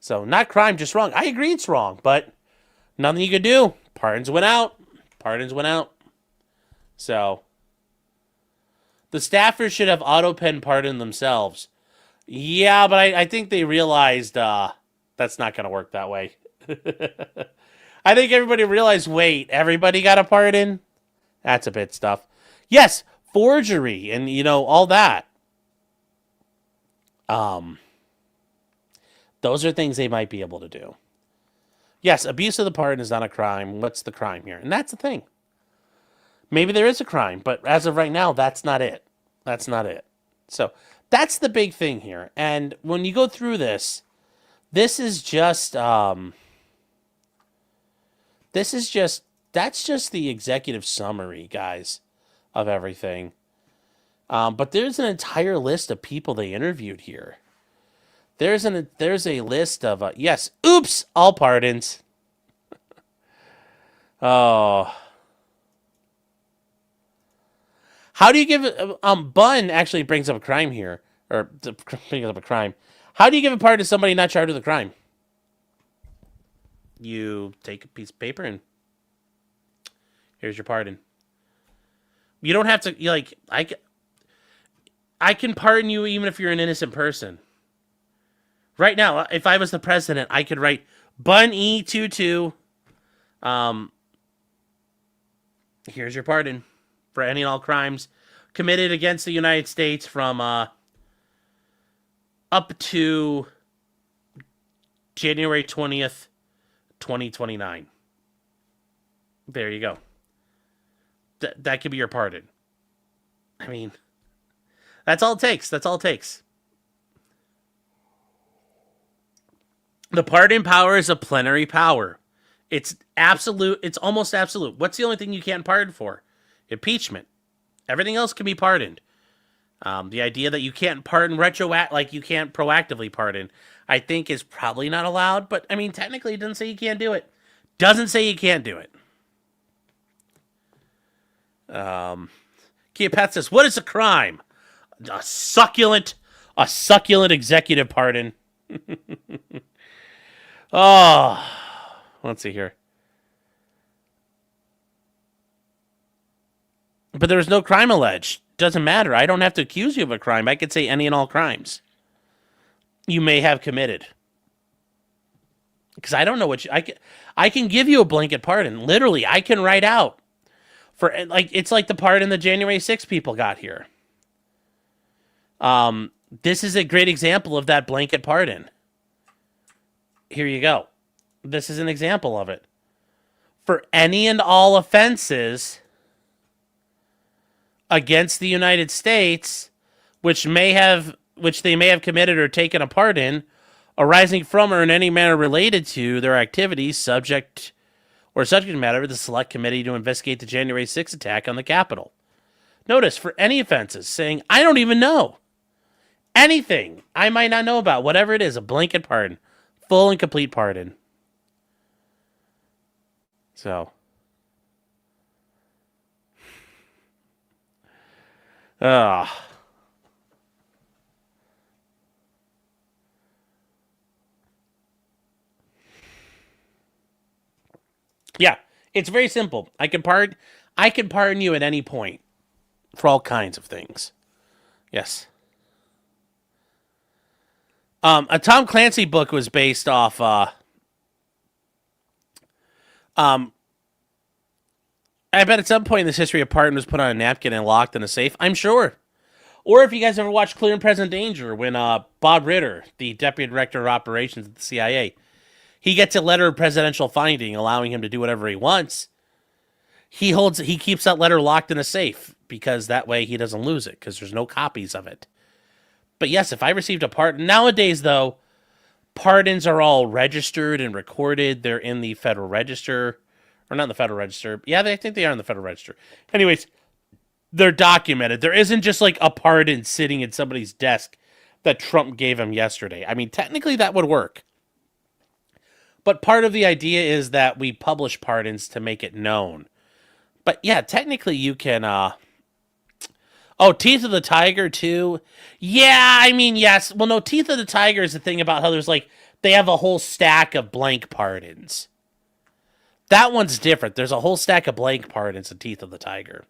So, not crime, just wrong. I agree it's wrong, but nothing you could do. Pardons went out. Pardons went out. So, the staffers should have auto pen pardon themselves. Yeah, but I think they realized that's not going to work that way. I think everybody realized, wait, everybody got a pardon? That's a bit stuff. Yes, forgery and, all that. Those are things they might be able to do. Yes, abuse of the pardon is not a crime. What's the crime here? And that's the thing. Maybe there is a crime, but as of right now, that's not it. That's not it. So that's the big thing here. And when you go through this is just, that's just the executive summary, guys, of everything. But there's an entire list of people they interviewed here. There's a list of, yes, oops, all pardons. Oh. How do you give Bun actually brings up a crime here, or brings up a crime. How do you give a pardon to somebody not charged with a crime? You take a piece of paper and here's your pardon. You don't have to, I can pardon you even if you're an innocent person. Right now, if I was the president, I could write Bun E22. Here's your pardon for any and all crimes committed against the United States from up to January 20th, 2029. There you go. That could be your pardon. I mean, that's all it takes. That's all it takes. The pardon power is a plenary power. It's absolute. It's almost absolute. What's the only thing you can't pardon for? Impeachment. Everything else can be pardoned. The idea that you can't pardon you can't proactively pardon, I think is probably not allowed. But, I mean, technically it doesn't say you can't do it. Doesn't say you can't do it. Kia Pat says, what is a crime? A succulent executive pardon. Oh, let's see here. But there was no crime alleged. Doesn't matter. I don't have to accuse you of a crime. I could say any and all crimes you may have committed. Because I don't know what I can give you a blanket pardon. Literally, I can write out for it's like the pardon the January 6th people got here. This is a great example of that blanket pardon. Here you go. This is an example of it. For any and all offenses against the United States, which they may have committed or taken a part in, arising from or in any manner related to their activities, subject matter of the Select Committee to investigate the January 6th attack on the Capitol. Notice, for any offenses, saying, I don't even know. Anything I might not know about, whatever it is, a blanket pardon. Full and complete pardon. So. Yeah, it's very simple. I can pardon you at any point for all kinds of things. Yes. A Tom Clancy book was based off I bet at some point in this history a pardon was put on a napkin and locked in a safe. I'm sure. Or if you guys ever watched Clear and Present Danger, when Bob Ritter, the Deputy Director of Operations at the CIA, he gets a letter of presidential finding allowing him to do whatever he wants. He keeps that letter locked in a safe because that way he doesn't lose it because there's no copies of it. But yes, if I received a pardon, nowadays though, pardons are all registered and recorded. They're in the Federal Register. Or not in the Federal Register. Yeah, I think they are in the Federal Register. Anyways, they're documented. There isn't just like a pardon sitting in somebody's desk that Trump gave him yesterday. I mean, technically that would work. But part of the idea is that we publish pardons to make it known. But yeah, technically you can, oh, Teeth of the Tiger too? Yeah, I mean, yes. Well, no, Teeth of the Tiger is the thing about how there's like, they have a whole stack of blank pardons. That one's different. There's a whole stack of blank pardons in Teeth of the Tiger.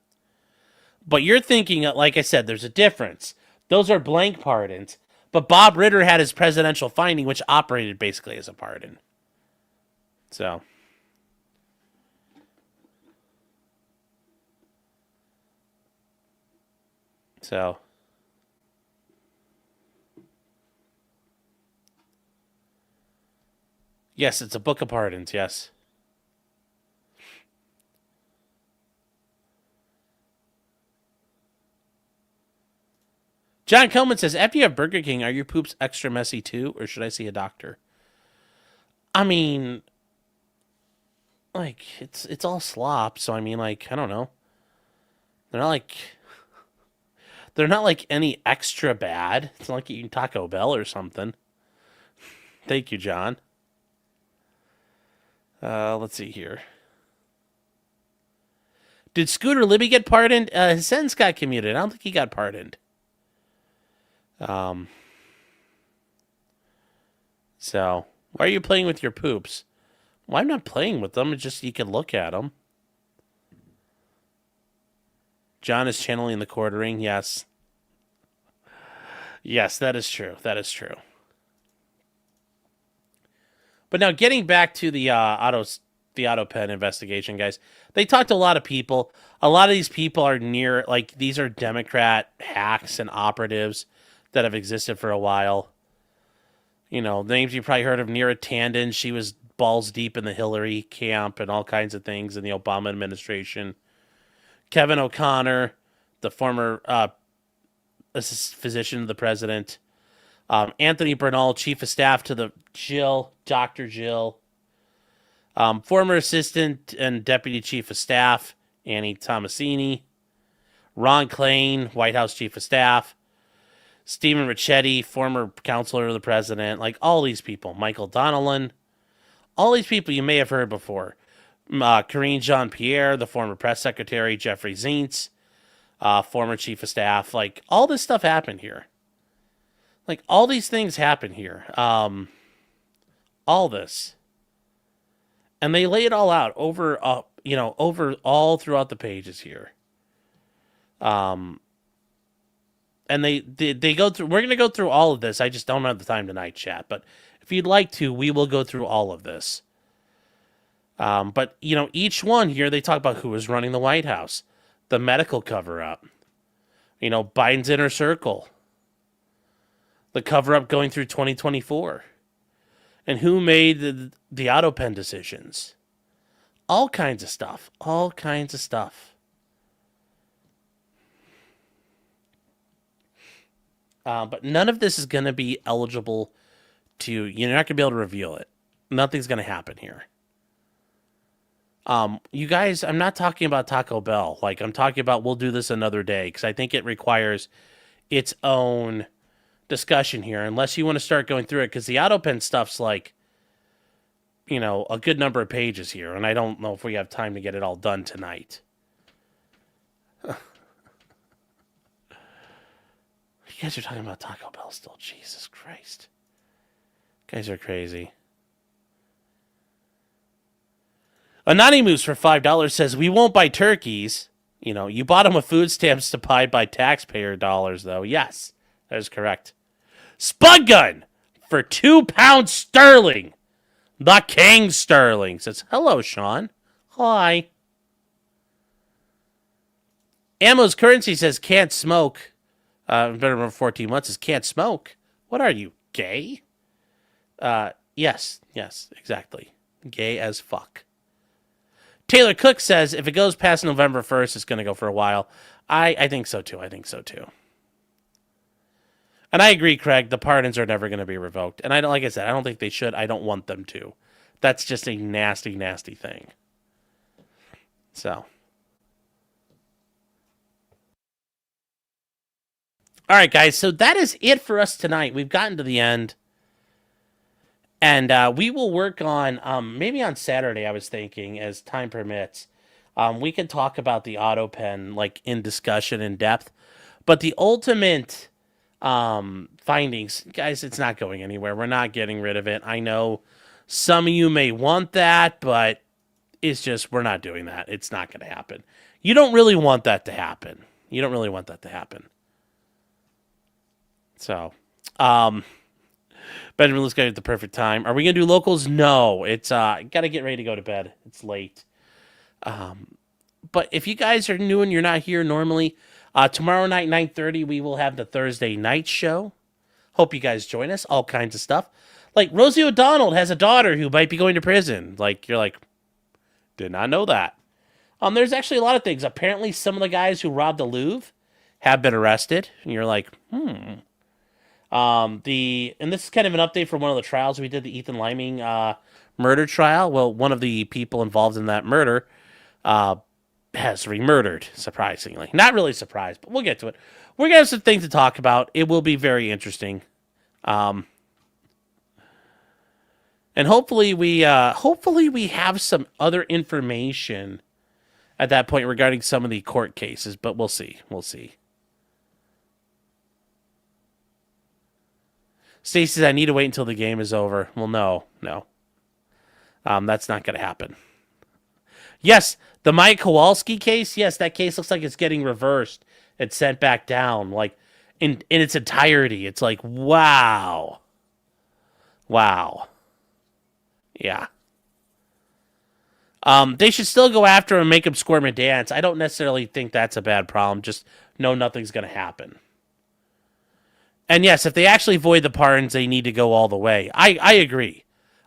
But you're thinking, like I said, there's a difference. Those are blank pardons. But Bob Ritter had his presidential finding, which operated basically as a pardon. So. Yes, it's a book of pardons, yes. John Coleman says, after you have Burger King, are your poops extra messy too, or should I see a doctor? I mean, like, it's all slop, so I mean, like, I don't know. They're not like any extra bad. It's not like eating Taco Bell or something. Thank you, John. Let's see here. Did Scooter Libby get pardoned? His sentence got commuted. I don't think he got pardoned. So, why are you playing with your poops? Well, I'm not playing with them. It's just you can look at them. John is channeling the quartering. Yes. Yes, that is true. That is true. But now getting back to the auto pen investigation, guys. They talked to a lot of people. A lot of these people are near, like, these are Democrat hacks and operatives that have existed for a while. You know, names you probably heard of: Neera Tanden. She was balls deep in the Hillary camp and all kinds of things in the Obama administration. Kevin O'Connor, the former physician of the president. Anthony Bernal, chief of staff to the Dr. Jill. Former assistant and deputy chief of staff, Annie Tomasini. Ron Klain, White House chief of staff. Stephen Ricchetti, former counselor of the president. Like, all these people. Michael Donnellan. All these people you may have heard before. Karine Jean-Pierre, the former press secretary. Jeffrey Zients, former chief of staff. Like, all this stuff happened here. Like, all these things happen here. All this. And they lay it all out over all throughout the pages here. And they go through, we're going to go through all of this. I just don't have the time tonight, chat. But if you'd like to, we will go through all of this. But, each one here, they talk about who was running the White House. The medical cover-up. Biden's inner circle. The cover-up going through 2024. And who made the auto pen decisions. All kinds of stuff. All kinds of stuff. But none of this is going to be eligible to... You're not going to be able to reveal it. Nothing's going to happen here. You guys, I'm not talking about Taco Bell. Like, I'm talking about we'll do this another day, because I think it requires its own discussion here, unless you want to start going through it, because the AutoPen stuff's like, a good number of pages here, and I don't know if we have time to get it all done tonight. You guys are talking about Taco Bell still. Jesus Christ. You guys are crazy. Anonymous for $5 says, we won't buy turkeys. You bought them with food stamps to buy taxpayer dollars, though. Yes, that is correct. Spud Gun for £2 sterling. The King Sterling says, hello, Sean. Hi. Ammo's Currency says, can't smoke. Been around 14 months says, can't smoke. What are you, gay? Yes, exactly. Gay as fuck. Taylor Cook says, if it goes past November 1st, it's going to go for a while. I think so, too. And I agree, Craig. The pardons are never going to be revoked. And like I said, I don't think they should. I don't want them to. That's just a nasty, nasty thing. So. All right, guys. So that is it for us tonight. We've gotten to the end. And we will work on, maybe on Saturday, I was thinking, as time permits, we can talk about the auto pen, like, in discussion in depth. But the ultimate findings, guys, it's not going anywhere. We're not getting rid of it. I know some of you may want that, but it's just, we're not doing that. It's not going to happen. You don't really want that to happen. You don't really want that to happen. So, Benjamin, let's get at the perfect time. Are we going to do locals? No. It's, got to get ready to go to bed. It's late. But if you guys are new and you're not here normally, tomorrow night, 9:30, we will have the Thursday night show. Hope you guys join us. All kinds of stuff. Like, Rosie O'Donnell has a daughter who might be going to prison. Like, you're like, did not know that. There's actually a lot of things. Apparently, some of the guys who robbed the Louvre have been arrested. And you're like, And this is kind of an update from one of the trials we did, the Ethan Liming murder trial. Well, one of the people involved in that murder has re-murdered, surprisingly. Not really surprised, but we'll get to it. We're going to have some things to talk about. It will be very interesting. And hopefully we have some other information at that point regarding some of the court cases, but we'll see. We'll see. Stacey says, I need to wait until the game is over. Well, no. That's not going to happen. Yes, the Mike Kowalski case, yes, that case looks like it's getting reversed and sent back down, like, in its entirety. It's like, wow. Yeah. They should still go after him and make him squirm and dance. I don't necessarily think that's a bad problem. Just know nothing's going to happen. And yes, if they actually void the pardons, they need to go all the way. I agree.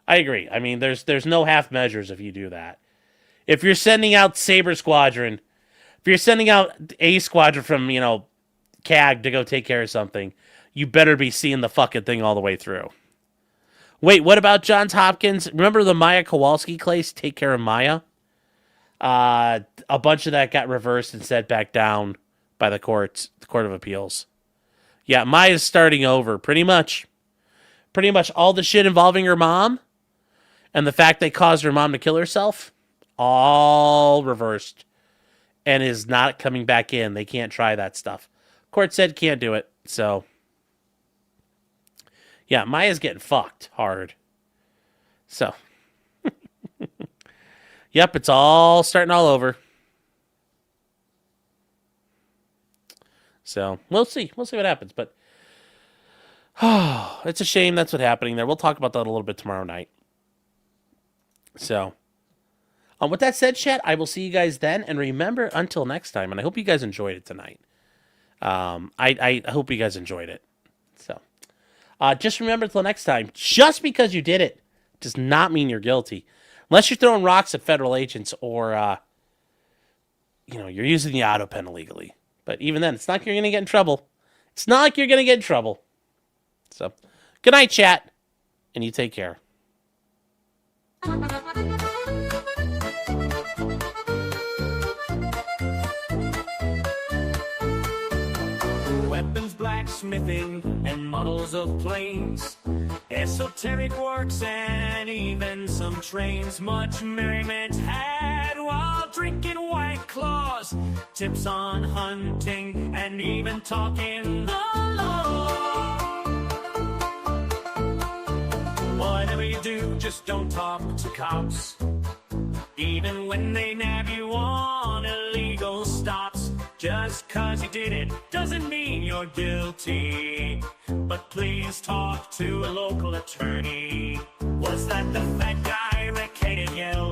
I mean, there's no half measures if you do that. If you're sending out Saber Squadron, if you're sending out A Squadron from, CAG to go take care of something, you better be seeing the fucking thing all the way through. Wait, what about Johns Hopkins? Remember the Maya Kowalski case? Take care of Maya? A bunch of that got reversed and sent back down by the Court of Appeals. Yeah, Maya's starting over, pretty much. Pretty much all the shit involving her mom and the fact they caused her mom to kill herself, all reversed and is not coming back in. They can't try that stuff. Court said can't do it, so... Yeah, Maya's getting fucked hard. So. Yep, it's all starting all over. So, we'll see. We'll see what happens. But, it's a shame that's what's happening there. We'll talk about that a little bit tomorrow night. So, with that said, chat, I will see you guys then. And remember, until next time, and I hope you guys enjoyed it tonight. I hope you guys enjoyed it. So. Just remember until next time, just because you did it does not mean you're guilty. Unless you're throwing rocks at federal agents or, you're using the auto pen illegally. But even then, it's not like you're going to get in trouble. It's not like you're going to get in trouble. So, good night, chat, and you take care. Weapons, blacksmithing, and models of planes, esoteric works, and even some trains. Much merriment had while drinking White Claws, tips on hunting, and even talking the law. Whatever you do, just don't talk to cops, even when they nab you on illegal stops. Just 'cause you did it doesn't mean you're guilty. But please talk to a local attorney. Was that the fat guy that hated you?